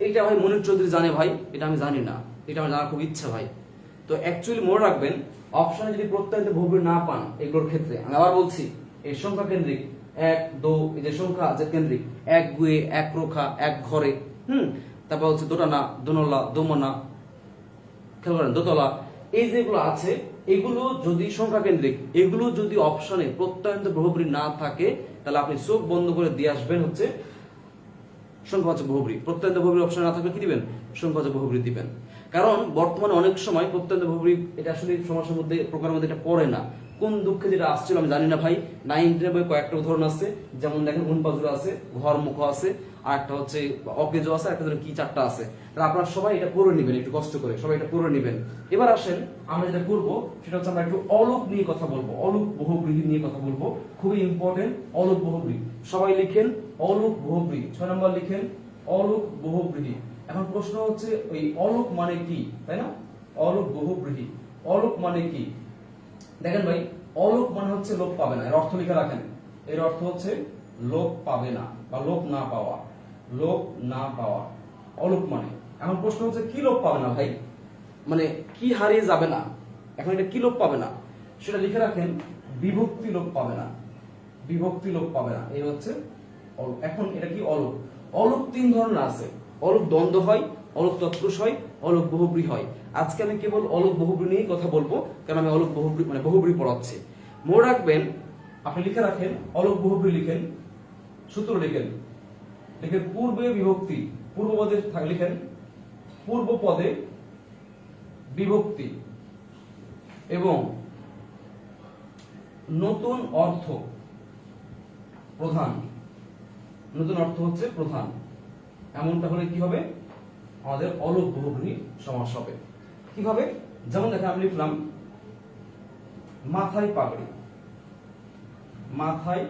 [SPEAKER 1] এটা ভাই মনির চৌধুরী জানে ভাই, এটা আমি জানি না, এটা আমার জানার খুব ইচ্ছা ভাই। তো অ্যাকচুয়ালি মনে রাখবেন, অপশনে যদি প্রত্যয়ন্ত বহুব্রীহি না পান এগুলোর ক্ষেত্রে, আমি আবার বলছি, এই সংখ্যা কেন্দ্রিক এক দো, এই যে সংখ্যা আছে কেন্দ্রিক, এক গুয়ে, এক রোখা, এক ঘরে, তারপর হচ্ছে দোটানা, দোনলা, দোমনা, খেয়াল করেন দোতলা, এই যেগুলো আছে এগুলো যদি সংখ্যা কেন্দ্রিক, এগুলো যদি অপশনে প্রত্যয়ন্ত বহুব্রী না থাকে তাহলে আপনি চোখ বন্ধ করে দিয়ে আসবেন হচ্ছে সংখ্যাবাচক বহুব্রী। প্রত্যয়ন্ত বহুব্রী অপশনে না থাকলে কি দিবেন? সংখ্যাবাচক বহুব্রী দিবেন। কারণ বর্তমানে অনেক সময় প্রত্যয়ন্ত বহুব্রী এটা আসলে সমাসের মধ্যে প্রকারের মধ্যে এটা পড়ে না। কোন দুঃখে যেটা আসছিল আমি জানি না ভাই। 9 বই কয়েকটা উদাহরণ আছে, যেমন দেখেন গুণপাজুর আছে, ঘর মুখ আছে, আর একটা হচ্ছে অকেজো আছে, একটা কি চারটা আছে। তাহলে আপনারা সবাই এটা করে নেবেন, একটু কষ্ট করে সবাই এটা করে নেবেন। এবার আসেন আমরা যেটা করব সেটা হচ্ছে আমরা একটু অলুক নিয়ে কথা বলবো, অলুক বহুব্রীহি নিয়ে কথা বলবো, খুবই ইম্পর্টেন্ট। অলুক বহুব্রী সবাই লিখেন, অলুক বহুব্রী 6 নম্বর লিখেন, অলুক বহুব্রীহি। এখন প্রশ্ন হচ্ছে ওই অলুক মানে কি, তাই না? অলুক বহুব্রীহি, অলুক মানে কি? দেখেন ভাই, অলোক মানে হচ্ছে লোপ পাবে না, এর অর্থ লিখে রাখেন। এর অর্থ হচ্ছে লোপ পাবে না বা লোপ না পাওয়া, লোপ না পাওয়া অলোক মানে। এখন প্রশ্ন হচ্ছে কি লোপ পাবে না ভাই, মানে কি হারিয়ে যাবে না? এখন এটা কি লোপ পাবে না সেটা লিখে রাখেন, বিভক্তি লোপ পাবে না, বিভক্তি লোপ পাবে না, এই হচ্ছে অলোক। এখন এটা কি অলোক? অলোক 3 ধরনের আছে, অলোক দ্বন্দ্ব হয়, অলোক তৎপুরুষ হয়, অলোক বহুব্রী হয়। আজকে আমি কেবল অলোক বহুব্রী নিয়ে কথা বলবো, কারণ আমি অলোক বহুব্রী মানে বহুব্রী পড়াচ্ছি। মনে রাখবেন, আপনি লিখে রাখেন অলোক বহুব্রী লিখেন, সূত্র লিখেন, লিখেন পূর্বে বিভক্তি, পূর্ব পদে লিখেন পূর্ব পদে বিভক্তি এবং নতুন অর্থ প্রধান, নতুন অর্থ হচ্ছে প্রধান, এমনটা হলে কি হবে? আমাদের অলোক বহুব্রী সমাস হবে। কিভাবে? যেমন দেখেন আমি লিখলাম মাথায় পাগড়ি, মাথায়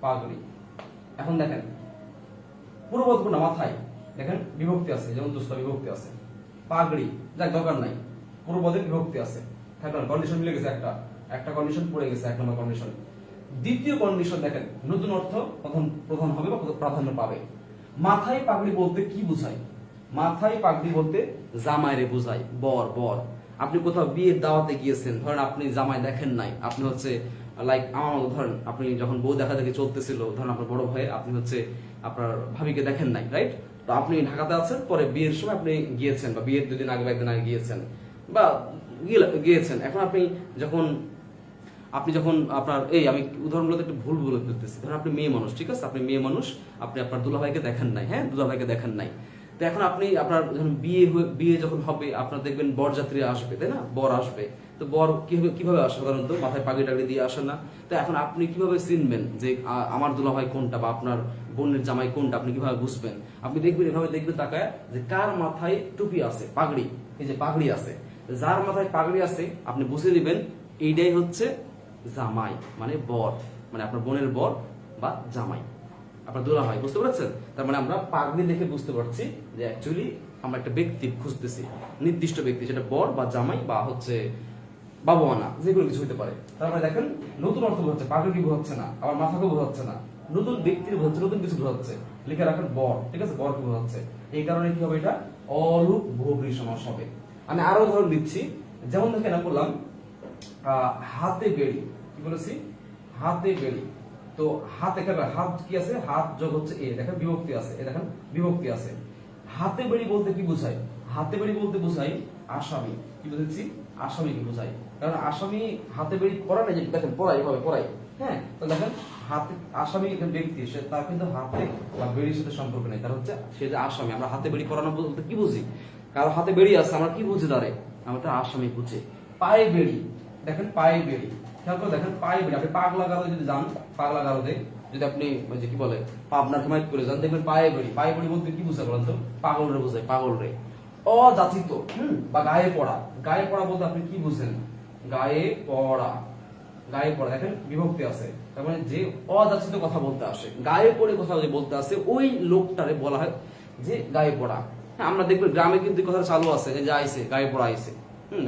[SPEAKER 1] পাগড়ি। এখন দেখেন পূর্বপদ না মাথায়, দেখেন বিভক্তি আছে, যেমন দুস্তা বিভক্তি আছে, পাগড়ি যাক দরকার নাই, পূর্বপদে বিভক্তি আছে, থাকলেন কন্ডিশন মিলে গেছে, একটা কন্ডিশন পড়ে গেছে, 1 নম্বর কন্ডিশন। দ্বিতীয় কন্ডিশন দেখেন নতুন অর্থ প্রধান হবে বা প্রাধান্য পাবে। মাথায় পাগড়ি বলতে কি বোঝায়? মাথায় পাগড়ি বলতে জামাইরে বোঝায়, বর। বর আপনি কোথাও বিয়ের দাওয়াতে গিয়েছেন, ধরেন আপনি জামাই দেখেন নাই, আপনি হচ্ছে লাইক আমার মতো, ধরেন আপনি যখন বউ দেখা দেখি চলতেছিল, ধরেন আপনার বড় ভাই, আপনি হচ্ছে আপনার ভাবিকে দেখেন নাই, রাইট? তো আপনি ঢাকাতে আছেন, পরে বিয়ের সময় আপনি গিয়েছেন, বা বিয়ের 2 দিন আগে বা 1 দিন আগে গিয়েছেন, বা গিয়েছেন। এখন আপনি যখন আপনার আমি উদাহরণগুলোতে একটু ভুল বলে ফেলতেছি, ধরেন আপনি মেয়ে মানুষ, ঠিক আছে, আপনি মেয়ে মানুষ, আপনি আপনার দুলাভাইকে দেখেন নাই, হ্যাঁ, দুলাভাইকে দেখেন নাই। তো এখন আপনি আপনার যখন বিয়ে যখন হবে, আপনার দেখবেন বরযাত্রী আসবে, তাই না? বর আসবে, তো বর কিভাবে আসে? সাধারণত মাথায় পাগড়ি টাগড়ি দিয়ে আসে না। তো এখন আপনি কিভাবে চিনবেন যে আমার দুলাভাই কোনটা বা আপনার বোনের জামাই কোনটা? আপনি কিভাবে বুঝবেন? আপনি দেখবেন, এভাবে দেখবেন তাকায় যে কার মাথায় টুপি আছে, পাগড়ি, এই যে পাগড়ি আছে, যার মাথায় পাগড়ি আছে আপনি বুঝে দিবেন এইটাই হচ্ছে জামাই, মানে বর, মানে আপনার বোনের বর বা জামাই, আপনার দুলাভাই। বুঝতে পারছেন? তার মানে আমরা পাগড়ি দেখে বুঝতে পারছি যে অ্যাকচুয়ালি আমরা একটা ব্যক্তি খুঁজতেছি, নির্দিষ্ট ব্যক্তি, সেটা বর বা জামাই বা হচ্ছে বাবা মানা, যেগুলো কিছু হতে পারে। তার মানে দেখেন নতুন অর্থ বোঝাচ্ছে, পাগড়ি বোঝাচ্ছে না, আবার মাথাকে বোঝাচ্ছে না, নতুন ব্যক্তির বোঝাচ্ছে, নতুন কিছু বোঝাচ্ছে। লিখে রাখেন বর, ঠিক আছে, বরকে বোঝাচ্ছে। এই কারণে কি হবে? এটা অলুক বহুব্রী সমাস হবে। আমি আরো উদাহরণ দিচ্ছি, যেমন দেখেন আমি বললাম হাতে বেড়ি, কি বলেছি? হাতে বেড়ি। তো হাত, এখানে হাত কি আছে? হাত যোগ হচ্ছে এ, দেখেন বিভক্তি আছে, এ দেখেন বিভক্তি আছে। হাতে বেড়ি বলতে কি বোঝায়? হাতে বেড়ি বলতে বোঝায় আসামি। কি বুঝেছি? আসামিকে বোঝায়। কারণ আসামি হাতে বেড়ি পড়ায় না, যে দেখেন পড়াই, এভাবে পড়াই, হ্যাঁ। তো দেখেন হাতে আসামি একজন ব্যক্তি, সে তার কিন্তু হাতে বা বেড়ির সাথে সম্পর্ক নেই, তার হচ্ছে সে যে আসামি। আমরা হাতে বেড়ি পড়ানো বলতে কি বুঝি? কারো হাতে বেড়ি আছে, আমরা কি বুঝি? তারে আমরা তার আসামি বুঝি। পায়ে বেড়ি, দেখেন পায়ে বেড়ি, খেয়াল করে দেখেন পায়ে বেড়ি। আপনি পাগলা গারদে যদি যান, পাগলা গারদে যদি আপনি ওই যে কি বলে পাবনার হিমায়ত করে যান, দেখবেন পায়ে বেড়ি। পায়ে বেড়ি বলতে কি বুঝায় বলেন তো? পাগল রে বোঝায়, পাগল রে। অযাচিত বা গায়ে পড়া, গায়ে পড়া বলতে আপনি কি বুঝেন? গায়ে পড়া, গায়ে পড়া, দেখেন বিভক্তি আছে, তার মানে যে অযাচিত কথা বলতে আসে, গায়ে পড়ে কথা যে বলতে আসে, ওই লোকটারে বলা হয় যে গায়ে পড়া। হ্যাঁ, আমরা দেখবেন গ্রামে কিন্তু কথা চালু আছে, যে আইছে গায়ে পড়া আইছে,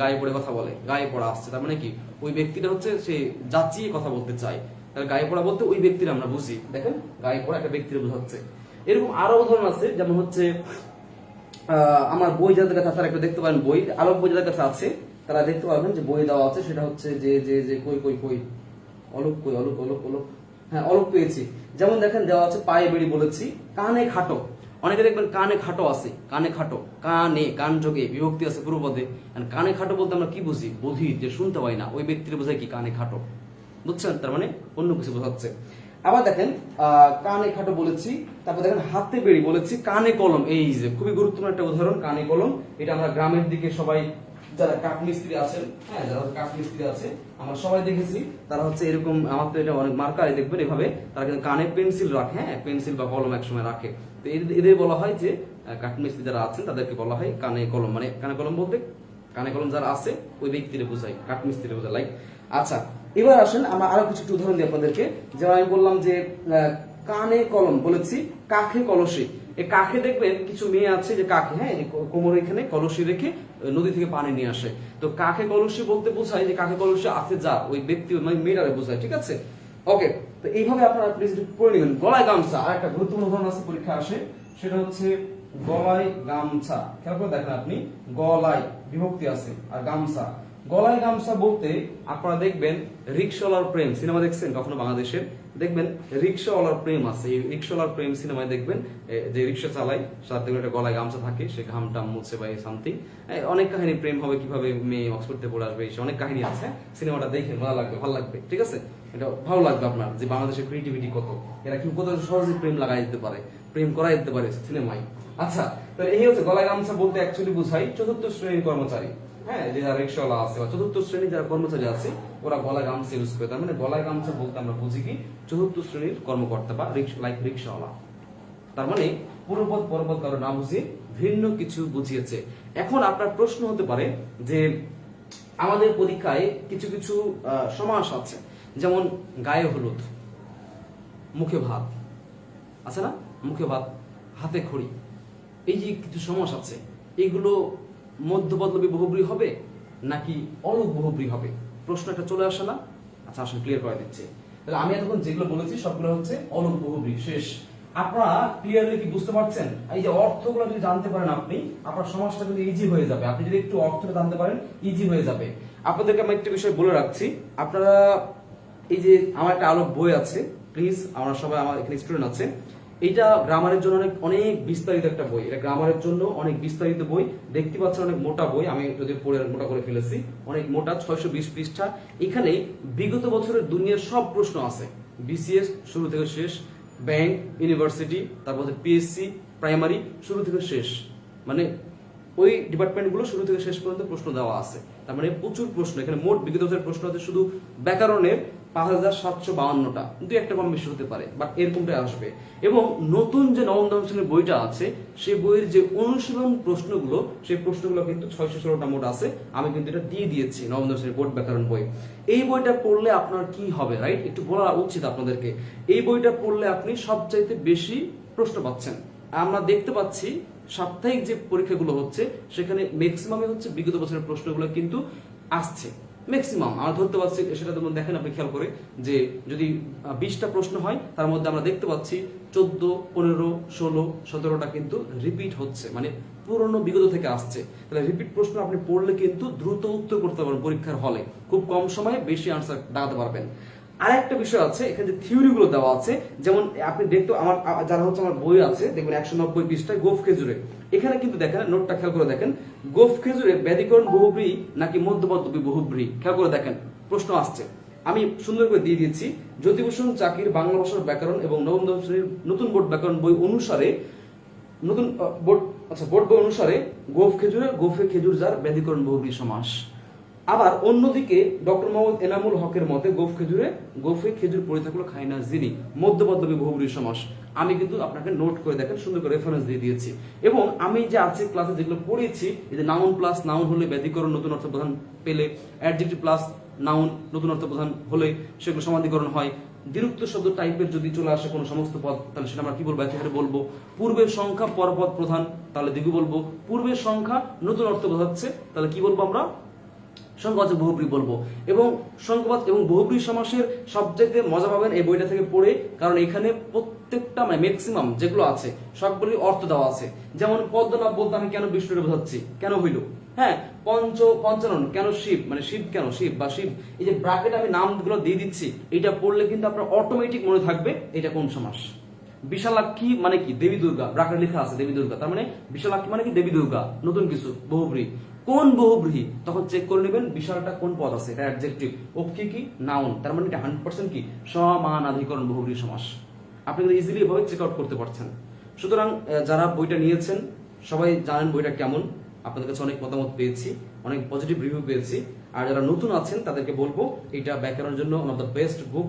[SPEAKER 1] গায়ে পড়ে কথা বলে, গায়ে পড়া আসছে, তার মানে কি ওই ব্যক্তিটা হচ্ছে সে যাচিয়ে কথা বলতে চায়। তাহলে গায়ে পড়া বলতে ওই ব্যক্তির আমরা বুঝি, দেখেন গায়ে পড়া একটা ব্যক্তির বোঝাচ্ছে। এরকম আরো উদাহরণ আছে, যেমন হচ্ছে আমার বই যাদের কাছে তারা একটু দেখতে পারেন, বই আরো বই যাদের কাছে আছে তারা দেখতে পারবেন যে বই দেওয়া আছে, সেটা হচ্ছে যে যে যে কই কই কই, অলুক কই, অলুক অলুক অলুক হ্যাঁ অলপ পেয়েছি। যেমন দেখেন দেওয়া আছে পায়ে বেড়ি বলেছি, কানে খাটো। অনেকে দেখবেন কানে খাটো আছে, কানে খাটো, কানে কান যোগে বিভক্তি আছে পূর্বপদে। কানে খাটো বলতে আমরা কি বুঝি? বধির, যে শুনতে পাই না, ওই ব্যক্তির বোঝায় কি কানে খাটো, বুঝছেন? তার মানে অন্য কিছু বোঝাচ্ছে। আবার দেখেন কানে খাটো বলেছি, তারপর দেখেন হাতে বেড়ি বলেছি, কানে কলম। এই যে খুবই গুরুত্বপূর্ণ একটা উদাহরণ, কানে কলম। এটা আমরা গ্রামের দিকে সবাই যারা কাঠমিস্ত্রি আছেন, হ্যাঁ যারা কাঠমিস্ত্রি আছে আমরা সবাই দেখেছি, তারা হচ্ছে এরকম, আমার তো এটা অনেক মার্কারে দেখবেন এভাবে, তারা কিন্তু কানে পেন্সিল রাখে, হ্যাঁ পেন্সিল বা কলম একসময় রাখে। তো এদের বলা হয় যে কাঠমিস্ত্রি যারা আছেন তাদেরকে বলা হয় কানে কলম। মানে কানে কলম বলতে কানে কলম যারা আছে ওই ব্যক্তিরে বোঝায়, কাঠমিস্ত্রি বোঝায়। লাইক আচ্ছা, এবার আসেন আমরা আরো কিছু উদাহরণ দিই আপনাদেরকে। যেমন আমি বললাম যে কানে কলম বলেছি, কাখে কলসি। এই কাখে দেখবেন কিছু মেয়ে আছে যে কাখে, হ্যাঁ কোমর এখানে কলসি রেখে নদী থেকে পানি নিয়ে আসে। তো কাখে কলসি বলতে বোঝায় যে কাখে কলসি আছে যা, ওই ব্যক্তি মানে মেয়েটারে বোঝায়, ঠিক আছে? ওকে, তো এইভাবে আপনারা প্লিজ পড়ে নেবেন। গলায় গামছা আর একটা গুরুত্বপূর্ণ উদাহরণ আছে, পরীক্ষা আসে, সেটা হচ্ছে গলায় গামছা। খেয়াল করে দেখেন আপনি, গলায় বিভক্তি আছে আর গামছা। গলায় গামছা বলতে আপনারা দেখবেন রিক্সাওয়ালার প্রেম সিনেমা দেখছেন কখনো বাংলাদেশের? দেখবেন রিক্সাওয়ালার প্রেম আছে, এই রিক্সাওয়ালার প্রেম সিনেমায় দেখবেন যে রিক্সা চালায় সাথে দেখবেন একটা গলায় গামছা থাকে, সে ঘামটা মুছে বা সামথিং। অনেক কাহিনী, প্রেম হবে কিভাবে, মেয়ে অক্সফোর্ড থেকে পড়ে আসবে, অনেক কাহিনী আছে। সিনেমাটা দেখে ভালো লাগবে, ভালো লাগবে, ঠিক আছে? এটা ভালো লাগবে আপনার, যে বাংলাদেশের ক্রিয়েটিভিটি কত, এরা কি কত সহজে প্রেম লাগাই দিতে পারে, প্রেম করাই দিতে পারে সিনেমায়। আচ্ছা, তো এই হচ্ছে গলায় গামছা বলতে অ্যাকচুয়ালি বোঝায় চতুর্থ শ্রেণীর কর্মচারী, হ্যাঁ যে যারা রিক্সাওয়ালা আছে বা চতুর্থ শ্রেণীর যারা কর্মচারী আছে ওরা গলায় গামছা ইউজ করে। তার মানে গলায় গামছা বলতে আমরা বুঝি কি চতুর্থ শ্রেণীর কর্মকর্তা বা লাইক রিক্সাওয়ালা। তার মানে পূর্বপদ পরপদ কারো না বুঝিয়ে ভিন্ন কিছু বুঝিয়েছে। এখন আপনার প্রশ্ন হতে পারে যে আমাদের পরীক্ষায় কিছু কিছু সমাস আছে, যেমন গায়ে হলুদ, মুখে ভাত আছে না, মুখে ভাত, হাতে খড়ি, এই যে কিছু সমাস আছে, এগুলো মধ্যপদলোপী বহুব্রী হবে নাকি অলোপ বহুব্রী হবে? প্রশ্ন একটা চলে আসে না? আচ্ছা আসলে ক্লিয়ার করে দিচ্ছি। তাহলে আমি এতক্ষণ যেগুলো বলেছি সবগুলো হচ্ছে অলোপ বহুব্রী। শেষ। আপনারা ক্লিয়ারলি কি বুঝতে পারছেন? এই যে অর্থগুলো যদি জানতে পারেন আপনি, আপনার সমাজটা কিন্তু ইজি হয়ে যাবে। আপনি যদি একটু অর্থটা জানতে পারেন ইজি হয়ে যাবে। আপনাদেরকে আমি একটা বিষয় বলে রাখছি, আপনারা এই যে আমার একটা আলোক বই আছে, প্লিজ আমরা সবাই, আমার এখানে স্টুডেন্ট আছে, এটা গ্রামারের জন্য অনেক অনেক বিস্তারিত একটা বই, এটা গ্রামারের জন্য অনেক বিস্তারিত বই। দেখতে পাচ্ছেন অনেক মোটা বই, আমি যদি পড়ে মোটা করে ফেলেছি, অনেক মোটা, 620 পৃষ্ঠা। এখানে বিগত বছরের দুনিয়ার সব প্রশ্ন আছে, বিসিএস শুরু থেকে শেষ, ব্যাংক, ইউনিভার্সিটি, তারপর পিএসসি, প্রাইমারি, শুরু থেকে শেষ, মানে ওই ডিপার্টমেন্টগুলো শুরু থেকে শেষ পর্যন্ত প্রশ্ন দেওয়া আছে। তার মানে প্রচুর প্রশ্ন এখানে। মোট বিগত বছরের প্রশ্ন আছে শুধু ব্যাকরণের 5752টা, কিন্তু একটা কম বেশি হতে পারে, বাট এরকমটাই আসবে। এবং নতুন যে নবম দশম শ্রেণীর বইটা আছে, সেই বইয়ের যে অনুশীলন প্রশ্নগুলো, সেই প্রশ্নগুলো কিন্তু 616টা মোট আছে। আমি কিন্তু এটা দিয়ে দিয়েছি, নবম দশম শ্রেণীর বোর্ড ব্যাকরণ বই। এই বইটা পড়লে আপনার কি হবে, রাইট? একটু বলা উচিত আপনাদেরকে। এই বইটা পড়লে আপনি সবচাইতে বেশি প্রশ্ন পাচ্ছেন। আমরা দেখতে পাচ্ছি সাপ্তাহিক যে পরীক্ষাগুলো হচ্ছে সেখানে ম্যাক্সিমামে হচ্ছে বিগত বছরের প্রশ্নগুলো কিন্তু আসছে, ম্যাক্সিমাম আমরা ধরতে পারছি। সেটা যেমন দেখেন আপনি খেয়াল করে, যে যদি 20টা প্রশ্ন হয় তার মধ্যে আমরা দেখতে পাচ্ছি 14, 15, 16, 17টা কিন্তু রিপিট হচ্ছে, মানে পুরনো বিগত থেকে আসছে। তাহলে রিপিট প্রশ্ন আপনি পড়লে কিন্তু দ্রুত উত্তর করতে পারবেন পরীক্ষার হলে, খুব কম সময়ে বেশি আনসার দাঁড়াতে পারবেন। আরেকটা বিষয় আছে, এখানে যে থিওরি গুলো দেওয়া আছে, যেমন আপনি দেখতে আমার যারা হচ্ছে আমার বই আছে দেখবেন 190 পৃষ্ঠায় গোফ খেজুরে, এখানে কিন্তু দেখেন নোটটা খেয়াল করে দেখেন, গোফ খেজুরে ব্যাধিকরণ বহুব্রী নাকি মধ্যপদলোপী বহুব্রী, খেয়াল করে দেখেন প্রশ্ন আসছে। আমি সুন্দর করে দিয়ে দিয়েছি, জ্যোতিভূষণ চাকির বাংলা ভাষার ব্যাকরণ এবং নবম দশম শ্রেণীর নতুন বোর্ড ব্যাকরণ বই অনুসারে, নতুন বোর্ড বোর্ড বই অনুসারে গোফ খেজুরে গোফে খেজুর যার ব্যাধিকরণ বহুব্রী সমাস। আবার অন্যদিকে ডক্টর মোহাম্মদ এনামুল হকের মতে গোফে খেজুর পড়ে থাকলো খায় না যিনি, মধ্যপদলোপী বহুব্রী সমাস। আমি কিন্তু আপনাকে নোট করে দেখেন, সুন্দর করে রেফারেন্স দিয়ে দিয়েছি। এবং আমি যে আজকের ক্লাসে যেগুলো পড়িয়েছি, এই যে নাউন প্লাস নাউন হলে ব্যাধিকরণ নতুন অর্থ প্রধান পেলে, অ্যাডজেক্টিভ প্লাস নাউন নতুন অর্থ প্রধান হলে সেগুলো সমাধিকরণ হয়, দ্বিরুক্ত শব্দ টাইপের যদি চলে আসে কোনো সমস্ত পদ, তাহলে সেটা আমরা কি বলবো, একেবারে বলবো। পূর্বের সংখ্যা পরপদ প্রধান, তাহলে দ্বিগু বলবো। পূর্বের সংখ্যা নতুন অর্থ বোঝাচ্ছে, তাহলে কি বলবো আমরা, সংখ্যাবাচক বহুব্রী বলবো। এবং সংখ্যাবাচক এবং বহুব্রী সমাসের সবচেয়ে মজা পাবেন এই বইটা থেকে পড়ে, কারণ এখানে প্রত্যেকটা মানে ম্যাক্সিমাম যেগুলো আছে সবগুলি অর্থ দেওয়া আছে। যেমন পদ্মনাভ বলতে আমি কেন বিষ্ণুরে বোঝাচ্ছি, কেন হইল, হ্যাঁ, পঞ্চানন কেন শিব, মানে শিব কেন শিব বা শিব, এই যে ব্র্যাকেট আমি নামগুলো দিয়ে দিচ্ছি, এটা পড়লে কিন্তু আপনার অটোমেটিক মনে থাকবে এটা কোন সমাস। বিশালাক্ষী মানে কি, দেবী দুর্গা, ব্র্যাকেট লেখা আছে দেবী দুর্গা, তার মানে বিশালাক্ষী মানে কি দেবী দুর্গা, নতুন কিছু বহুব্রীহি, কোন বহুব্রীহি, তখন চেক করে নেবেন বিশালটা কোন পদ আছে, এটা অ্যাডজেক্টিভ, অক্ষী কি নাউন, তার মানে এটা 100% কি সমানাধিকরণ বহুব্রীহি সমাস। আপনি কিন্তু ইজিলি এভাবে চেক আউট করতে পারছেন। সুতরাং যারা বইটা নিয়েছেন সবাই জানেন বইটা কেমন, আপনাদের কাছে অনেক মতামত পেয়েছি, অনেক পজিটিভ রিভিউ পেয়েছি। আর যারা নতুন আছেন তাদেরকে বলবো এটা ব্যাকরণের জন্য ওয়ান অফ দ্য বেস্ট বুক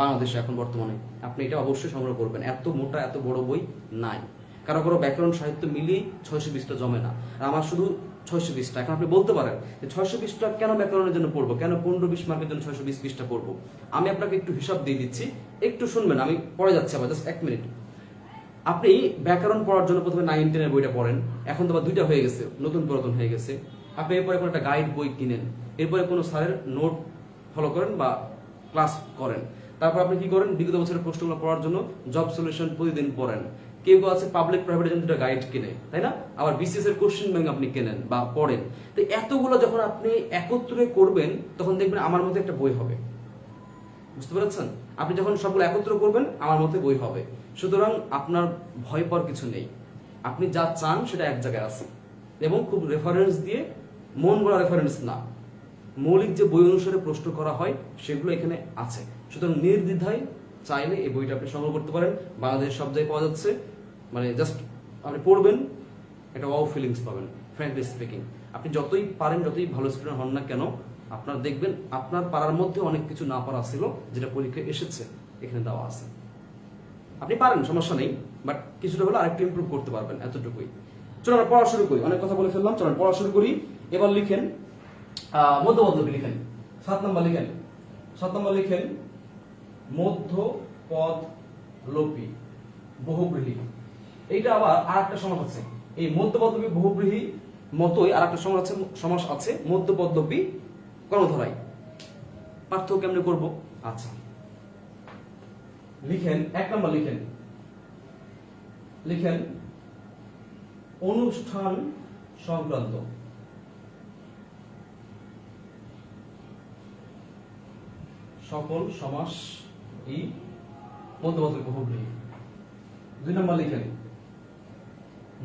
[SPEAKER 1] বাংলাদেশে এখন বর্তমানে, আপনি এটা অবশ্যই সংগ্রহ করবেন। এত মোটা এত বড় বই নাই, কারো কারো ব্যাকরণ সাহিত্য মিলিয়ে 620টা জমে না, আর আমার শুধু 620টা। এখন আপনি বলতে পারেন যে 620টা কেন ব্যাকরণের জন্য পড়বো, কেন 15-20 মার্কের জন্য 620 পৃষ্ঠা পড়বো। আমি আপনাকে একটু হিসাব দিয়ে দিচ্ছি, একটু শুনবেন, আমি পড়ে যাচ্ছি আবার, জাস্ট 1 মিনিট। আপনি ব্যাকরণ পড়ার জন্য প্রথমে 9-10 বইটা পড়েন, এখন তো আবার 2টা হয়ে গেছে, নতুন পুরাতন হয়ে গেছে। আপনি এরপরে কোনো একটা গাইড বই কিনেন, এরপরে কোনো স্যারের নোট ফলো করেন বা ক্লাস করেন। তারপর আপনি কি করেন, বিগত বছরের প্রশ্নগুলো পড়ার জন্য জব সলিউশন প্রতিদিন পড়েন। কেউ কেউ আছে পাবলিক প্রাইভেটের জন্য দুটো গাইড কিনে, তাই না? আবার বিসিএস এর কোশ্চেন ব্যাংক আপনি কেনেন বা পড়েন। তো এতগুলো যখন আপনি একত্রে করবেন তখন দেখবেন আমার মধ্যে একটা বই হবে, বুঝতে পেরেছেন? আপনি যখন সবগুলো একত্র করবেন আমার মতে বই হবে। সুতরাং আপনার ভয় পাওয়ার কিছু নেই, আপনি যা চান সেটা এক জায়গায় আছে, এবং খুব রেফারেন্স দিয়ে, মন গড়া রেফারেন্স না, মৌলিক যে বই অনুসারে প্রশ্ন করা হয় সেগুলো এখানে আছে। সুতরাং নির্দ্বিধায় চাইলে এই বইটা আপনি সংগ্রহ করতে পারেন, বাংলাদেশের সব জায়গায় পাওয়া যাচ্ছে। মানে জাস্ট আপনি পড়বেন, একটা ওয়াও ফিলিংস পাবেন। ফ্র্যাঙ্কলি স্পিকিং, আপনি যতই পারেন, যতই ভালো স্টুডেন্ট হন না কেন, আপনার দেখবেন আপনার পারার মধ্যে অনেক কিছু না পারা ছিল যেটা পরীক্ষায় এসেছে, এখানে দেওয়া আছে। আপনি পারেন, সমস্যা নেই, বাট কিছুটা হলে আরেকটু ইমপ্রুভ করতে পারবেন, এতটুকুই। চলো আমরা পড়া শুরু করি, অনেক কথা বলে ফেললাম, চলো পড়া শুরু করি। এবার লিখেন মধ্যপদলোপী, লিখেন 7 নম্বর, লিখেন 7 নম্বর, লিখেন মধ্যপদলোপী বহুব্রীহি। এইটা আবার আরেকটা সমাস আছে, এই মধ্যপদলোপী বহুব্রীহি মতোই আরেকটা সমাস আছে মধ্যপদলোপী কর্মধারায়। পার্থক্য কেমনে করব? আচ্ছা, লিখেন 1 নম্বর, লিখেন লিখেন অনুষ্ঠান সংক্রান্ত। সকল সমাস এই মধ্যপদলোপী বহুব্রীহি। 2 নম্বর, লিখেন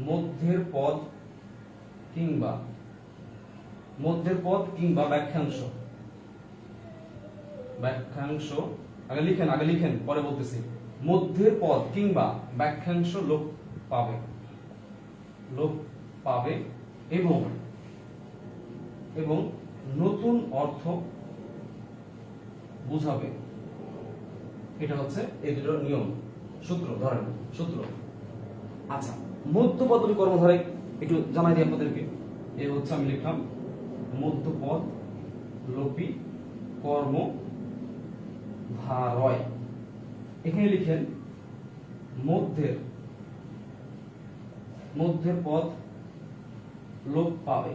[SPEAKER 1] মধ্যের পদ কিংবা ব্যাখ্যাংশ। আগে লিখেন পরে বলতেছি। মধ্যের পদ কিংবা ব্যাখ্যাংশ লোপ পাবে এবং নতুন অর্থ বুঝাবে। এটা হচ্ছে এই দুটোর নিয়ম, সূত্র, ধরেন সূত্র। আচ্ছা, মধ্যপদলোপী কর্মধারায় একটু জানাই দিই আপনাদেরকে। এই হচ্ছে আমি লিখলাম মধ্যপদলোপী কর্মধারয়। এখানে লিখেন মধ্যের পদ লোপ পাবে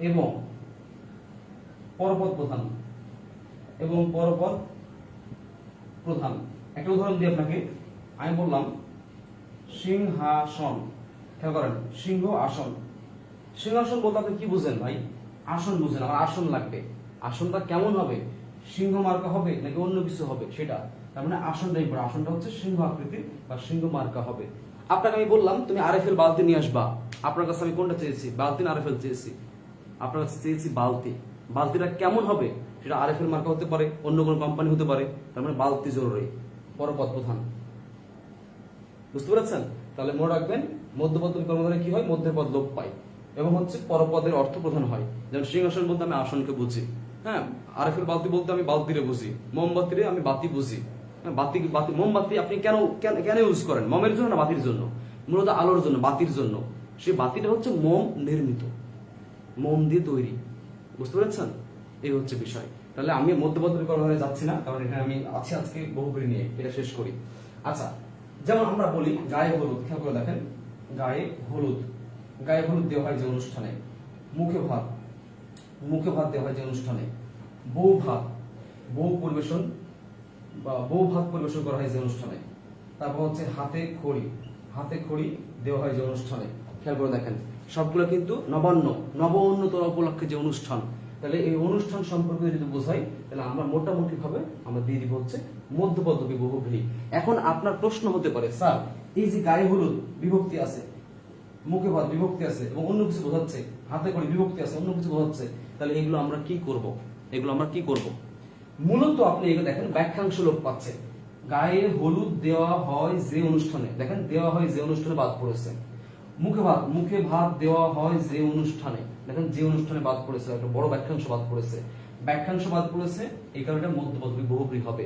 [SPEAKER 1] এবং পরপদ প্রধান। একটা উদাহরণ দিই আপনাকে, আমি বললাম সিংহাসন, খেয়াল করেন, সিংহ আসন। সিংহাসন বলতে আপনি কি বুঝেন ভাই? আসন বুঝেন, আমার আসন লাগবে। আসনটা কেমন হবে? সিংহ মার্কা হবে নাকি অন্য কিছু হবে সেটা, তার মানে আসনটাই পড়া, আসনটা হচ্ছে সিংহ আকৃতির বা সিংহ মার্কা হবে। আপনাকে আমি বললাম তুমি আরএফএল বালতি নিয়ে আসবা, আপনার কাছে আমি কোনটা চেয়েছি? বালতি না আরএফএল চেয়েছি? আপনার কাছে চেয়েছি বালতি। বালতিটা কেমন হবে সেটা আরএফএল মার্কা হতে পারে, অন্য কোনো কোম্পানি হতে পারে, তার মানে বালতি জরুরি, পরপদ প্রধান। বুঝতে পেরেছেন? তাহলে মনে রাখবেন মধ্যপদলোপী কর্মধারায় কি হয়? মধ্যের পদ লোপ পায় এবং হচ্ছে পরপদের অর্থ প্রধান হয়। যেমন সিংহাসন বলতে আমি আসনকে বুঝি, হ্যাঁ। আরএফএল বালতি বলতে আমি বালতিরে বুঝি, মোমবাতিরে আমি বাতি বুঝি। মোমবাতি আপনি কেন ইউজ করেন? মোমের জন্য না বাতির জন্য? মূলত আলোর জন্য, বাতির জন্য। সেই বাতিটা হচ্ছে মোম নির্মিত, মোম দিয়ে তৈরি। বুঝতে পেরেছেন? এই হচ্ছে বিষয়। তাহলে আমি মধ্যপদলোপী কর্মধারায় যাচ্ছি না, কারণ এখানে আমি আছি আজকে বহুব্রীহি নিয়ে, এটা শেষ করি। আচ্ছা, যেমন আমরা বলি গায়ে হলুদ, খেয়াল করে দেখেন, গায়ে হলুদ দেওয়া হয় যে অনুষ্ঠানে। মুখে ভাত দেওয়া হয় যে অনুষ্ঠানে। বউ ভাত পরিবেশন করা হয় যে অনুষ্ঠানে। তারপর হচ্ছে হাতে খড়ি দেওয়া হয় যে অনুষ্ঠানে। খেয়াল করে দেখেন, সবগুলো কিন্তু নবান্ন, নব উন্নতর উপলক্ষে যে অনুষ্ঠান, তাহলে এই অনুষ্ঠান সম্পর্কে যদি বোঝাই তাহলে আমরা মোটামুটি ভাবে আমরা দিয়ে দিব হচ্ছে মধ্যপদবী বহুব্রীহি। এখন আপনার প্রশ্ন হতে পারে, স্যার এই যে গায়ে হলুদ বিভক্তি আছে, মুখে ভাত বিভক্তি আছে এবং অন্য কিছু বোঝাচ্ছে, হাতে করে বিভক্তি আছে অন্য কিছু বোঝাচ্ছে, তাহলে এগুলো আমরা কি করব? এগুলো আমরা কি করব? মূলত আপনি এগুলো দেখেন বাক্যাংশ লোপ পাচ্ছে। গায়ে হলুদ দেওয়া হয় যে অনুষ্ঠানে, দেখেন দেওয়া হয় যে অনুষ্ঠানে বাদ পড়েছে। মুখে ভাত দেওয়া হয় যে অনুষ্ঠানে, দেখেন যে অনুষ্ঠানে বাদ পড়েছে, একটা বড় বাক্যাংশ বাদ পড়েছে। বাক্যাংশ বাদ পড়েছে, এই কারণে মধ্যপদবী বহুব্রীহি হবে।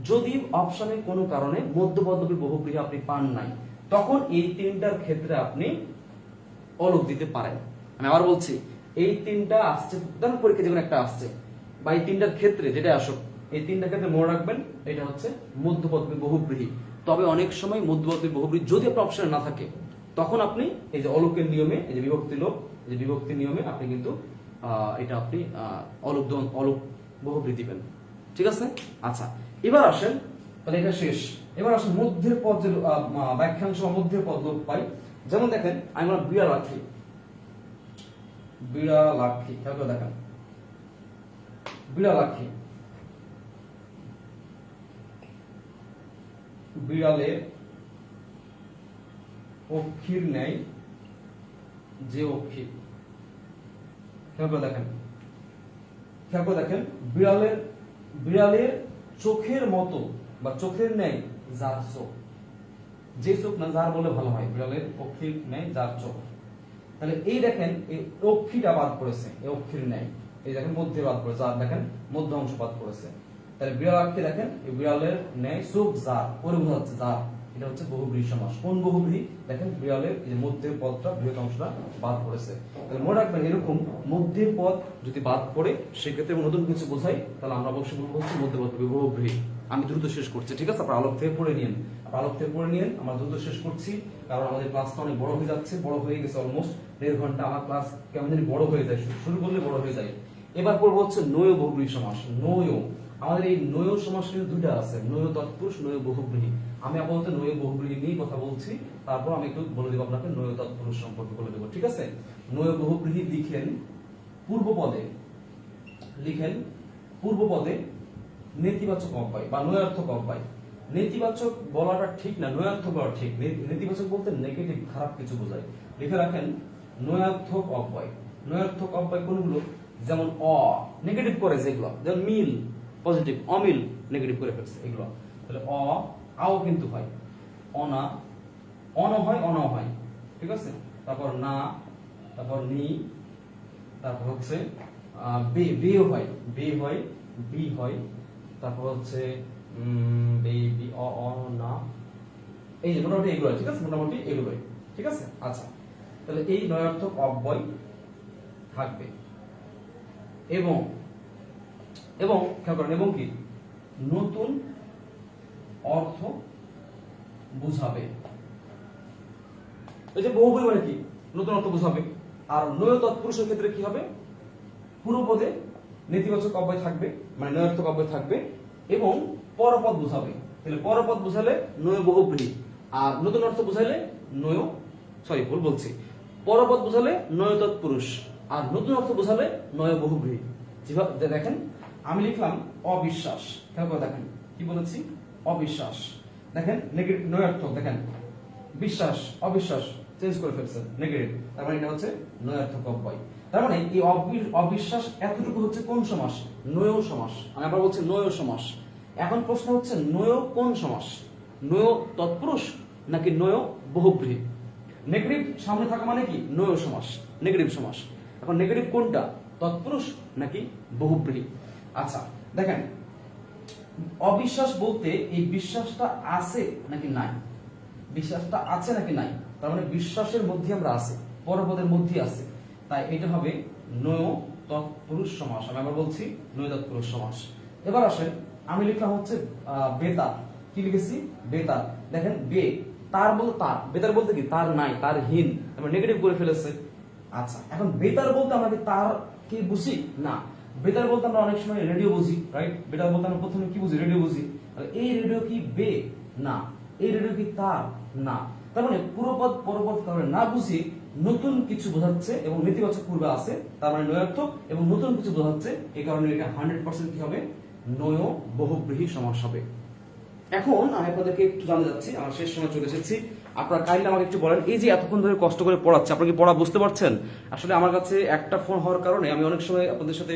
[SPEAKER 1] যদি অপশনে কোনো কারণে মধ্যপদবী বহুব্রীহি আপনি পান নাই, তখন এই তিনটার ক্ষেত্রে আপনি অলোক দিতে পারেন। আমি আবার বলছি, এই তিনটা আসছে, ধরুন পরীক্ষা যেকোনো একটা আসছে, বা এই তিনটার ক্ষেত্রে যেটা আসুক, এই তিনটার ক্ষেত্রে মনে রাখবেন এটা হচ্ছে মধ্যপদবী বহুব্রীহি। তবে অনেক সময় মধ্যপদবী বহুব্রীহি যদি আপনার অপশনে না থাকে, তখন আপনি এই যে অলোকের নিয়মে, এই যে বিভক্তি লোপ, এই যে বিভক্তি নিয়মে আপনি কিন্তু এটা আপনি অলোক বহুব্রীহি দিবেন। ঠিক আছে? আচ্ছা, এবার আসেন, তাহলে এটা শেষ। এবার আসেন মধ্যের পদ যে বাক্যাংশ মধ্যের পদ লোপ পাই। যেমন দেখেন আমি বললাম বিড়ালাক্ষী, বিড়ালাক্ষী, খেয়াল করে দেখেন বিড়ালাক্ষী, বিড়ালের অক্ষির ন্যায় যে অক্ষি, খেয়াল করে দেখেন, খেয়াল করে দেখেন বিড়ালের চোখের মতো বা চোখের ন্যায় যার চোখ, যে চোখ না যার বলে ভালো হয়, বিড়ালের অক্ষির ন্যায় যার চোখ। তাহলে এই দেখেন এই অক্ষিটা বাদ পড়েছে, এই অক্ষির ন্যায়, এই দেখেন মধ্যে বাদ পড়েছে, আর দেখেন মধ্য অংশ বাদ পড়েছে। তাহলে বিড়ালাক্ষী দেখেন এই বিড়ালের ন্যায় চোখ যার, পরে বোঝাচ্ছে যার, এটা হচ্ছে বহুব্রীহি সমাস। কোন বহুব্রীহি? দেখেন বিড়ালের এই যে মধ্যের পদটা, বৃহৎ অংশটা বাদ পড়েছে। তাহলে মনে রাখবেন এরকম মধ্যের পদ যদি বাদ পড়ে সেক্ষেত্রে নতুন কিছু বোঝাই, তাহলে আমরা অবশ্যই বলবো হচ্ছে মধ্যপদবী বহুব্রীহি। আমি দ্রুত শেষ করছি, ঠিক আছে? আপনারা আলোক থেকে পড়ে নিন, আমরা দ্রুত শেষ করছি, কারণ আমাদের ক্লাসটা অনেক বড় হয়ে যাচ্ছে, বড় হয়ে গেছে অলমোস্ট 1.5 ঘন্টা। আমার ক্লাস কেমন জানি বড় হয়ে যায়, শুরু করলে বড় হয়ে যায়। এবার পড়বো হচ্ছে নয় বহুব্রীহি সমাস। নয়, আমাদের এই নয় সমাস কিন্তু দুইটা আছে, নয় তৎপুরুষ, নয় বহুব্রীহি। আমি আপাতত নয় বহুব্রীহি নিয়ে কথা বলছি, তারপর আমি একটু বলে দেবো আপনাকে নয় তৎপুরুষ সম্পর্কে বলে দেবো, ঠিক আছে? নয় বহুব্রীহি লিখেন পূর্ব পদে নেতিবাচক অব্যয় বা নয়ার্থক অব্যয়। নেতিবাচক বলাটা ঠিক না, নয়ার্থক বলা ঠিক। নেতিবাচক বলতে নেগেটিভ, খারাপ কিছু বোঝায়। লিখে রাখেন নয়ার্থক অব্যয়। নয়ার্থক অব্যয় কোনগুলো? যেমন নেগেটিভ করে যেগুলো, যেমন মিল পজিটিভ, অমিল নেগেটিভ করে ফেলছে এগুলো। তাহলে আও কিন্তু হয়, হয়, হয়, ঠিক আছে? তারপর না, তারপর নি, তারপর হচ্ছে বেও হয়, বি হয়, তারপর হচ্ছে না, এই যে মোটামুটি এগুলো, ঠিক আছে? মোটামুটি এগুলোই, ঠিক আছে? আচ্ছা, তাহলে এই নয়ার্থক অব্যয় থাকবে এবং খেয়াল করেন, এবং কি নতুন অর্থ বুঝাবে। এই যে বহুব্রীহি মানে কি? নতুন অর্থ বুঝাবে। আর নয় তৎপুরুষের ক্ষেত্রে কি হবে? পূর্বপদে নেতিবাচক অব্যয় থাকবে, মানে নয়ার্থক অব্যয় থাকবে এবং পরপদ বুঝাবে। তাহলে পরপদ বুঝালে নয় বহুব্রীহি, আর নতুন অর্থ বুঝাইলে ভুল বলছি, পরপদ বুঝালে নয় তৎপুরুষ, আর নতুন অর্থ বুঝালে নয় বহুব্রীহি। যেভাবে দেখেন আমি লিখলাম অবিশ্বাস, খেয়াল করে দেখেন কি বলেছি, অবিশ্বাস। দেখেন নেগেটিভ নয়ার্থক, দেখেন বিশ্বাস, অবিশ্বাস চেঞ্জ করে ফেলছে নেগেটিভ, তার মানে এটা হচ্ছে নয়ার্থক অব্যয়। তার মানে এই অবিশ্বাস এতটুকু হচ্ছে কোন সমাস? নয় সমাস। আমি আবার বলছি নয় সমাস। এখন প্রশ্ন হচ্ছে নয় কোন সমাস? নয় তৎপুরুষ নাকি নয় বহুব্রীহি? নেগেটিভ সামনে থাকা মানে কি? নয় সমাস, নেগেটিভ সমাস। এখন নেগেটিভ কোনটা? তৎপুরুষ নাকি বহুব্রীহি? আচ্ছা দেখেন, অবিশ্বাস বলতে এই বিশ্বাসটা আছে নাকি নাই, বিশ্বাসটা আছে নাকি নাই, তার মানে বিশ্বাসের মধ্যে আমরা আছি, পরপদের মধ্যে আছে, তাই এটা হবে নয় তৎপুরুষ সমাস। আমি আবার বলছি নয় তৎপুরুষ সমাস। এবার আসেন, আমি লিখলাম হচ্ছে বেতার। কি লিখেছি? বেতার। দেখেন তার বলতে তার, বেতার বলতে কি? তার নাই, তার হীন, আমরা নেগেটিভ করে ফেলেছে। আচ্ছা, এখন বেতার বলতে আমরা কি তার কি বুঝি? না, বেতার বলতে আমরা অনেক সময় রেডিও বুঝি, রাইট? বেতার বলতে আমরা প্রথমে কি বুঝি? রেডিও বুঝি। এই রেডিও কি না, এই রেডিও কি তার? না। তার মানে পূর্বপদ পরপদ কারণে না বুঝি নতুন কিছু বোঝাচ্ছে এবং নেতিবাচক পূর্বে আছে, তার মানে নয়ার্থক, এবং নতুন কিছু বোঝাচ্ছে, এই কারণে এটা 100% কি হবে, নয় বহুব্রীহি সমাস হবে। এখন আমি আপনাদেরকে একটু জানতে যাচ্ছি, আমার শেষ সময় চলে এসেছি। আপনারা কাইন্ডলি আমাকে একটু বলেন, এই যে এতক্ষণ ধরে কষ্ট করে পড়াচ্ছে, আপনারা কি পড়া বুঝতে পারছেন? আসলে আমার কাছে একটা ফোন হওয়ার কারণে আমি অনেক সময় আপনাদের সাথে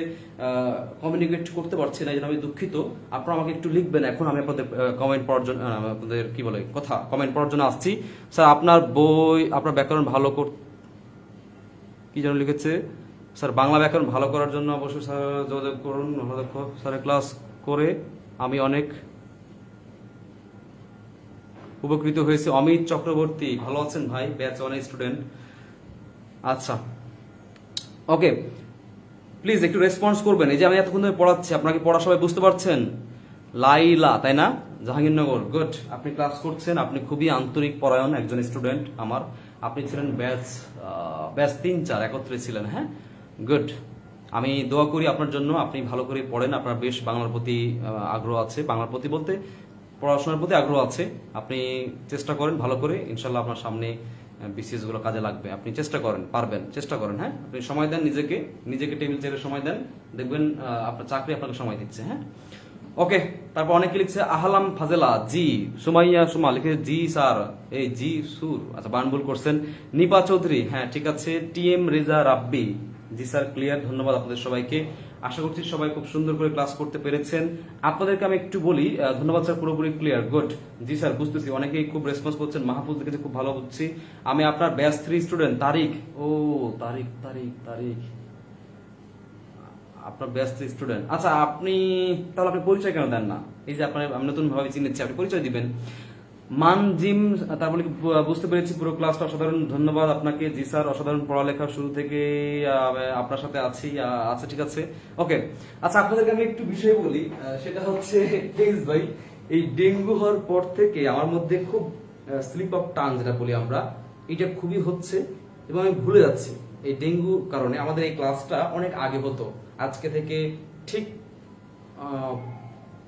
[SPEAKER 1] কমিউনিকেট করতে পারছি না, এই জন্য আমি দুঃখিত। আপনারা আমাকে একটু লিখবেন, এখন আমি আপনাদের কমেন্ট পড়ার জন্য, আপনাদের কি বলে কথা, কমেন্ট পড়ার জন্য আসছি। স্যার আপনার বই, আপনার ব্যাকরণ ভালো কি যেন লিখেছে, স্যার বাংলা ব্যাকরণ ভালো করার জন্য অবশ্যই স্যার যোগাযোগ করুন, স্যারের ক্লাস করে আমি অনেক উপকৃত হয়েছে। অমিত চক্রবর্তী, ভালো আছেন ভাই? Batch 1 student. আচ্ছা, ওকে, প্লিজ একটু রেসপন্স করবেন। এই যে আমি এতক্ষণ ধরে পড়াচ্ছি, আপনাকে পড়া সবাই বুঝতে পারছেন? লাইলা, তাই না? জাহাঙ্গীরনগর, গুড। আপনি ক্লাস করছেন, আপনি খুবই আন্তরিক পরায়ণ একজন স্টুডেন্ট আমার। আপনি ছিলেন ব্যাচ 3-4 একত্রে ছিলেন, হ্যাঁ, গুড। আমি দোয়া করি আপনার জন্য, আপনি ভালো করে পড়েন, আপনার বেশ বাংলার প্রতি আগ্রহ আছে, বাংলার প্রতি বলতে পড়াশোনার প্রতি আগ্রহ আছে। আপনি চেষ্টা করেন ভালো করে, ইনশাল্লাহ আপনার সামনে বিসিএস গুলো কাজে লাগবে। আপনি চেষ্টা করেন, পারবেন, চেষ্টা করেন, হ্যাঁ। আপনি সময় দেন নিজেকে টেবিল চেয়ারে সময় দেন, দেখবেন আপনার চাকরি আপনাকে সময় দিচ্ছে, হ্যাঁ। ওকে, তারপর অনেকে লিখছে আহলাম ফাজেলা, জি। সুমা লিখে জি স্যার, এই জি সুর, আচ্ছা বান ভুল করছেন। নিপা চৌধুরী, হ্যাঁ ঠিক আছে। টিএম রেজা রাব্বি, জি স্যার ক্লিয়ার, ধন্যবাদ আপনাদের সবাইকে। আশা করছি সবাই খুব সুন্দর করে ক্লাস করতে পেরেছেন। আপনাদেরকে আমি একটু বলি, ধন্যবাদ স্যার, পুরোপুরি ক্লিয়ার, গুড। জি স্যার বুঝতেছি, অনেকেই খুব রেসপন্স করছেন। মাহফুজ লিখেছে খুব ভালো বুঝছি। আমি আপনার ব্যাচ 3 স্টুডেন্ট। তারিখ, ও তারিখ, আপনার ব্যাচ 3 স্টুডেন্ট। আচ্ছা, আপনি তাহলে আপনি পরিচয় কেন দেন না? এই যে আপনার, আমি নতুন ভাবে চিনেছি, আপনি পরিচয় দিবেন। মানজিম, তারপরে বুঝতে পেরেছি পুরো ক্লাসটা অসাধারণ, ধন্যবাদ আপনাকে। জি স্যার, অসাধারণ পড়ালেখা, শুরু থেকে আপনার সাথে আছি। আচ্ছা ঠিক আছে, ওকে। আচ্ছা, আপনাদেরকে আমি একটু বিষয় বলি, সেটা হচ্ছে তেইশ ভাই, এই ডেঙ্গু হওয়ার পর থেকে আমার মধ্যে খুব স্লিপ অফ টাং যেটা বলি আমরা, এটা খুবই হচ্ছে এবং আমি ভুলে যাচ্ছি। এই ডেঙ্গু কারণে আমাদের এই ক্লাসটা অনেক আগে হতো, আজকে থেকে ঠিক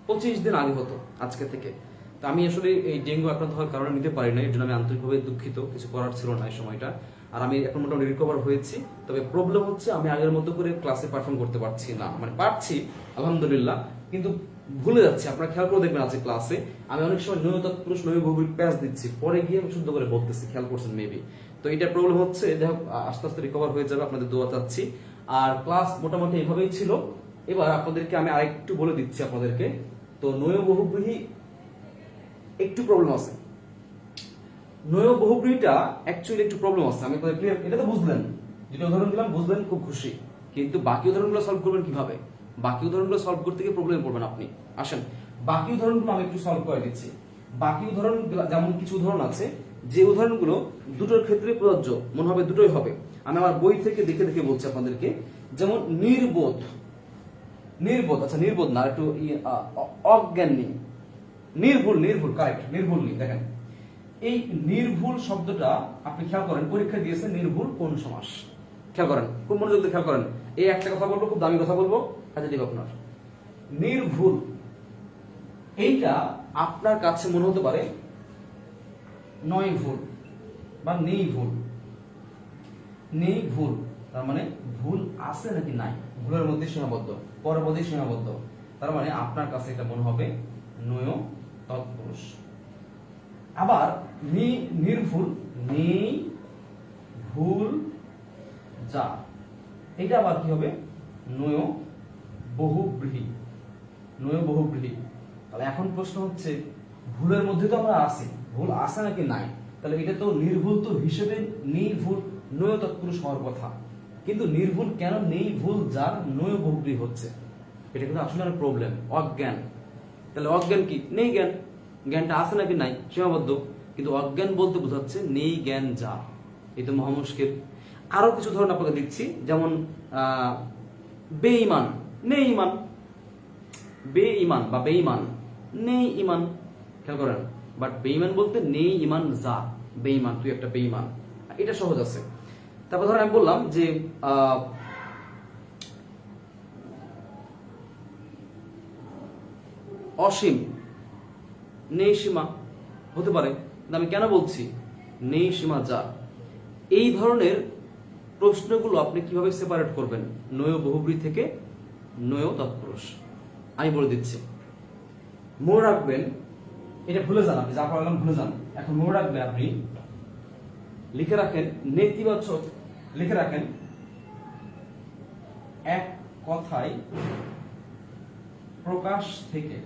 [SPEAKER 1] 25 দিন আগে হতো আজকে থেকে। তো আমি আসলে এই ডেঙ্গু আক্রান্ত হওয়ার কারণে নিতে পারি না, এর জন্য আমি আন্তরিকভাবে দুঃখিত, কিছু করার ছিল না এই সময়টা। আর আমি এখন মোটামুটি রিকভার হয়েছি, তবে প্রবলেম হচ্ছে আমি আগের মতো করে ক্লাসে পারফর্ম করতে পারছি না। মানে পারছি আলহামদুলিল্লাহ, কিন্তু ভুলে যাচ্ছি। আপনারা খেয়াল করে দেখবেন আজকে ক্লাসে আমি অনেক সময় নয় তৎপুরুষ নয় বহুব্রীহি প্যাচ দিচ্ছি, পরে গিয়ে আমি শুদ্ধ করে বলতেছি, খেয়াল করছেন মেবি। তো এটা প্রবলেম হচ্ছে, দেখো আস্তে আস্তে রিকভার হয়ে যাবে, আপনাদের দোয়া চাচ্ছি। আর ক্লাস মোটামুটি এভাবেই ছিল। এবার আপনাদেরকে আমি আরেকটু বলে দিচ্ছি আপনাদেরকে। তো নয় বহুব্রীহি একটু প্রবলেম আছে, নয় বহুব্রীহিটা অ্যাকচুয়ালি একটু প্রবলেম আছে। আমি আপনাদের ক্লিয়ার, এটা তো বুঝলেন, যেটা উদাহরণ দিলাম বুঝলেন, খুব খুশি। কিন্তু বাকি উদাহরণগুলো সলভ করবেন কিভাবে? বাকি উদাহরণগুলো সলভ করতে গিয়ে প্রবলেম পড়বেন আপনি। আসেন বাকি উদাহরণগুলো আমি একটু সলভ করে দিচ্ছি। বাকি উদাহরণ যেমন কিছু উদাহরণ আছে, যে উদাহরণগুলো দুটোর ক্ষেত্রে প্রযোজ্য, মনে হবে দুটোই হবে। আমি আমার বই থেকে দেখে দেখে বলছি আপনাদেরকে। যেমন নির্বোধ, আচ্ছা নির্বোধ না, একটু অজ্ঞান নেই, নির্ভুল, কারেক্ট, নির্ভুল নেই। দেখেন এই নির্ভুল শব্দটা আপনি খেয়াল করেন, পরীক্ষা দিয়েছে নির্ভুল কোন সমাস, খেয়াল করেন, খুব মনোযোগ দিয়ে খেয়াল করেন। এই একটা কথা বলবো, খুব দামি কথা বলবো, কাজে দিব আপনার। নির্ভুল, এইটা আপনার কাছে মনে হতে পারে নয় ভুল বা নেই ভুল, তার মানে ভুল আছে নাকি নাই, ভুলের মধ্যে সীমাবদ্ধ, পরবর্তী সীমাবদ্ধ, তার মানে আপনার কাছে এটা মনে হবে নয় তৎপুরুষ। আবার নির্ভুল, নেই ভুল যা, এটা আবার কি হবে, নয় বহুব্রীহি। তাহলে এখন প্রশ্ন হচ্ছে, ভুলের মধ্যে তো আমরা আছি, ভুল আছে নাকি নাই? তাহলে এটা তো নির্ভুল, তো হিসেবে নির্ভুল নয় তৎপুরুষ হওয়ার কথা, কিন্তু নির্ভুল কেন নেই ভুল যার নয় বহুব্রীহি হচ্ছে? এটা কিন্তু আসলে একটা প্রবলেম, অজ্ঞান। তাহলে অজ্ঞান কি? নেই জ্ঞান, জ্ঞানটা আছে নাকি নাই সীমাবদ্ধ, কিন্তু অজ্ঞান বলতে বোঝাচ্ছে নেই জ্ঞান যা, এই তো মহা মুশকিল। আরো কিছু ধরনের আপনাকে দিচ্ছি, যেমন বেঈমান, নেই ইমান, বেঈমান বা বেঈমান, নেই ইমান, খেয়াল করেন। বাট বেঈমান বলতে নেই ইমান যা, বেঈমান, তুই একটা বেঈমান, এটা সহজ আছে। তারপর ধরেন আমি বললাম যে অসীম, নেই সীমা হতে পারে, আমি কেন বলছি নেই সীমা যা, এই ধরনের প্রশ্নগুলো আপনি কিভাবে সেপারেট করবেন নয় বহুব্রী থেকে নয় তৎপুরুষ আমি বলে দিচ্ছি। মনে রাখবেন, এটা ভুলে যান, আপনি যা পড়ালাম ভুলে যান। এখন মনে রাখবেন, আপনি লিখে রাখেন, নেতিবাচক লিখে রাখেন, এক কথায় প্রকাশ থেকে,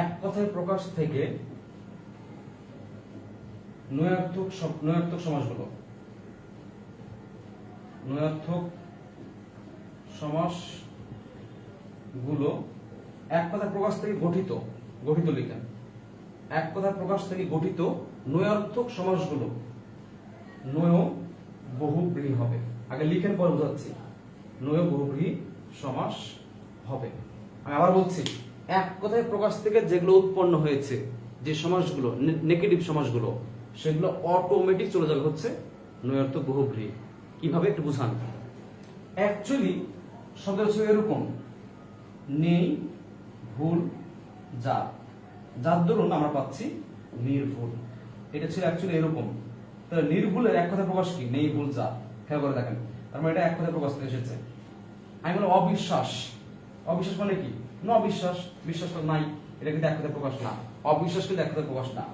[SPEAKER 1] এক কথায় প্রকাশ থেকে নয়ার্থক সমাসগুলো, নয়ার্থক সমাসগুলো এক কথায় প্রকাশ থেকে গঠিত, গঠিত লিখেন, এক কথায় প্রকাশ থেকে গঠিত নয়ার্থক সমাসগুলো নয় বহুব্রীহি হবে। আগে লিখেন, পরে বোঝাচ্ছি। নয় বহুব্রীহি সমাস হবে। আমি আবার বলছি, এক কথায় প্রকাশ থেকে যেগুলো উৎপন্ন হয়েছে, যে সমাসগুলো নেগেটিভ সমাসগুলো, সেগুলো অটোমেটিক চলে যাবে হচ্ছে নয়ার্থক বহুব্রীহি। কিভাবে একটু বুঝান। অ্যাকচুয়ালি শব্দ হচ্ছে এরকম, নেই, ভুল, যার, যার দরুন আমরা পাচ্ছি নির্ভুল। এটা ছিল অ্যাকচুয়ালি এরকম। তাহলে নির্ভুলের এক কথায় প্রকাশ কি? নেই, ভুল, যার। খেয়াল করে দেখেন, তার মানে এটা এক কথায় প্রকাশ থেকে এসেছে। আমি বললাম অবিশ্বাস, অবিশ্বাস মানে কি? না অবিশ্বাস, বিশ্বাস তো নাই, এটা কিন্তু এক কথায় প্রকাশ না। অবিশ্বাস কিন্তু এক কথায় প্রকাশ না।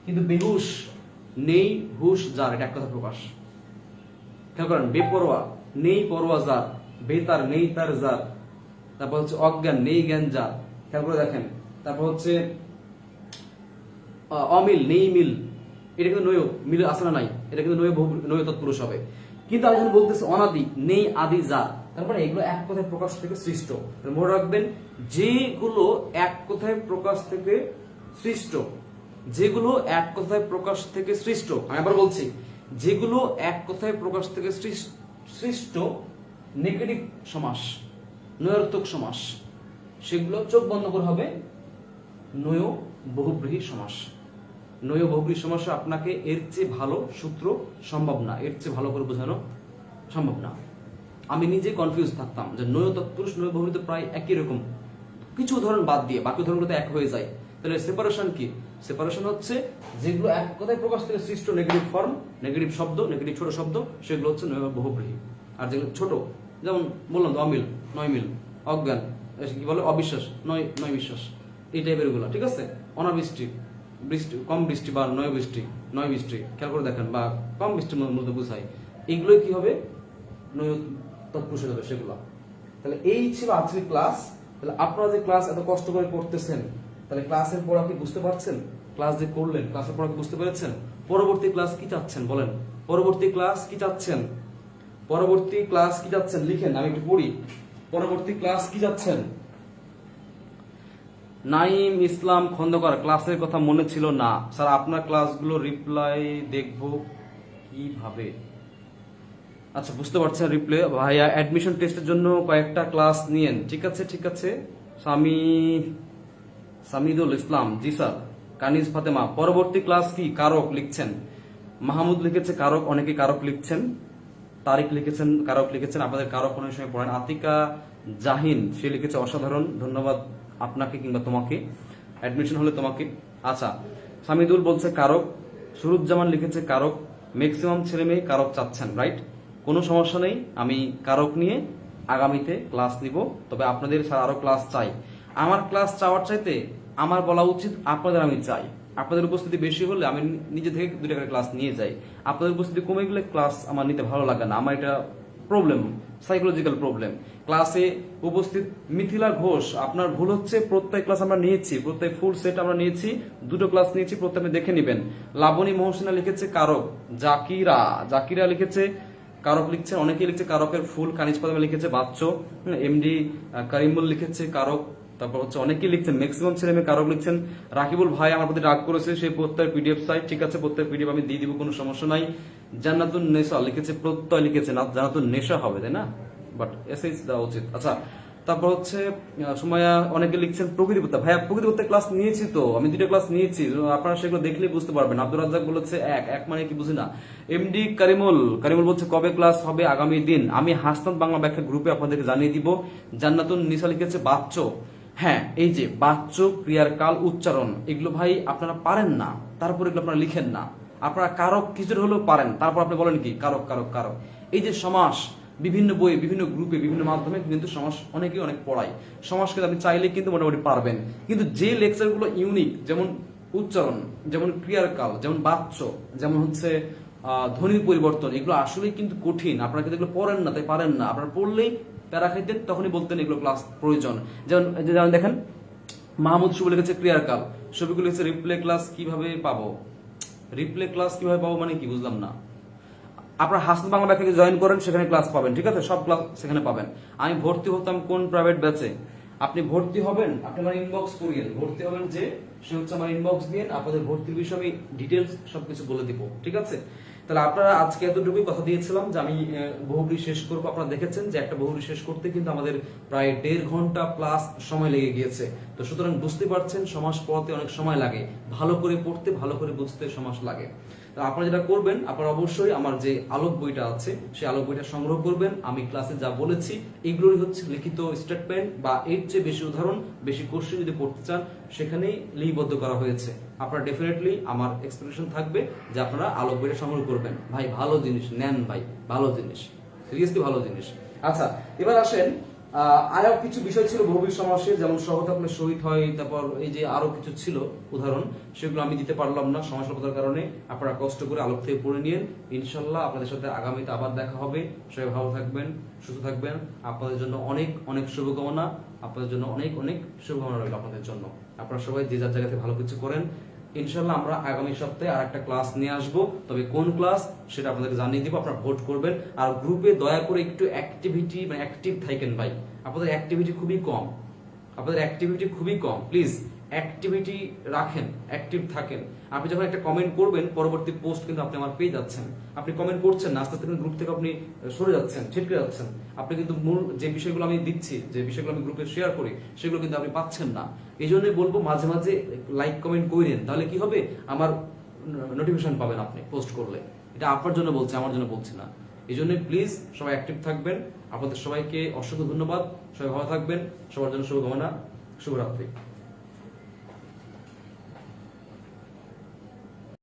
[SPEAKER 1] কিন্তু বেহুশ, নেই, হুশ, যার, এটা এক কথায় প্রকাশ। খেয়াল করেন, বেপরোয়া, নেই পরোয়া যার, বেতার, নেই তার যার। তারপর হচ্ছে অজ্ঞান, নেই জ্ঞান যার। খেয়াল করে দেখেন। তারপর হচ্ছে অমিল, নেই মিল, এটা কিন্তু নয়, মিল আসে না নাই, এটা কিন্তু নয় তৎপুরুষ হবে। কিন্তু আমি যখন বলতেছি অনাদি, নেই আদি যার, তারপরে এগুলো এক কথায় প্রকাশ থেকে সৃষ্ট। মনে রাখবেন, যেগুলো এক কথায় প্রকাশ থেকে সৃষ্ট, যেগুলো এক কথায় প্রকাশ থেকে সৃষ্ট, আমি আবার বলছি, যেগুলো এক কথায় প্রকাশ থেকে সৃষ্ট নেগেটিভ সমাস, নয়ার্থক সমাস, সেগুলো চোখ বন্ধ করে হবে নয় বহুব্রীহি সমাস। নয় বহুব্রীহি সমাসে আপনাকে এর চেয়ে ভালো সূত্র সম্ভব না, এর চেয়ে ভালো করে বোঝানো সম্ভব না। আমি নিজে কনফিউজ থাকতাম যে নয় তৎপুরুষ নয় বহুব্রীহি তো প্রায় একই রকম, কিছু উদাহরণ বাদ দিয়ে বাকি উদাহরণগুলো এক হয়ে যায়। তাহলে সেপারেশন কি? সেপারেশন হচ্ছে যেগুলো এক কথায় প্রকাশ থেকে সৃষ্ট নেগেটিভ ফর্ম, নেগেটিভ শব্দ, নেগেটিভ ছোট শব্দ, সেগুলো হচ্ছে নয় বহুব্রীহি। আর যেগুলো ছোট, যেমন বললাম তো অমিল, নয় মিল, অজ্ঞান, কি বলে অবিশ্বাস, নয় নয় বিশ্বাস, এই টাইপের গুলো। ঠিক আছে। অনাবৃষ্টি, বৃষ্টি, কম বৃষ্টি বা নয় বৃষ্টি, নয় বৃষ্টি, খেয়াল করে দেখেন, বা কম বৃষ্টির মধ্যে বোঝায়, এইগুলো কি হবে? নয় তৎপুরুষ হবে সেগুলো। তাহলে এই ছিল আজকের ক্লাস। তাহলে আপনারা যে ক্লাস এত কষ্ট করে করতেছেন, তাহলে ক্লাসের পড়া কি বুঝতে পারছেন? ক্লাস যে করলেন, ক্লাসের পড়া কি বুঝতে পেরেছেন? পরবর্তী ক্লাস কি চাচ্ছেন বলেন? পরবর্তী ক্লাস কি চাচ্ছেন? পরবর্তী ক্লাস কি চাচ্ছেন লিখেন, আমি একটু পড়ি। পরবর্তী ক্লাস কি চাচ্ছেন? নাইম ইসলাম খন্দকার, ক্লাসের কথা মনে ছিল না স্যার, আপনার ক্লাসগুলো রিপ্লাই দেখব কিভাবে? আচ্ছা, বুঝতে পারছেন রিপ্লাই। ভাইয়া অ্যাডমিশন টেস্টের জন্য কয়েকটা ক্লাস নিয়েন। ঠিক আছে, ঠিক আছে। সামিদুল ইসলাম, জি স্যার। কানিজ ফাতেমা, পরবর্তী ক্লাস কি? কারক লিখছেন। মাহমুদ লিখেছে কারক, অনেকে কারক লিখছেন। তারিক লিখেছেন কারক লিখেছেন, আপনাদের কারক অনেক সময় পড়েন। আতিকা জাহিন, সে লিখেছে অসাধারণ, ধন্যবাদ আপনাকে কিংবা তোমাকে, অ্যাডমিশন হলে তোমাকে। আচ্ছা, সামিদুল বলছে কারক, সুরুজ্জামান লিখেছে কারক, ম্যাক্সিমাম ছেলে মেয়ে কারক চাচ্ছেন, রাইট? কোনো সমস্যা নেই, আমি কারক নিয়ে আগামীতে ক্লাস নিব। তবে আপনাদের স্যার আরো ক্লাস চাই। আমার ক্লাস চাওয়ার চাইতে আমার বলা উচিত আপনাদের আমি চাই। আপনাদের উপস্থিতি বেশি হলে আমি নিজে থেকে 2 টাকার ক্লাস নিয়ে যাই। আপনাদের উপস্থিতি কমে গেলে ক্লাস আমার নিতে ভালো লাগে না। আমার এটা প্রবলেম, সাইকোলজিক্যাল প্রবলেম। ক্লাসে উপস্থিত মিথিলা ঘোষ, আপনার ভুল হচ্ছে, প্রত্যেক ক্লাস আমরা নিয়েছি, প্রত্যেক ফুল সেট আমরা নিয়েছি, 2টো ক্লাস নিয়েছি, প্রত্যেক আপনি দেখে নেবেন। লাবণী মহসিনা লিখেছে কারক, জাকিরা লিখেছে কারক লিখছেন, অনেকেই লিখছে কারকের ফুল। কানিজ পাদামে লিখেছে বাচ্চ, এমডি কারিমুল লিখেছে কারক। তারপর হচ্ছে অনেকেই লিখছেন, ম্যাক্সিমাম ছেলে মেয়ে কারক লিখছেন। রাকিবুল ভাই আমার প্রতি রাগ করেছে, সেই প্রত্যয় পিডিএফ সাইট, ঠিক আছে, প্রত্যয় পিডিএফ আমি দিয়ে দিব, কোনো সমস্যা নাই। জান্নাতুন নেশা লিখেছে, প্রত্যয় লিখেছে না, জান্নাতুন নেশা হবে, তাই না? বাট এসএইচ দেওয়া উচিত। আচ্ছা, তারপর হচ্ছে সুমাইয়া, অনেকে লিখছেন প্রকৃতিবিদ্যা। ভাইয়া প্রকৃতিবিদ্যা ক্লাস নিয়েছি তো, আমি 2টা ক্লাস নিয়েছি, আপনারা সেগুলো দেখলেই বুঝতে পারবেন। আব্দুল রাজ্জাক বলেছে এক মানে কি বুঝি না। এমডি কারিমুল বলছে কবে ক্লাস হবে? আগামী দিন। আমি হাসনাত বাংলা ব্যাখ্যা গ্রুপে আপনাদেরকে জানিয়ে দিব। জান্নাতুন নিসা লিখেছে বাচ্চ। হ্যাঁ, এই যে বাচ্চ, ক্রিয়ার কাল, উচ্চারণ, এগুলো ভাই আপনারা পারেন না, তারপর এগুলো আপনারা লিখেন না। আপনারা কারক কিছুটা হলেও পারেন, তারপর আপনি বলেন কি কারক কারক কারক। এই যে সমাস, বিভিন্ন বই, বিভিন্ন গ্রুপে, বিভিন্ন মাধ্যমে কিন্তু সমাস অনেকেই অনেক পড়ায়। সমাস কিন্তু আপনি চাইলে কিন্তু মোটামুটি পারবেন, কিন্তু যে লেকচারগুলো ইউনিক, যেমন উচ্চারণ, যেমন ক্রিয়ার কাল, যেমন বাচ্য, যেমন হচ্ছে ধ্বনির পরিবর্তন, এগুলো আসলেই কিন্তু কঠিন। আপনারা কিন্তু এগুলো পড়েন না, তাই পারেন না। আপনারা পড়লেই প্যারা খাইতেন, তখনই বলতেন এগুলো ক্লাস প্রয়োজন। যেমন দেখেন, মাহমুদ শুভ লিখেছে ক্রিয়ার কাল, ছবিগুলো লিখেছে রিপ্লে ক্লাস কিভাবে পাবো। রিপ্লে ক্লাস কিভাবে পাবো মানে কি বুঝলাম না। আপনার হাসন বাংলা ব্যাখ্যাকে জয়েন করেন, সেখানে ক্লাস পাবেন, ঠিক আছে, সব ক্লাস সেখানে পাবেন। আমি ভর্তি হতাম কোন প্রাইভেট ব্যাচে, আপনি ভর্তি হবেন, আপনি আমার ইনবক্স করিয়েন, ভর্তি হবেন যে সে হচ্ছে আমার ইনবক্স দিয়ে আপনাদের ভর্তির বিষয়ে আমি ডিটেলস সবকিছু বলে দিব, ঠিক আছে। তাহলে আপনারা আজকে এতটুকুই কথা দিয়েছিলাম যে আমি বহুব্রী শেষ করবো। আপনারা দেখেছেন যে একটা বহুব্রী শেষ করতে কিন্তু আমাদের প্রায় 1.5 ঘন্টা প্লাস সময় লেগে গিয়েছে। তো সুতরাং বুঝতে পারছেন সমাস পড়াতে অনেক সময় লাগে, ভালো করে পড়তে, ভালো করে বুঝতে সমাস লাগে। আপনারা যেটা করবেন, আপনারা অবশ্যই আমার যে আলোক বইটা আছে সেই আলোক বইটা সংগ্রহ করবেন। আমি ক্লাসে যা বলেছি এগুলোই হচ্ছে লিখিত স্টেটমেন্ট, বা এর চেয়ে বেশি উদাহরণ, বেশি কোশ্চেন যদি পড়তে চান সেখানেই লিপিবদ্ধ করা হয়েছে। আপনারা ডেফিনেটলি আমার এক্সপেকটেশন থাকবে যে আপনারা আলোক বইটা সংগ্রহ করবেন। ভাই ভালো জিনিস নেন, ভাই ভালো জিনিস, সিরিয়াসলি ভালো জিনিস। আচ্ছা, এবার আসেন, আরো কিছু বিষয় ছিল বহুব্রী সমাসের, যেমন সহ থাকলে শহীদ হয়, তারপর এই যে আরো কিছু ছিল উদাহরণ, সেগুলো আমি দিতে পারলাম না সমস্যার কারণে। আপনারা কষ্ট করে আলোক থেকে পড়ে নিন, ইনশাল্লাহ আপনাদের সাথে আগামীতে আবার দেখা হবে। সবাই ভালো থাকবেন, সুস্থ থাকবেন। আপনাদের জন্য অনেক অনেক শুভকামনা, আপনাদের জন্য অনেক অনেক শুভকামনা রইল আপনাদের জন্য। আপনারা সবাই যে যার জায়গাতে ভালো কিছু করেন। ইনশাল্লাহ আমরা আগামী সপ্তাহে আর একটা ক্লাস নিয়ে আসবো, তবে কোন ক্লাস সেটা আপনাদেরকে জানিয়ে দিব। আপনারা ভোট করবেন, আর গ্রুপে দয়া করে একটু অ্যাক্টিভিটি, মানে অ্যাক্টিভ থাকেন ভাই। আপনাদের অ্যাক্টিভিটি খুবই কম, আপনাদের অ্যাক্টিভিটি খুবই কম। প্লিজ অ্যাক্টিভিটি রাখেন, অ্যাক্টিভ থাকেন। আপনি যখন একটা কমেন্ট করবেন, পরবর্তী পোস্ট কিন্তু আপনি আমার পেয়ে যাচ্ছেন। আপনি কমেন্ট করছেন না, আস্তে আস্তে গ্রুপ থেকে আপনি সরে যাচ্ছেন, ছিটকে যাচ্ছেন। আপনি কিন্তু মূল যে বিষয়গুলো আমি দিচ্ছি, যে বিষয়গুলো আমি গ্রুপে শেয়ার করি, সেগুলো কিন্তু আপনি পাচ্ছেন না। এই জন্যই বলবো মাঝে মাঝে লাইক কমেন্ট করেন, তাহলে কি হবে, আমার নোটিফিকেশন পাবেন আপনি পোস্ট করলে। এটা আপনার জন্য বলছি, আমার জন্য বলছি না। এই জন্য প্লিজ সবাই অ্যাক্টিভ থাকবেন। আপনাদের সবাইকে অসংখ্য ধন্যবাদ। সবাই ভালো থাকবেন, সবার জন্য শুভকামনা। শুভরাত্রি।